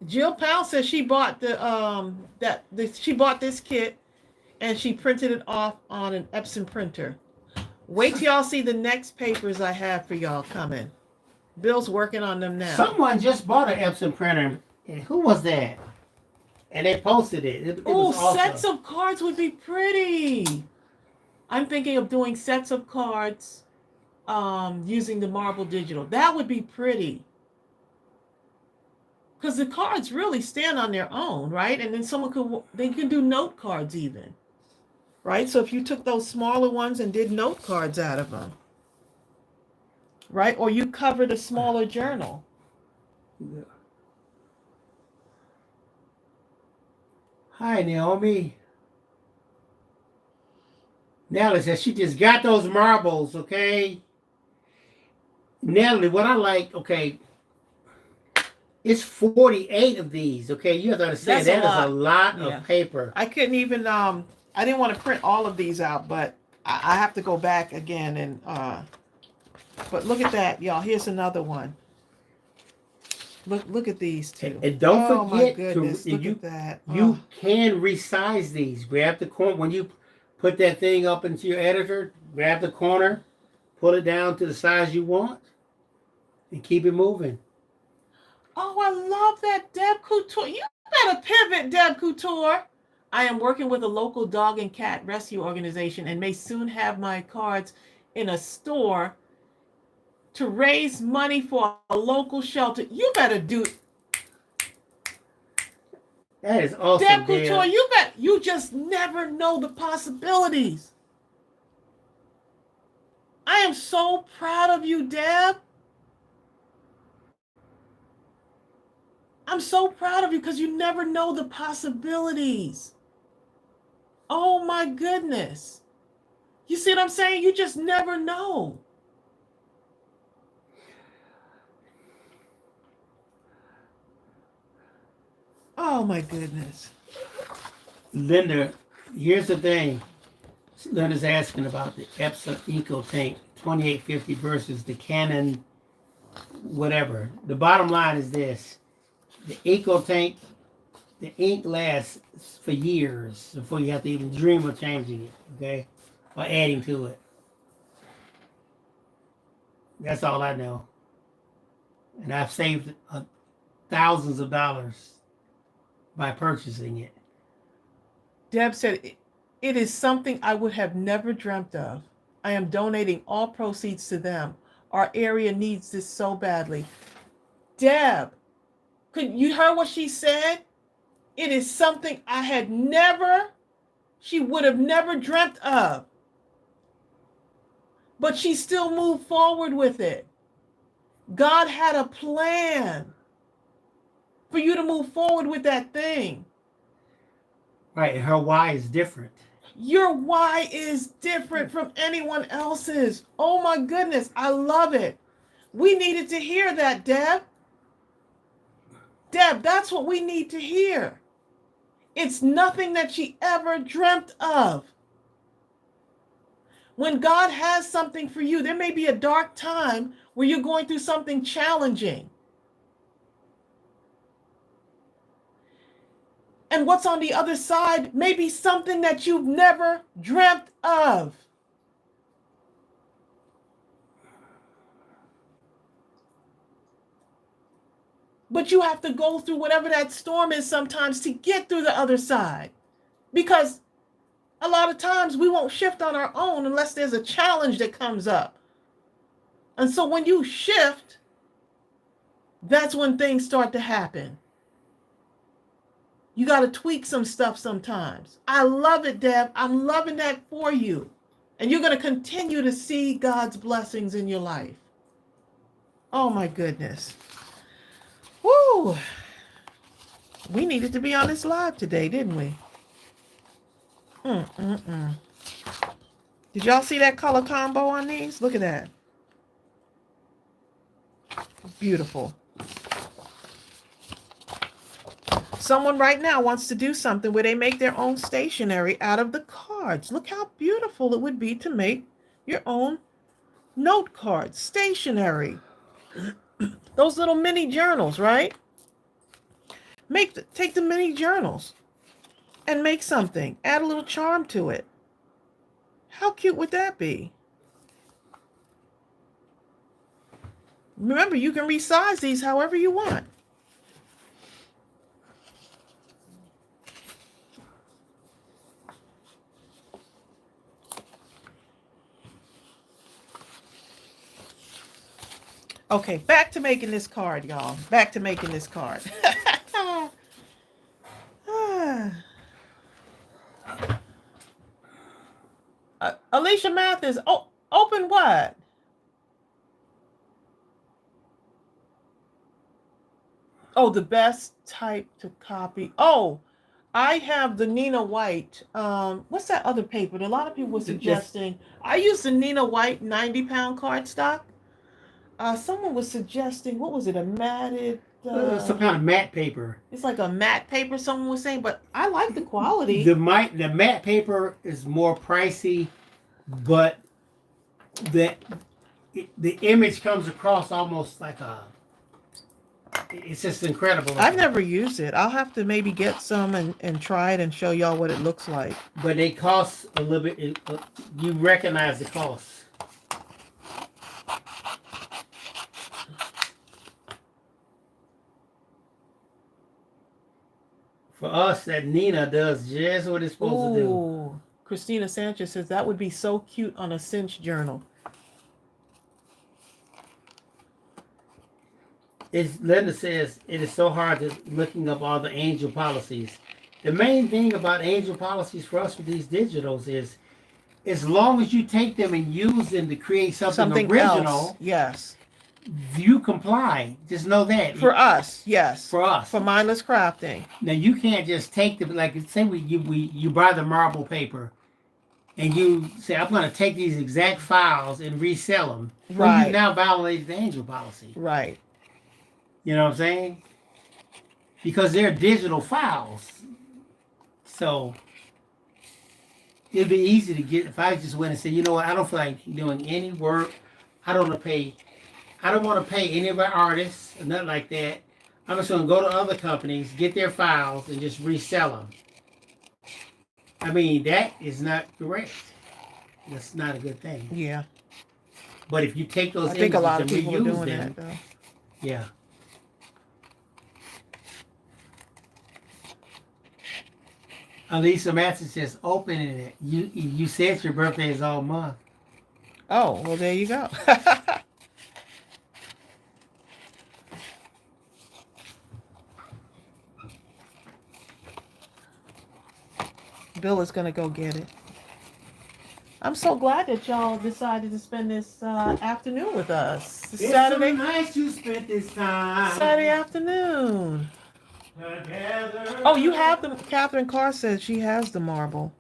Jill Powell says she bought she bought this kit and she printed it off on an Epson printer. Wait till y'all see the next papers I have for y'all coming. Bill's working on them now. Someone just bought an Epson printer. Who was that? And they posted it. Oh, sets of cards would be pretty. I'm thinking of doing sets of cards using the Marble Digital. That would be pretty. Because the cards really stand on their own, right? And then they can do note cards even, right? So if you took those smaller ones and did note cards out of them, right? Or you covered a smaller journal. Yeah. Hi, Naomi. Natalie says she just got those marbles, okay? Natalie, what I like, okay, it's 48 of these, okay? You have to understand that is a lot of paper. I couldn't even, I didn't want to print all of these out, but I have to go back again and, but look at that, y'all. Here's another one. Look at these two. And don't forget, look at that. You can resize these. Grab the corner. When you put that thing up into your editor, grab the corner, pull it down to the size you want, and keep it moving. Oh, I love that, Deb Couture. You better pivot, Deb Couture. I am working with a local dog and cat rescue organization and may soon have my cards in a store to raise money for a local shelter. You better do it. That is awesome, Deb Couture, you just never know the possibilities. I am so proud of you, Deb. I'm so proud of you because you never know the possibilities. Oh my goodness. You see what I'm saying? You just never know. Oh my goodness. Linda, here's the thing. Linda's asking about the Epson EcoTank 2850 versus the Canon whatever. The bottom line is this. The EcoTank, the ink lasts for years before you have to even dream of changing it, okay? or adding to it. That's all I know. And I've saved thousands of dollars by purchasing it. Deb said, it is something I would have never dreamt of. I am donating all proceeds to them. Our area needs this so badly. Deb, you heard what she said? It is something she would have never dreamt of. But she still moved forward with it. God had a plan for you to move forward with that thing. Right, and her why is different. Your why is different from anyone else's. Oh my goodness, I love it. We needed to hear that, Deb. Deb, that's what we need to hear. It's nothing that she ever dreamt of. When God has something for you, there may be a dark time where you're going through something challenging. And what's on the other side may be something that you've never dreamt of. But you have to go through whatever that storm is sometimes to get through the other side. Because a lot of times we won't shift on our own unless there's a challenge that comes up. And so when you shift, that's when things start to happen. You got to tweak some stuff sometimes. I love it, Deb. I'm loving that for you. And you're going to continue to see God's blessings in your life. Oh my goodness. Woo! We needed to be on this live today, didn't we? Did y'all see that color combo on these? Look at that. Beautiful. Someone right now wants to do something where they make their own stationery out of the cards. Look how beautiful it would be to make your own note cards, stationery. Those little mini journals, right? Take the mini journals and make something. Add a little charm to it. How cute would that be? Remember, you can resize these however you want. Okay, back to making this card, y'all. Back to making this card. Alicia Mathis, open what? Oh, the best type to copy. Oh, I have the Nina White. What's that other paper that a lot of people were suggesting? I use the Nina White 90-pound cardstock. Someone was suggesting, what was it, a matted... some kind of matte paper. It's like a matte paper, someone was saying, but I like the quality. The matte paper is more pricey, but the image comes across almost like it's just incredible. I've never used it. I'll have to maybe get some and try it and show y'all what it looks like. But they cost a little bit. You recognize the cost. For us, that Nina does just what it's supposed to do. Christina Sanchez says that would be so cute on a cinch journal. Linda says it is so hard to looking up all the angel policies. The main thing about angel policies for us with these digitals is, as long as you take them and use them to create something original, else. Yes, you comply. Just know that. For us, yes. For us. For Mindless Crafting. Now you can't just take them, like say you buy the marble paper and you say, I'm going to take these exact files and resell them. Right. Well, you've now violated the angel policy. Right. You know what I'm saying? Because they're digital files. So it'd be easy to get, if I just went and said, you know what, I don't feel like doing any work. I don't want to pay any of our artists or nothing like that. I'm just going to go to other companies, get their files, and just resell them. I mean, that is not correct. That's not a good thing. Yeah. But if you take those I think a images lot of and people are reuse doing them, that though. yeah. Alicia Matson says, opening it. You said your birthday is all month. Oh, well, there you go. Bill is going to go get it. I'm so glad that y'all decided to spend this afternoon with us. It's Saturday. So nice you spent this time. Saturday afternoon. Together. Oh, you have the. Catherine Carr says she has the marble.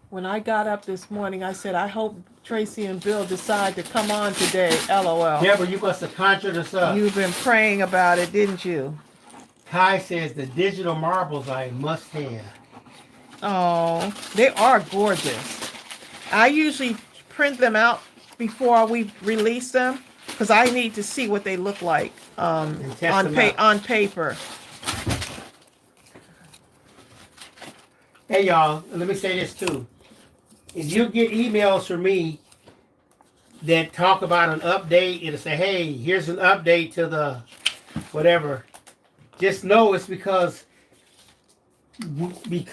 When I got up this morning, I said, I hope Tracey and Bill decide to come on today. LOL. Deborah, you must have conjured us up. You've been praying about it, didn't you? Kai says the digital marbles I must have. Oh, they are gorgeous. I usually print them out before we release them because I need to see what they look like on paper. Hey y'all, let me say this too. If you get emails from me that talk about an update, it'll say, hey, here's an update to the whatever. Just know it's because we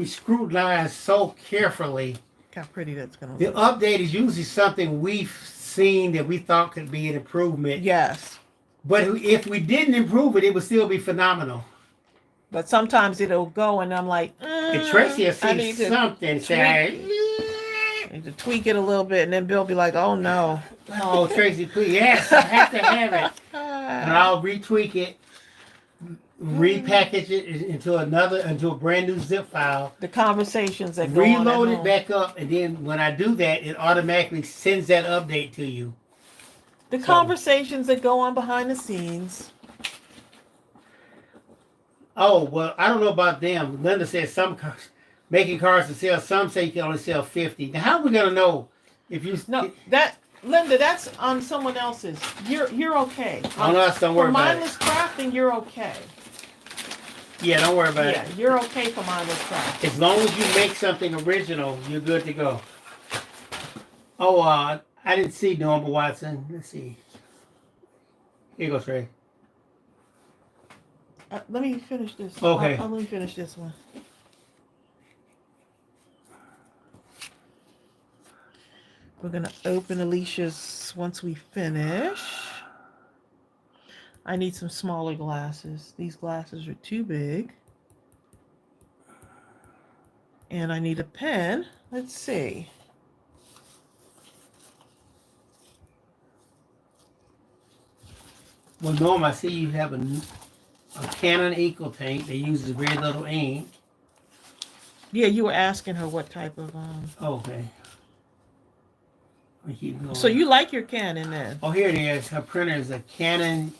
scrutinize so carefully. Look how pretty that's going to The look. update is usually something we've seen that we thought could be an improvement. Yes. But if we didn't improve it, it would still be phenomenal. But sometimes it'll go and I'm like, And Tracey will see something, say, I need to tweak it a little bit, and then Bill be like, oh no. oh, Tracey, please, yes, I have to have it. And I'll retweak it, repackage it into a brand new zip file. The conversations that go reload on it back up, and then when I do that, it automatically sends that update to you. The conversations that go on behind the scenes. Oh, well, I don't know about them. Linda says some cars, making cars to sell, some say you can only sell 50. Now, how are we going to know if you... No, Linda, that's on someone else's. You're okay. On us, don't worry about it. For Mindless Crafting, you're okay. Yeah, don't worry about it. Yeah, you're okay for Mindless Crafting. As long as you make something original, you're good to go. Oh, I didn't see Norma Watson. Let's see. Here you go, Trey. Let me finish this. Okay. Let me finish this one. We're going to open Alicia's once we finish. I need some smaller glasses. These glasses are too big. And I need a pen. Let's see. Well, Norm, I see you have a Canon Equal Tank that uses very little ink. Yeah, you were asking her what type of... Okay. So you like your Canon then? Oh, here it is. Her printer is a Canon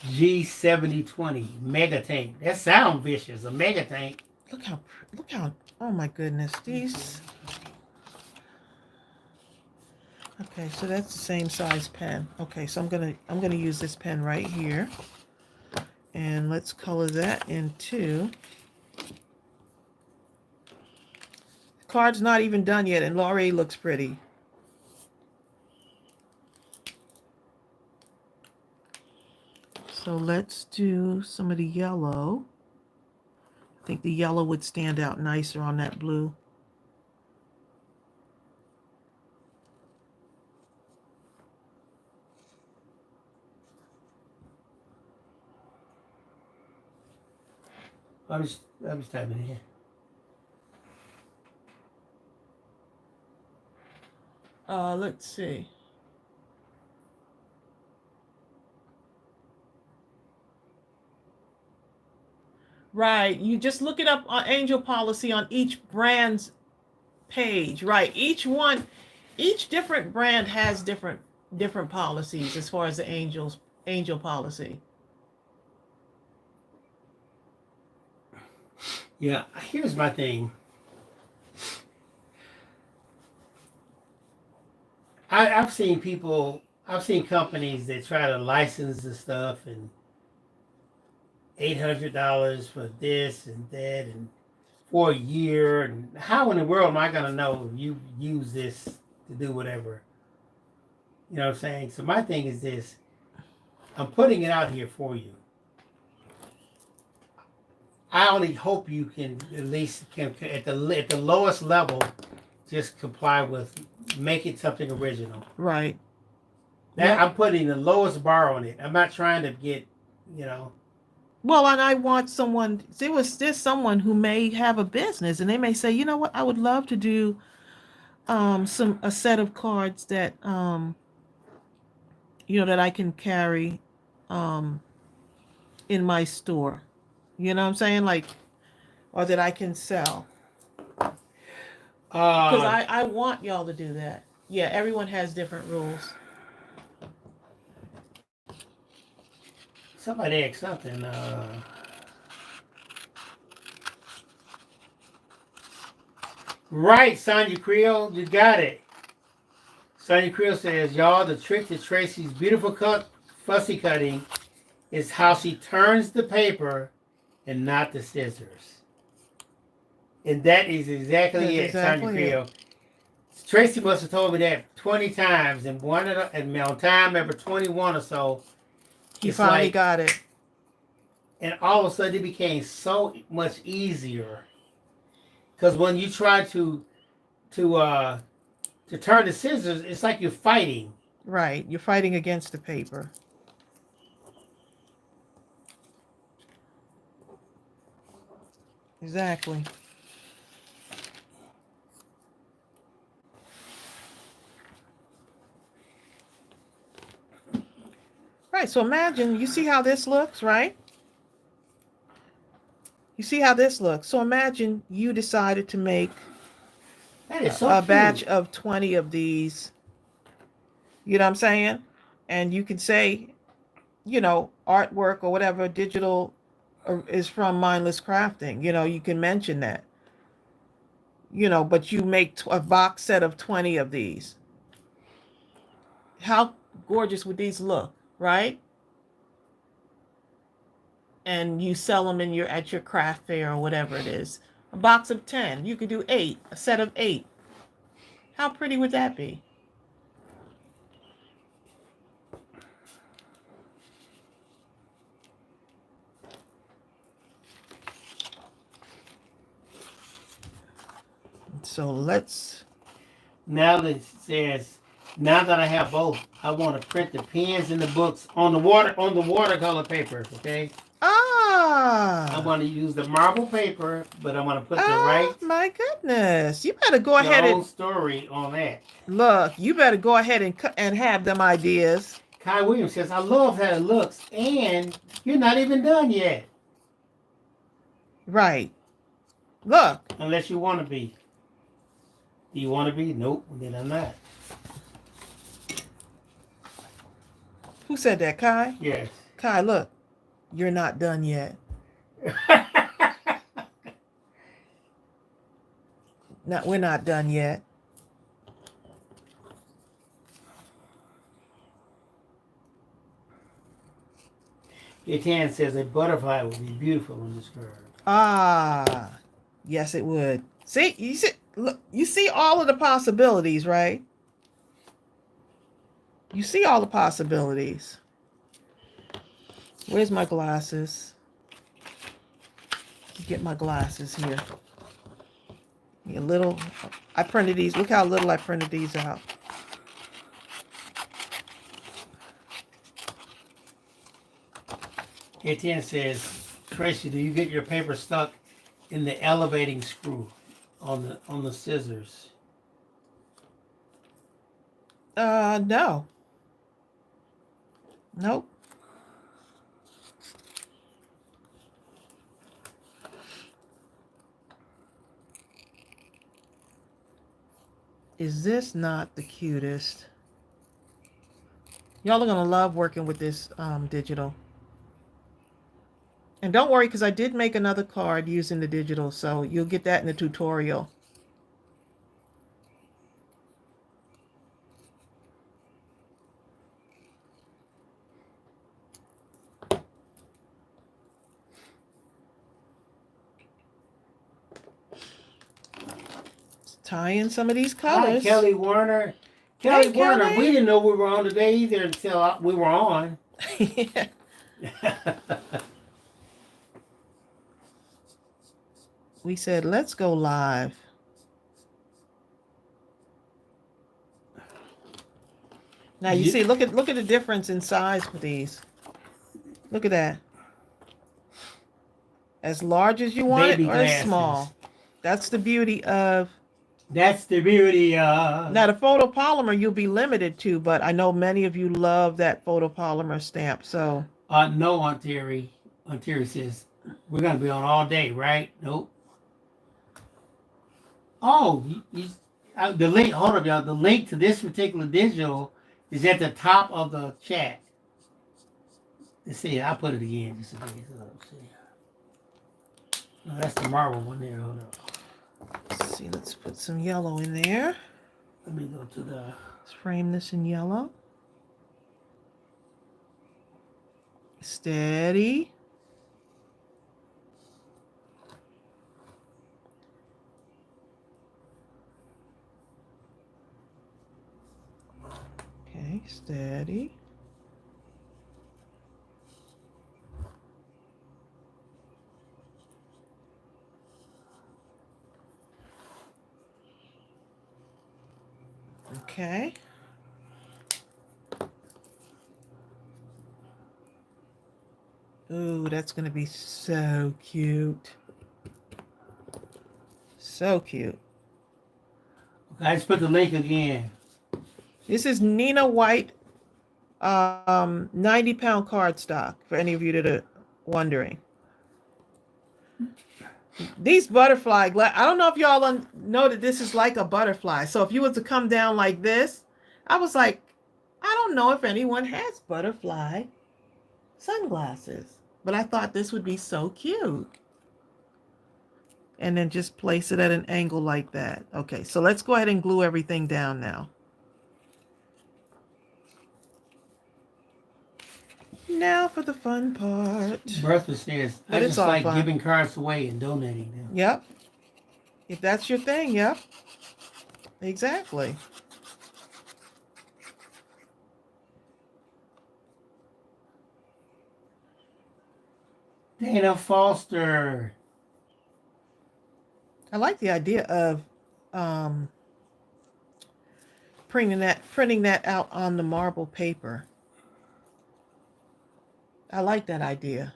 G7020 Mega Tank. That sounds vicious. A Mega Tank. Look how, oh my goodness, these. Okay, so that's the same size pen. Okay, so I'm gonna use this pen right here, and let's color that into. The card's not even done yet, and Laurie looks pretty. So let's do some of the yellow. I think the yellow would stand out nicer on that blue. I'm just typing it here. Let's see. Right. You just look it up on Angel Policy on each brand's page. Right. Each different brand has different policies as far as the angel policy. Yeah, here's my thing. I've seen companies that try to license the stuff and $800 for this and that and for a year. And how in the world am I going to know if you use this to do whatever? You know what I'm saying? So my thing is this. I'm putting it out here for you. I only hope you can at least at the lowest level just comply with make it something original. Right. That I'm putting the lowest bar on it. I'm not trying to get, you know. Well, and I want someone. There's someone who may have a business, and they may say, you know what, I would love to do a set of cards that that I can carry in my store. You know what I'm saying? Like, or that I can sell. Because I want y'all to do that. Yeah, everyone has different rules. Somebody asked something. Right, Sonya Creel, you got it. Sonya Creel says, y'all, the trick to Tracey's beautiful fussy cutting is how she turns the paper and not the scissors. And that is exactly it, Sonya Creel. Tracey must have told me that 20 times, and on time number 21 or so, he finally got it. And all of a sudden, it became so much easier. Because when you try to turn the scissors, it's like you're fighting. Right, you're fighting against the paper. Exactly. Right, so imagine, you see how this looks, right? You see how this looks. So imagine you decided to make a batch of 20 of these. You know what I'm saying? And you can say, artwork or whatever, digital is from Mindless Crafting. You can mention that. But you make a box set of 20 of these. How gorgeous would these look, right? And you sell them at your craft fair or whatever it is. A box of 10. You could do 8, a set of 8. How pretty would that be? So let's. Now that it says, now that I have both, I want to print the pens and the books on the watercolor paper. Okay. I want to use the marble paper, but I want to put the right. Oh my goodness! You better go ahead and story on that. Look, you better go ahead and have them ideas. Kai Williams says, "I love how it looks, and you're not even done yet." Right. Look. Unless you want to be. Do you want to be? Nope. Then I'm not. Who said that, Kai? Yes. Kai, look. You're not done yet. We're not done yet. Yatan says a butterfly would be beautiful on this card. Yes, it would. See, you see all of the possibilities, right? You see all the possibilities. Where's my glasses? Get my glasses here. I printed these. Look how little I printed these out. Etienne says, Tracey, do you get your paper stuck in the elevating screw on the scissors? No. Nope. Is this not the cutest? Y'all are going to love working with this digital. And don't worry, because I did make another card using the digital, so you'll get that in the tutorial. Tie in some of these Hi, colors. Kelly Warner. Hey, Warner, Kelly. we didn't know we were on today either until we were on. Yeah. We said, let's go live. Now you see, look at the difference in size for these. Look at that. As large as you want Baby it or as glasses. small. That's the beauty of. That's the beauty of. Now the photopolymer you'll be limited to, but I know many of you love that photopolymer stamp. So No, Aunt Terry. Aunt Terry says we're gonna be on all day, right? Nope. Oh, the link. Hold up, y'all. The link to this particular digital is at the top of the chat. Let's see. I'll put it again just in case. Let's see. No, that's the marble one there. Hold up. let's see, let's put some yellow in there. Let me go to the. Let's frame this in yellow. Steady. Okay, steady. Okay. Ooh, that's going to be so cute. So cute. I just put the link again. This is Nina White 90-pound cardstock, for any of you that are wondering. These butterfly glass, I don't know if y'all know that this is like a butterfly. So if you were to come down like this, I was like, I don't know if anyone has butterfly sunglasses, but I thought this would be so cute. And then just place it at an angle like that. Okay, so let's go ahead and glue everything down now. Now for the fun part. Bertha says, I But it's just all like fun. giving cards away and donating them. Yep. If that's your thing, yep. Exactly. Dana Foster. I like the idea of printing that out on the marble paper. I like that idea.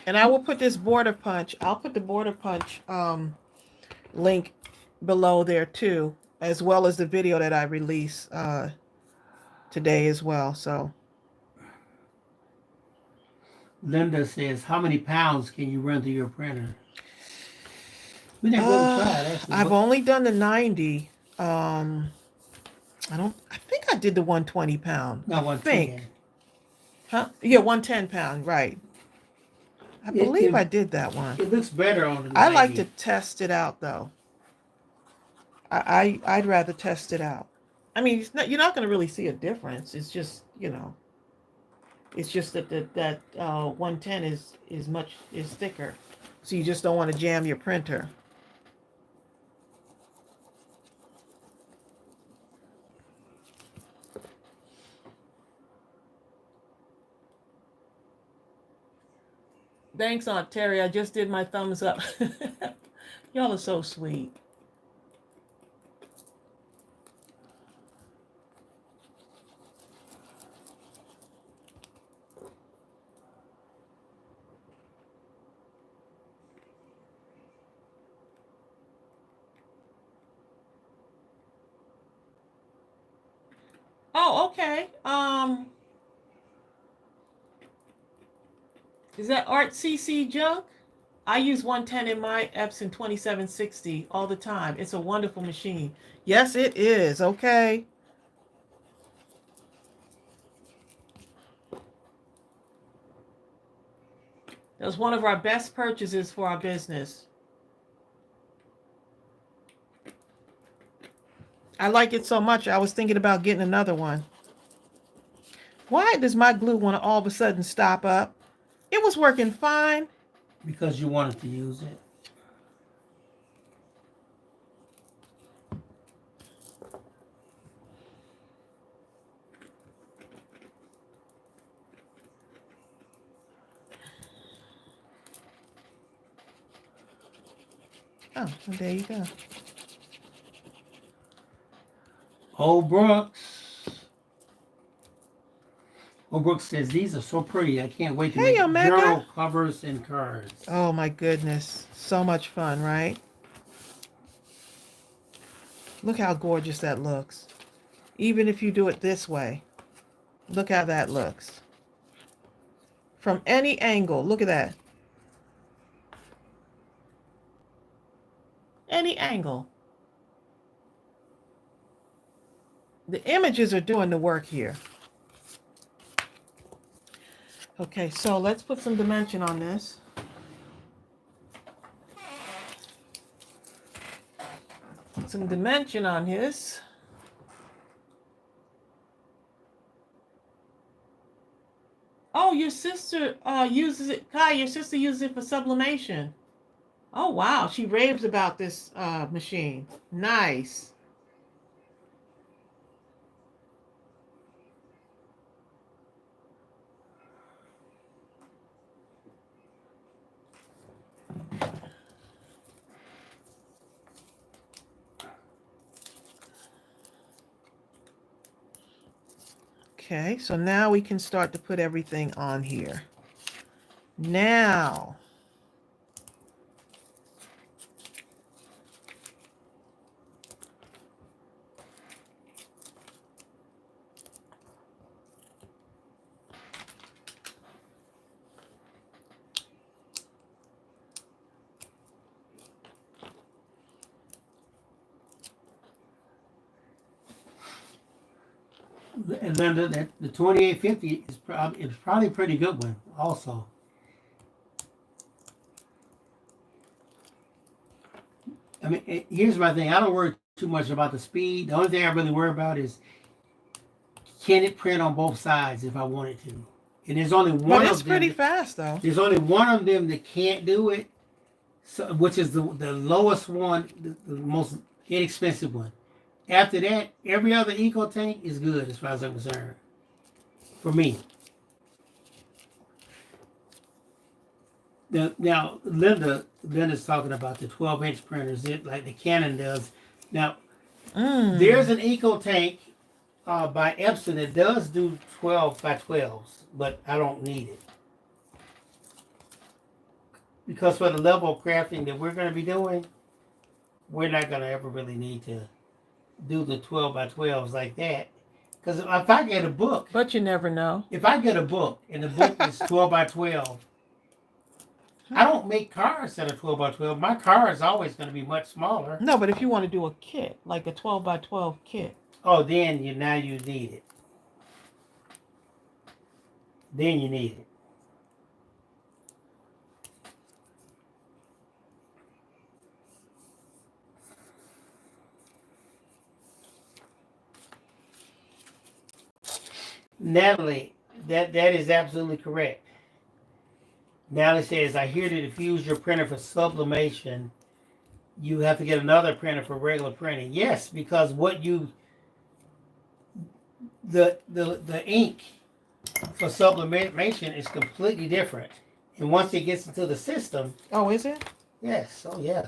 And I will put this border punch. I'll put the border punch link below there too, as well as the video that I release today as well. So Linda says, how many pounds can you run through your printer? We never really tried, actually. I've only done the 90. I think I did the 120 pound. Not 110. Huh? Yeah, 110 pound, right. I believe I did that one. It looks better on the 90. I like to test it out though. I'd rather test it out. I mean, you're not going to really see a difference. It's just, it's just that 110 is thicker, so you just don't want to jam your printer. Thanks, Aunt Terry. I just did my thumbs up. Y'all are so sweet. Oh, okay. Is that Art CC junk? I use 110 in my Epson 2760 all the time. It's a wonderful machine. Yes, it is. Okay. That was one of our best purchases for our business. I like it so much, I was thinking about getting another one. Why does my glue want to all of a sudden stop up? It was working fine. Because you wanted to use it. Oh, well, there you go. Old Brooks. Old Brooks says, these are so pretty. I can't wait to Hey, make Omega. journal covers and cards. Oh my goodness. So much fun, right? Look how gorgeous that looks. Even if you do it this way. Look how that looks. From any angle. Look at that. Any angle. The images are doing the work here. Okay, so let's put some dimension on this. Put some dimension on his. Oh, your sister uses it. Kai, your sister uses it for sublimation. Oh, wow. She raves about this machine. Nice. Okay, so now we can start to put everything on here. Now, And then the 2850 is probably a pretty good one also. I mean, here's my thing. I don't worry too much about the speed. The only thing I really worry about is, can it print on both sides if I wanted to? And there's only one but of it's them. pretty fast though. There's only one of them that can't do it, so, which is the lowest one, the most inexpensive one. After that, every other eco tank is good as far as I'm concerned. For me. Now, Linda's talking about the 12-inch printers, like the Canon does. Now, there's an eco tank by Epson that does do 12 by 12s, but I don't need it. Because for the level of crafting that we're going to be doing, we're not going to ever really need to do the 12 by 12s like that. Because if I get a book... But you never know. If I get a book, and the book is 12 by 12, I don't make cards that are 12 by 12. My card is always going to be much smaller. No, but if you want to do a kit, like a 12 by 12 kit. Oh, then now you need it. Then you need it. Natalie, that is absolutely correct. Natalie says, I hear that if you use your printer for sublimation, you have to get another printer for regular printing. Yes, because the ink for sublimation is completely different. And once it gets into the system... Oh, is it? Yes, oh yeah.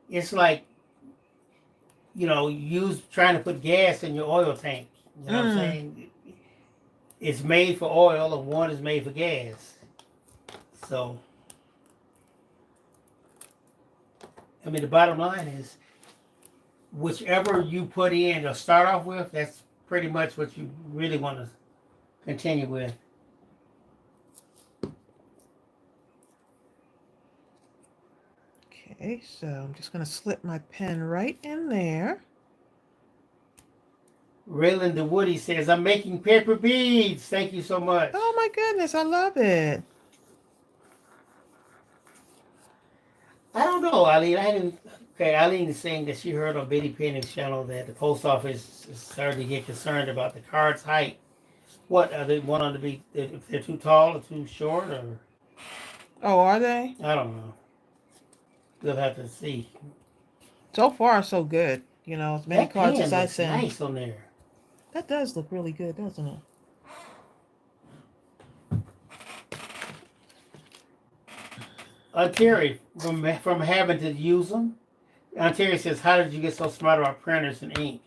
It's like, trying to put gas in your oil tank. You know what I'm saying? It's made for oil and one is made for gas. So, I mean, the bottom line is, whichever you put in or start off with, that's pretty much what you really want to continue with. Okay, so I'm just going to slip my pen right in there. Raylan the Woody says, I'm making paper beads. Thank you so much. Oh my goodness, I love it. I don't know, Eileen. I didn't. Okay, Eileen is saying that she heard on Betty Penny's channel that the post office is starting to get concerned about the card's height. What are they want them to be? If they're too tall or too short, or Oh, are they? I don't know. We'll have to see. So far, so good. You know, as many That cards pen as I looks send. nice on there. That does look really good, doesn't it? Terry, from having to use them. Terry says, "How did you get so smart about printers and ink?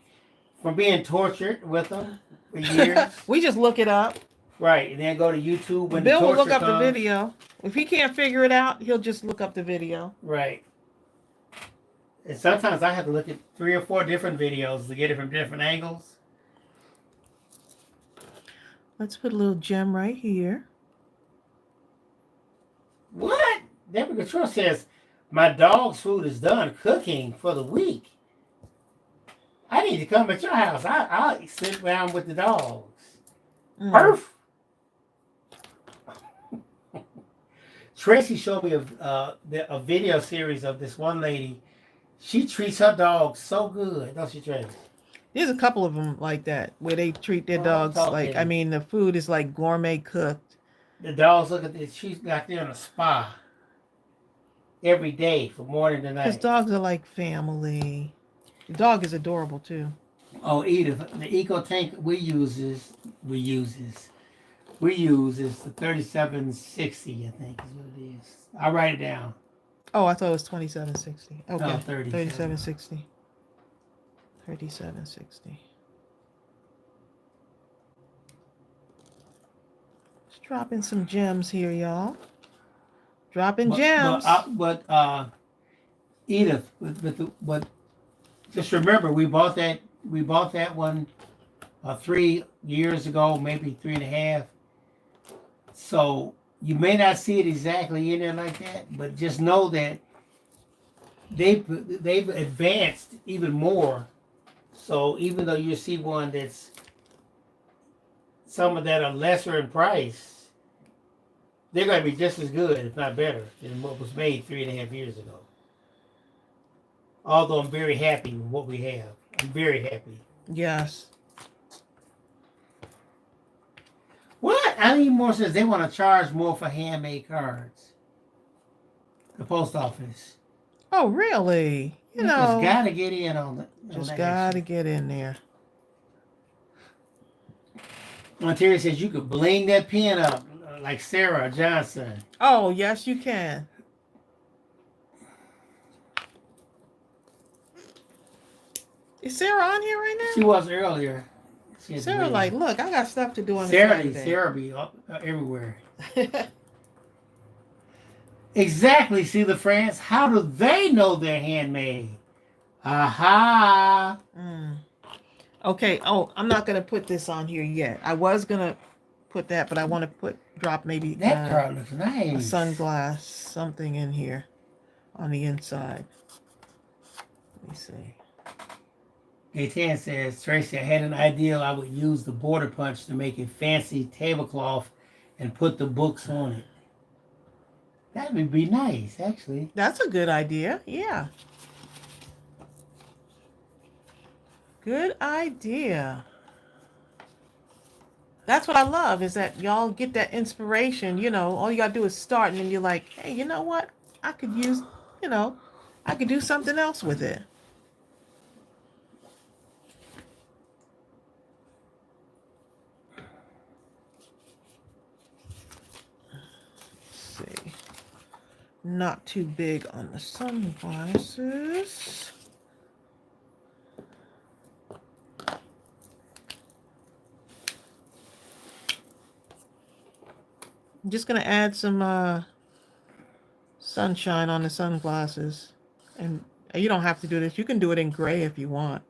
From being tortured with them for years." We just look it up. Right, and then go to YouTube when Bill the will torture look up comes. the video. If he can't figure it out, he'll just look up the video. Right. And sometimes I have to look at 3 or 4 different videos to get it from different angles. Let's put a little gem right here. What? Deborah Control says, my dog's food is done cooking for the week. I need to come at your house. I'll sit around with the dogs. Perf. Tracey showed me a video series of this one lady. She treats her dog so good, don't she, Tracey? There's a couple of them like that, where they treat their dogs like, I mean, the food is like gourmet cooked. The dogs look at this. She's like they're in a spa every day from morning to night. Because dogs are like family. The dog is adorable too. Oh, Edith, the eco tank we use is the 3760, I think is what it is. I'll write it down. Oh, I thought it was 2760. Okay. No, 3760. 3760. Just dropping some gems here, y'all. Dropping gems. Edith, but just remember, we bought that one 3 years ago, maybe 3.5. So you may not see it exactly in there like that, but just know that they've advanced even more. So even though you see one that's some of that are lesser in price, they're going to be just as good, if not better, than what was made 3.5 years ago. Although I'm very happy with what we have. I'm very happy. Yes. What? Eileen Moore says they want to charge more for handmade cards. The post office. Oh, really? You know. Just got to get in on it. Just got to get in there. Terry says you could bling that pen up like Sarah Johnson. Oh, yes, you can. Is Sarah on here right now? She was earlier. Sarah, like, look, I got stuff to do on Saturday. Sarah be everywhere. Exactly, see the friends? How do they know they're handmade? Aha! Okay, oh, I'm not going to put this on here yet. I was going to put that, but I want to drop maybe that card looks nice. A sunglass, something in here on the inside. Let me see. Gaetan says, Tracey, I had an idea I would use the border punch to make a fancy tablecloth and put the books on it. That would be nice, actually. That's a good idea. Yeah. Good idea. That's what I love, is that y'all get that inspiration. You know, all you got to do is start, and then you're like, hey, you know what? I could use, I could do something else with it. Let's see. Not too big on the sunglasses. I'm just going to add some sunshine on the sunglasses. And you don't have to do this. You can do it in gray if you want.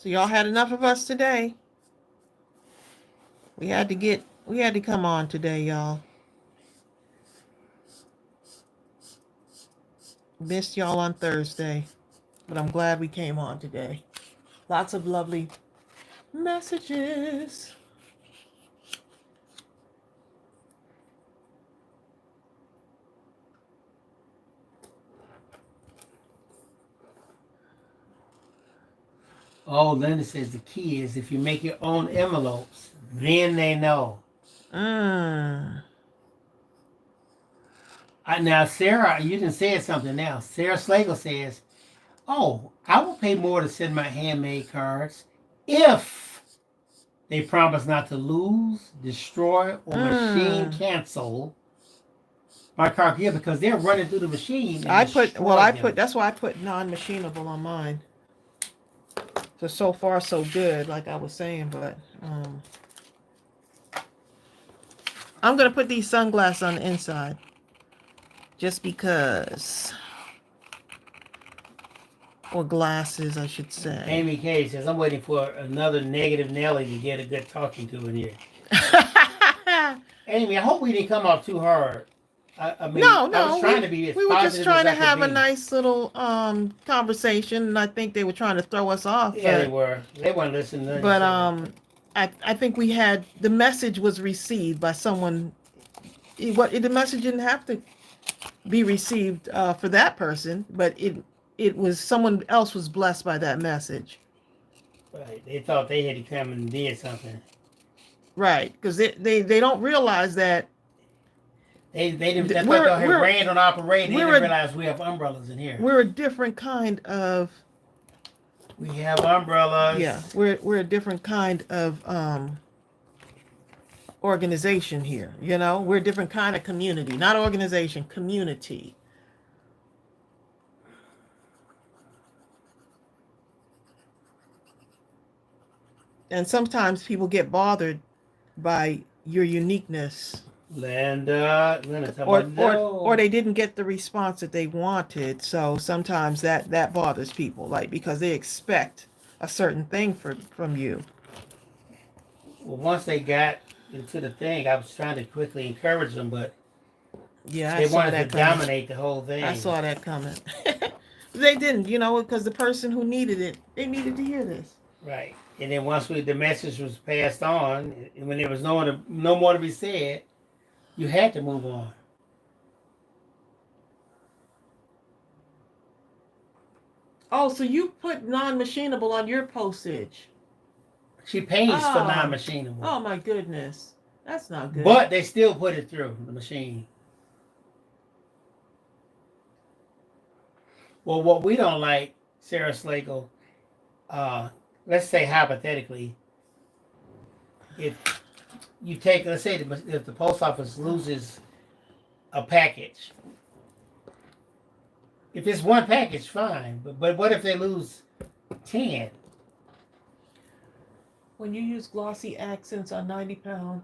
So y'all had enough of us today. We had to come on today, y'all. Missed y'all on Thursday, but I'm glad we came on today. Lots of lovely messages. Oh, Linda says the key is if you make your own envelopes, then they know. Mm. Now, Sarah, you didn't say something now. Sarah Slagle says, oh, I will pay more to send my handmade cards if they promise not to lose, destroy, or machine cancel my card here, because they're running through the machine. That's why I put non-machinable on mine. So far so good, like I was saying, but I'm gonna put these sunglasses on the inside just because, or glasses, I should say. Amy K says, I'm waiting for another negative Nelly to get a good talking to in here. Amy, I hope we didn't come off too hard. I mean, no, I was trying to be as we were just positive trying as to I have could a be. nice little conversation, and I think they were trying to throw us off. Yeah, they were. They weren't listening. But I think we had, the message was received by someone. The message didn't have to be received for that person, but it was, someone else was blessed by that message. Right. They thought they had to come and did something. Right, because they don't realize that they didn't. That's why y'all had ran on operating. They didn't realize we have umbrellas in here. We're a different kind of. We have umbrellas. Yeah, we're a different kind of organization here. You know, we're a different kind of community, not organization, community. And sometimes people get bothered by your uniqueness. Linda, or they didn't get the response that they wanted. So sometimes that bothers people, like, because they expect a certain thing from you. Well, once they got into the thing, I was trying to quickly encourage them, but yeah, they wanted to dominate the whole thing. I saw that coming. They didn't, because the person who needed it, they needed to hear this. Right. And then once the message was passed on, and when there was no more to be said, you had to move on. Oh, so you put non-machinable on your postage. She pays for non-machinable. Oh my goodness. That's not good. But they still put it through the machine. Well, what we don't like, Sarah Slagle, let's say hypothetically, if you take, let's say if the post office loses a package, if it's one package, fine. But what if they lose 10? When you use glossy accents on 90-pound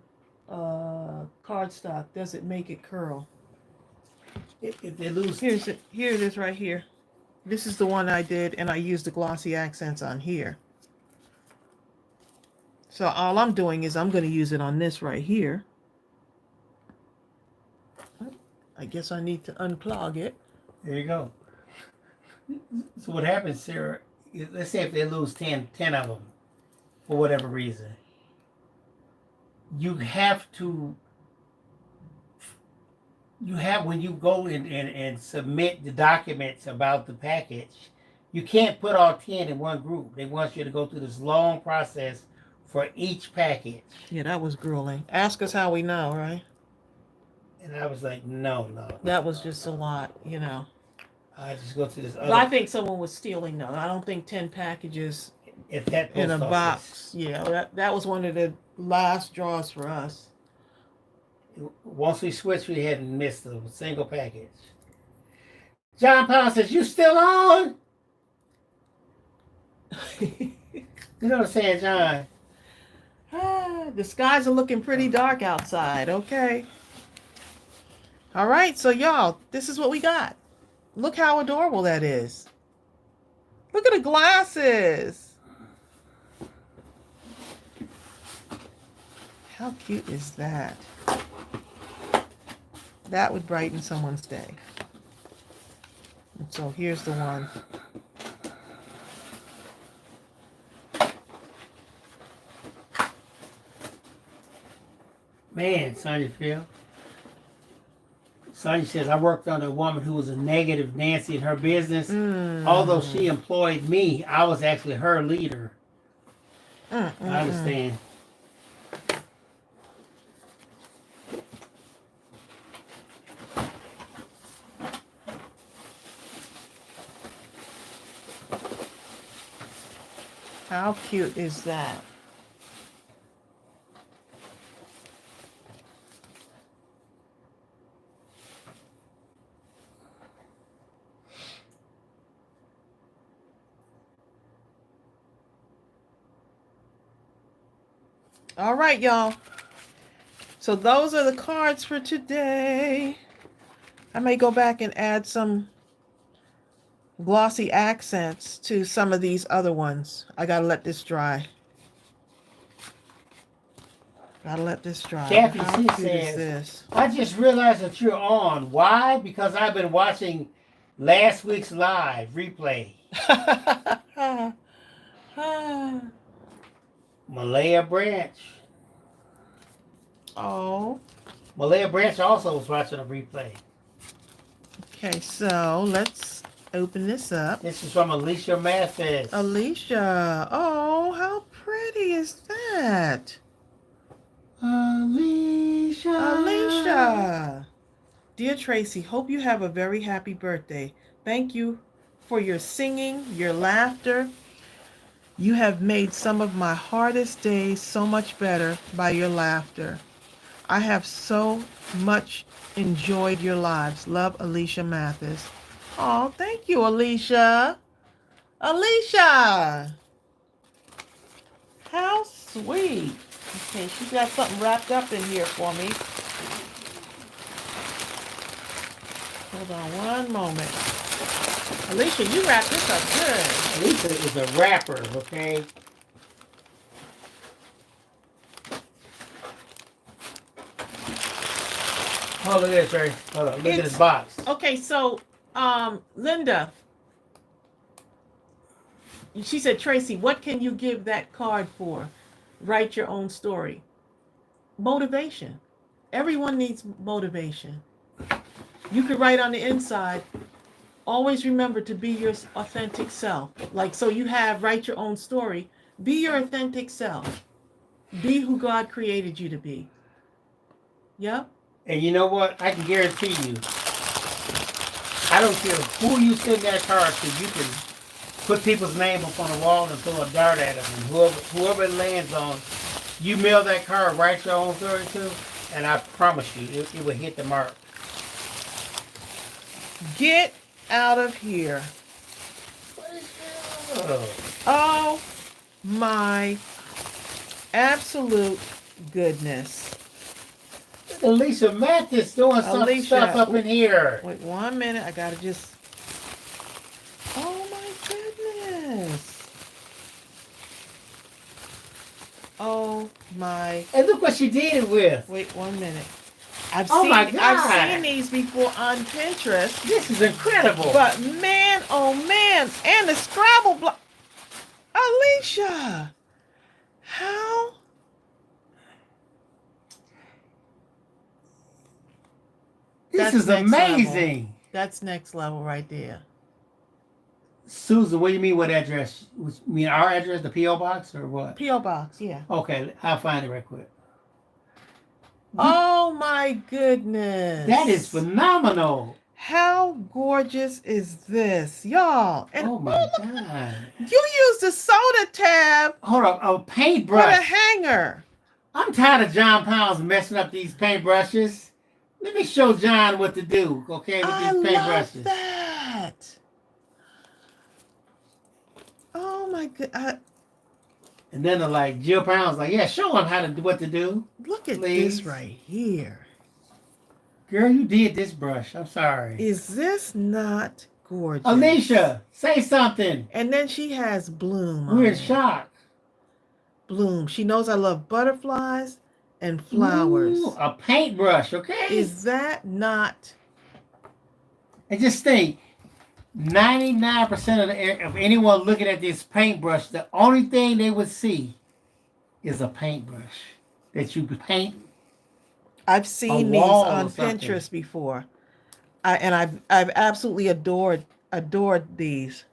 cardstock, does it make it curl? If they lose, here it is right here. This is the one I did, and I used the glossy accents on here. So all I'm doing is I'm going to use it on this right here. I guess I need to unclog it. There you go. So what happens, Sarah, let's say if they lose 10 of them, for whatever reason, you have, when you go in and submit the documents about the package, you can't put all 10 in one group. They want you to go through this long process for each package. Yeah, that was grueling. Ask us how we know, right? And I was like, no. That was just a lot, I just go to this other. But I think someone was stealing, though. I don't think 10 packages if that in a box. Yeah, that was one of the last draws for us. Once we switched, we hadn't missed a single package. John Powell says, you still on? You know what I'm saying, John? The skies are looking pretty dark outside, okay? All right, so y'all, this is what we got. Look how adorable that is. Look at the glasses. How cute is that? That would brighten someone's day. And so here's the one. Man, Sonya Phil. Sonya says, I worked under a woman who was a negative Nancy in her business. Although she employed me, I was actually her leader. I understand. How cute is that? All right, y'all. So those are the cards for today. I may go back and add some glossy accents to some of these other ones. I gotta let this dry. Gotta let this dry. Kathy How C cute says, is this? I just realized that you're on. Why? Because I've been watching last week's live replay. Malaya Branch. Oh. Malaya Branch also was watching a replay. Okay, so let's open this up. This is from Alicia Mathis. Alicia. Oh, how pretty is that? Alicia. Alicia. Dear Tracey, hope you have a very happy birthday. Thank you for your singing, your laughter. You have made some of my hardest days so much better by your laughter. I have so much enjoyed your lives. Love, Alicia Mathis. Oh, thank you, Alicia. Alicia. How sweet. Okay, she got something wrapped up in here for me. Hold on one moment. Alicia, you wrapped this up good. Alicia is a rapper, okay? Oh, look at this, Ray. Hold on. Look at this box. Okay, so, Linda, she said, Tracey, what can you give that card for? Write your own story. Motivation. Everyone needs motivation. You could write on the inside, always remember to be your authentic self. Like, so you have write your own story. Be your authentic self. Be who God created you to be. Yep. And you know what? I can guarantee you, I don't care who you send that card to, you can put people's name up on the wall and throw a dart at them. And whoever it lands on, you mail that card, write your own story to, and I promise you, it will hit the mark. Get out of here. Oh my absolute goodness. Alicia Mathis doing some stuff up in here. Wait 1 minute. I gotta just. Oh my goodness. Oh my. And look what she did it with. Wait 1 minute. My God. I've seen these before on Pinterest. This is incredible. But man, oh man, and the Scrabble block. Alicia, how? This is amazing. Level. That's next level right there. Susan, what do you mean what address? You mean our address, the P.O. Box, or what? P.O. Box, yeah. Okay, I'll find it right quick. Oh my goodness. That is phenomenal. How gorgeous is this, y'all? And oh my God. You used a soda tab. Hold on, a paintbrush. With a hanger. I'm tired of John Pounds messing up these paintbrushes. Let me show John what to do, okay, with these paintbrushes. Love that. Oh my God. And then they're like, Jill Pound's like, yeah, show him how to do what to do. Look at this right here. Girl, you did this brush. I'm sorry. Is this not gorgeous? Alicia, say something. And then she has Bloom. We're in shock. Bloom. She knows I love butterflies and flowers. Ooh, a paintbrush, okay? Is that not? And just think, 99% of anyone looking at this paintbrush, the only thing they would see is a paintbrush that you paint I've a seen these wall on or something. Pinterest before. I've absolutely adored these.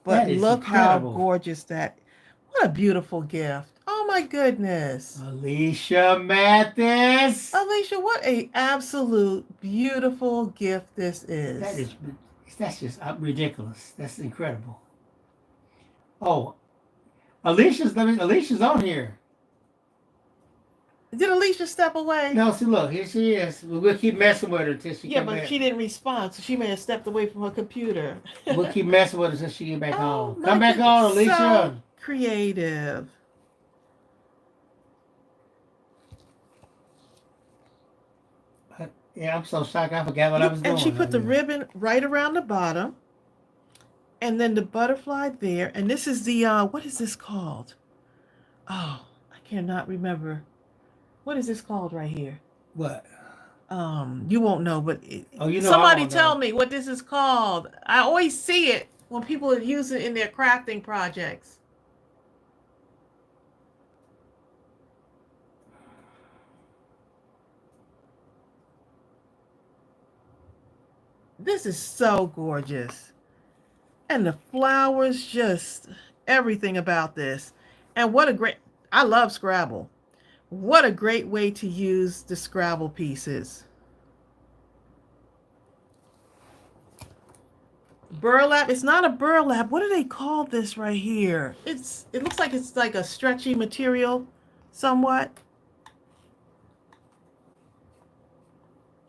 But That is look how incredible. gorgeous that. What a beautiful gift. Oh my goodness. Alicia Mathis. Alicia, what a absolute beautiful gift this is. That's just ridiculous. That's incredible. Oh, Alicia's on here. Did Alicia step away? No, see, look, here she is. We'll keep messing with her until she Yeah, come but back. she didn't respond, so she may have stepped away from her computer. We'll keep messing with her until she get back Oh, home. my Come back goodness, on, Alicia. so creative. Yeah, I'm so shocked. I forgot what I was doing. And she put the ribbon right around the bottom, and then the butterfly there. And this is the what is this called? Oh, I cannot remember. What is this called right here? What? You won't know, but You know, somebody tell me what this is called. I always see it when people use it in their crafting projects. This is so gorgeous. And the flowers, just everything about this. And what a great, I love Scrabble. What a great way to use the Scrabble pieces. Burlap, it's not a burlap. What do they call this right here? It looks like it's like a stretchy material somewhat.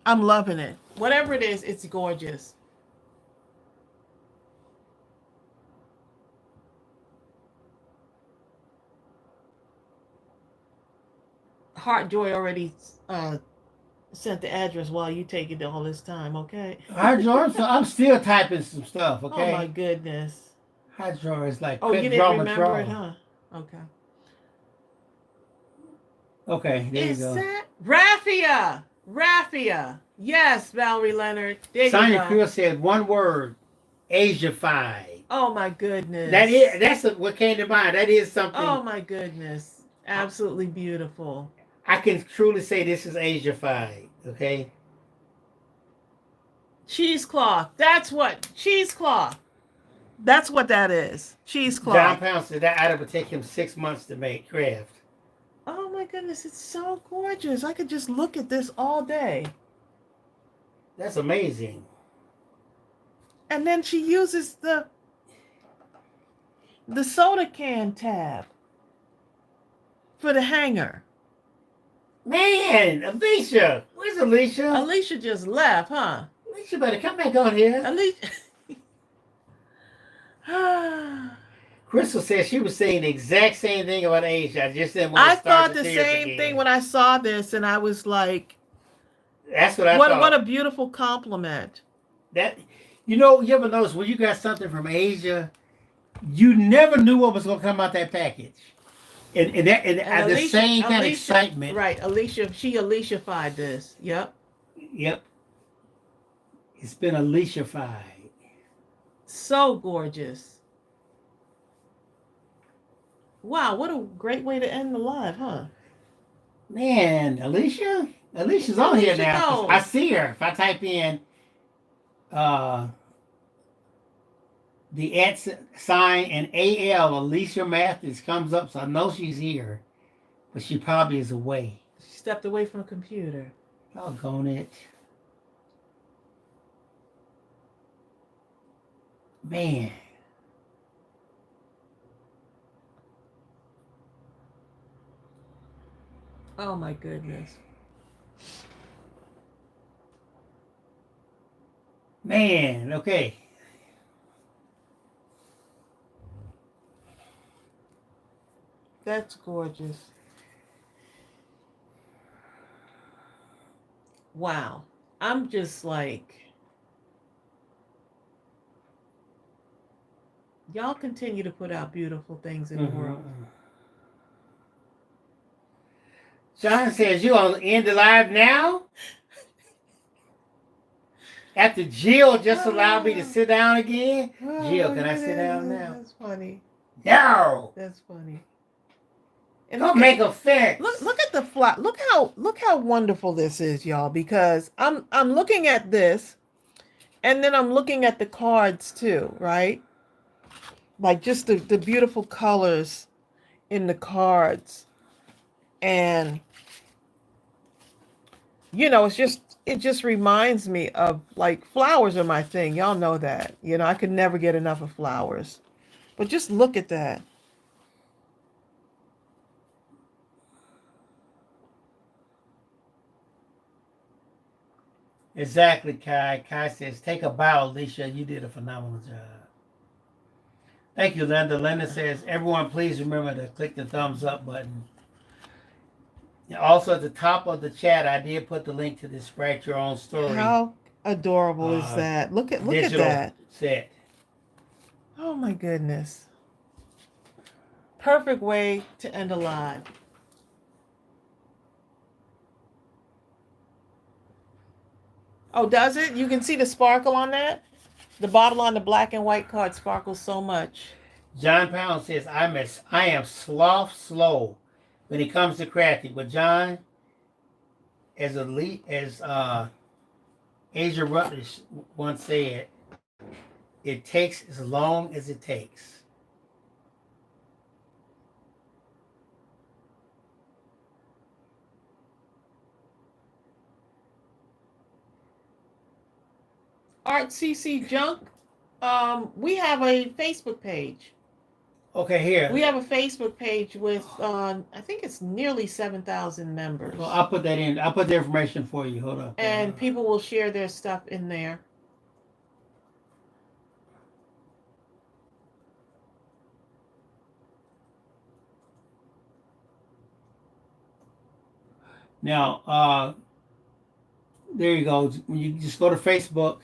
I'm loving it. Whatever it is, it's gorgeous. Heart Joy already sent the address while you take it all this time, okay? Hi, George. So I'm still typing some stuff, okay? Oh my goodness. Hi, George. It's like Oh, you didn't remember it, huh? Okay. Okay, there you go. Is that Raffia? Raffia. Yes, Valerie Leonard. There Sonia you go. Creel said one word, Asiafied. Oh my goodness. That's what came to mind. That is something. Oh my goodness. Absolutely beautiful. I can truly say this is Asiafied, okay? Cheesecloth. That's what. Cheesecloth. That's what that is. Cheesecloth. John Pound said that item would take him 6 months to make craft. Oh my goodness, it's so gorgeous. I could just look at this all day. That's amazing. And then she uses the soda can tab for the hanger. Man, Alicia. Where's Alicia? Alicia just left, huh? Alicia better come back on here. Alicia. Crystal said she was saying the exact same thing about Asia. I just didn't want to I start thought the tears same again. thing when I saw this, and I was like, that's what I thought. What a beautiful compliment. That, you ever notice when you got something from Asia, you never knew what was going to come out that package. And Alicia, the same kind of excitement. Right, Alicia, she Alicia-fied this. Yep. Yep. It's been Alicia-fied. So gorgeous. Wow, what a great way to end the live, huh? Man, Alicia's on here now. I see her. If I type in the @ and AL, Alicia Mathis comes up, so I know she's here. But she probably is away. She stepped away from a computer. Doggone it. Man. Oh my goodness. Man, okay. That's gorgeous. Wow. I'm just like, y'all continue to put out beautiful things in the world. John says, you on end the live now? After Jill just allowed me to sit down again? Jill, can I sit down now? That's funny. No! That's funny. And Don't make a fence. Look at the flat. Look how wonderful this is, y'all, because I'm looking at this and then I'm looking at the cards too, right? Like just the beautiful colors in the cards. And you know, it just reminds me of, like, flowers are my thing. Y'all know that. You know, I could never get enough of flowers. But just look at that. Exactly, Kai. Kai says, take a bow, Alicia. You did a phenomenal job. Thank you, Linda. Linda says, everyone, please remember to click the thumbs up button. Also, at the top of the chat, I did put the link to this Write Your Own Story. How adorable is that? Look at that set. Oh my goodness. Perfect way to end a live. Oh, does it? You can see the sparkle on that? The bottle on the black and white card sparkles so much. John Pound says, I am slow when it comes to crafting. But John, as Asia Rutledge once said, it takes as long as it takes. Art CC Junk, we have a Facebook page. Okay, here. We have a Facebook page with, I think it's nearly 7,000 members. Well, I'll put that in. I'll put the information for you. Hold on. And people will share their stuff in there. Now, there you go. You just go to Facebook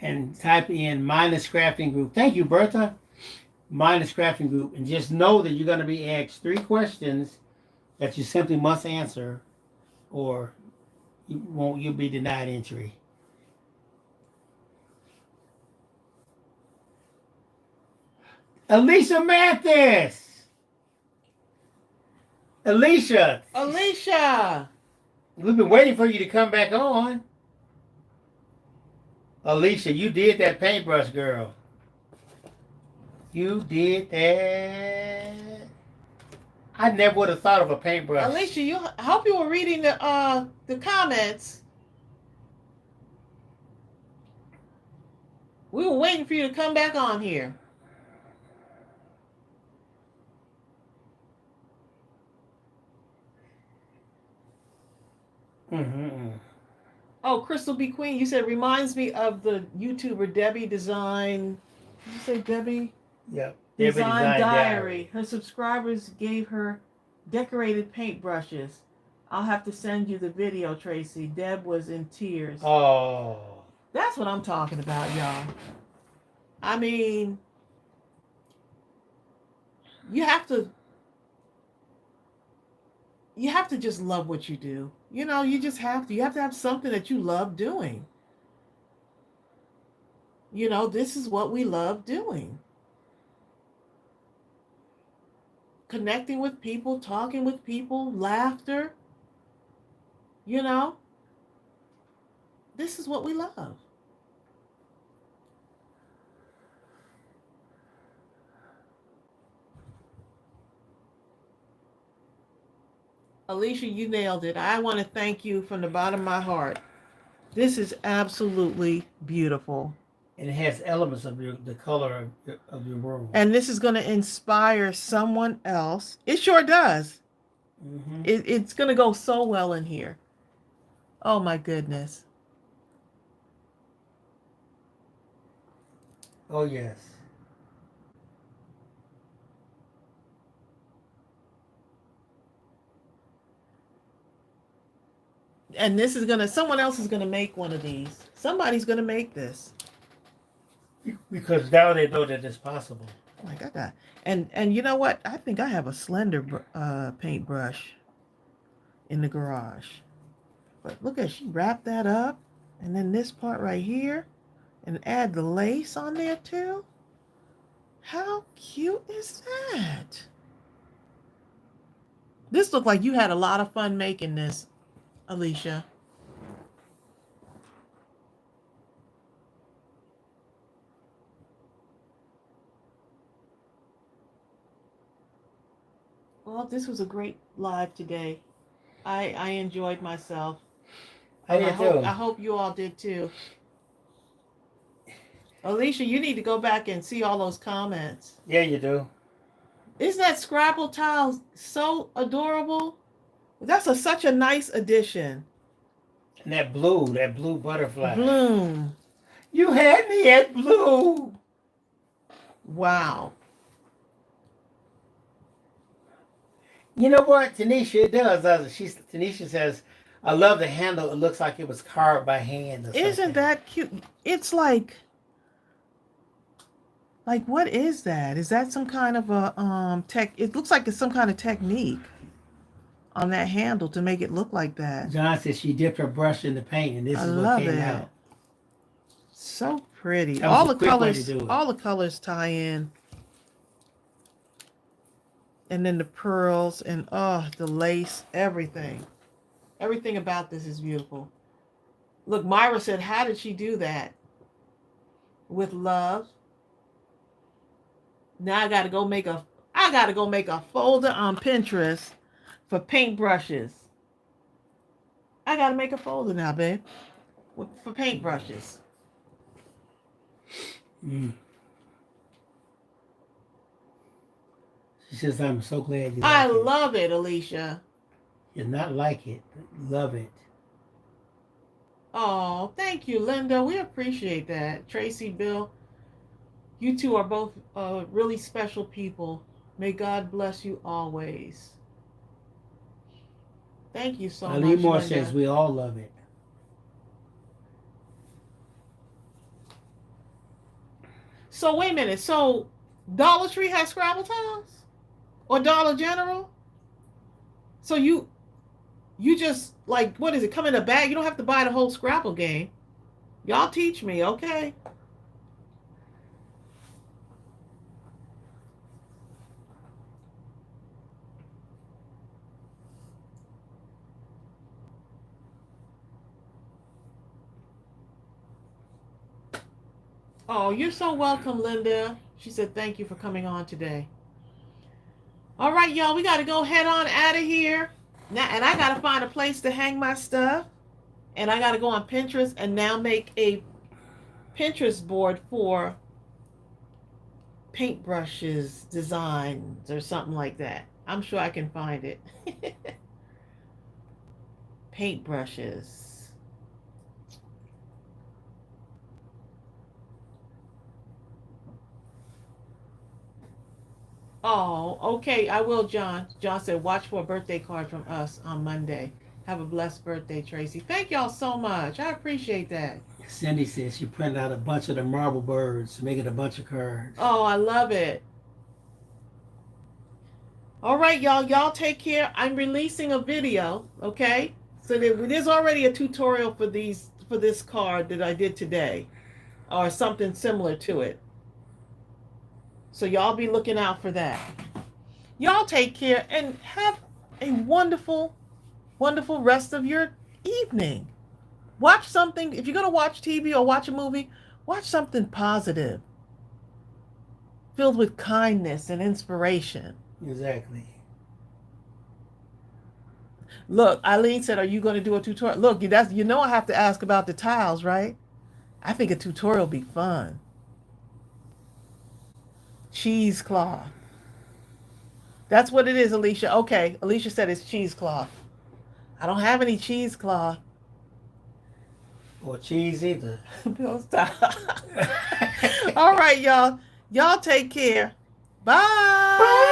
and type in Mindless Crafting Group. Thank you, Bertha. Mindless Crafting Group. And just know that you're going to be asked 3 questions that you simply must answer, or you'll be denied entry. Alicia Mathis! Alicia! We've been waiting for you to come back on. Alicia, you did that paintbrush, girl. You did that. I never would have thought of a paintbrush. Alicia, I hope you were reading the comments. We were waiting for you to come back on here. Mm-hmm. Oh, Crystal B. Queen, you said reminds me of the YouTuber Debbie Design. Did you say Debbie? Yep. Design Diary. Her subscribers gave her decorated paintbrushes. I'll have to send you the video, Tracy. Deb was in tears. Oh. That's what I'm talking about, y'all. I mean, you have to just love what you do. You know, you just have to. You have to have something that you love doing. You know, this is what we love doing. Connecting with people, talking with people, laughter. You know, this is what we love. Alicia, you nailed it. I want to thank you from the bottom of my heart. This is absolutely beautiful. And it has elements of the color of your room. And this is going to inspire someone else. It sure does. Mm-hmm. It's going to go so well in here. Oh my goodness. Oh yes. And this is someone else is gonna make one of these. Somebody's gonna make this. Because now they know that it's possible. Like I got, and you know what? I think I have a slender paintbrush. in the garage. But look at, she wrapped that up. And then this part right here. And add the lace on there too. How cute is that? This looked like you had a lot of fun making this, Alicia. Well, this was a great live today. I enjoyed myself. I did too. I hope you all did too. Alicia, you need to go back and see all those comments. Yeah, you do. Isn't that Scrabble tile so adorable? That's such a nice addition. And that blue butterfly. Bloom. You had me at blue. Wow. You know what? Tanisha does. Tanisha says, I love the handle. It looks like it was carved by hand. Or Isn't something. that cute? It's like what is that? Is that some kind of a tech? It looks like it's some kind of technique on that handle to make it look like that. John says she dipped her brush in the paint, and this I is what love came it. out. So pretty. That was All a the quick way colors, to do it. all the colors tie in. And then the pearls and the lace, everything. Everything about this is beautiful. Look, Myra said, how did she do that? With love. Now I gotta go make a folder on Pinterest for paintbrushes. I gotta make a folder now, babe. For paintbrushes. Mm. She says, I'm so glad you I like it. love it, Alicia. You're not like it, but love it. Oh, thank you, Linda. We appreciate that. Tracy, Bill, you two are both really special people. May God bless you always. Thank you so much, Moore Linda. says we all love it. So wait a minute. So Dollar Tree has Scrabble tiles? Or Dollar General? So you just, like, what is it, come in a bag? You don't have to buy the whole Scrabble game. Y'all teach me, okay? Oh, you're so welcome, Linda. She said thank you for coming on today. All right, y'all, we got to go head on out of here. Now, and I got to find a place to hang my stuff. And I got to go on Pinterest and now make a Pinterest board for paintbrushes, designs, or something like that. I'm sure I can find it. Paintbrushes. Oh, okay, I will, John. John said, watch for a birthday card from us on Monday. Have a blessed birthday, Tracy. Thank y'all so much. I appreciate that. Cindy says she printed out a bunch of the marble birds to make it a bunch of cards. Oh, I love it. All right, y'all. Y'all take care. I'm releasing a video, okay? So there's already a tutorial for this card that I did today, or something similar to it. So y'all be looking out for that. Y'all take care and have a wonderful, wonderful rest of your evening. Watch something. If you're going to watch TV or watch a movie, watch something positive, filled with kindness and inspiration. Exactly. Look, Eileen said, are you going to do a tutorial? Look, I have to ask about the tiles, right? I think a tutorial would be fun. Cheesecloth. That's what it is, Alicia. Okay, Alicia said it's cheesecloth. I don't have any cheesecloth. Or cheese either. Don't stop. All right, y'all. Y'all take care. Bye. Bye.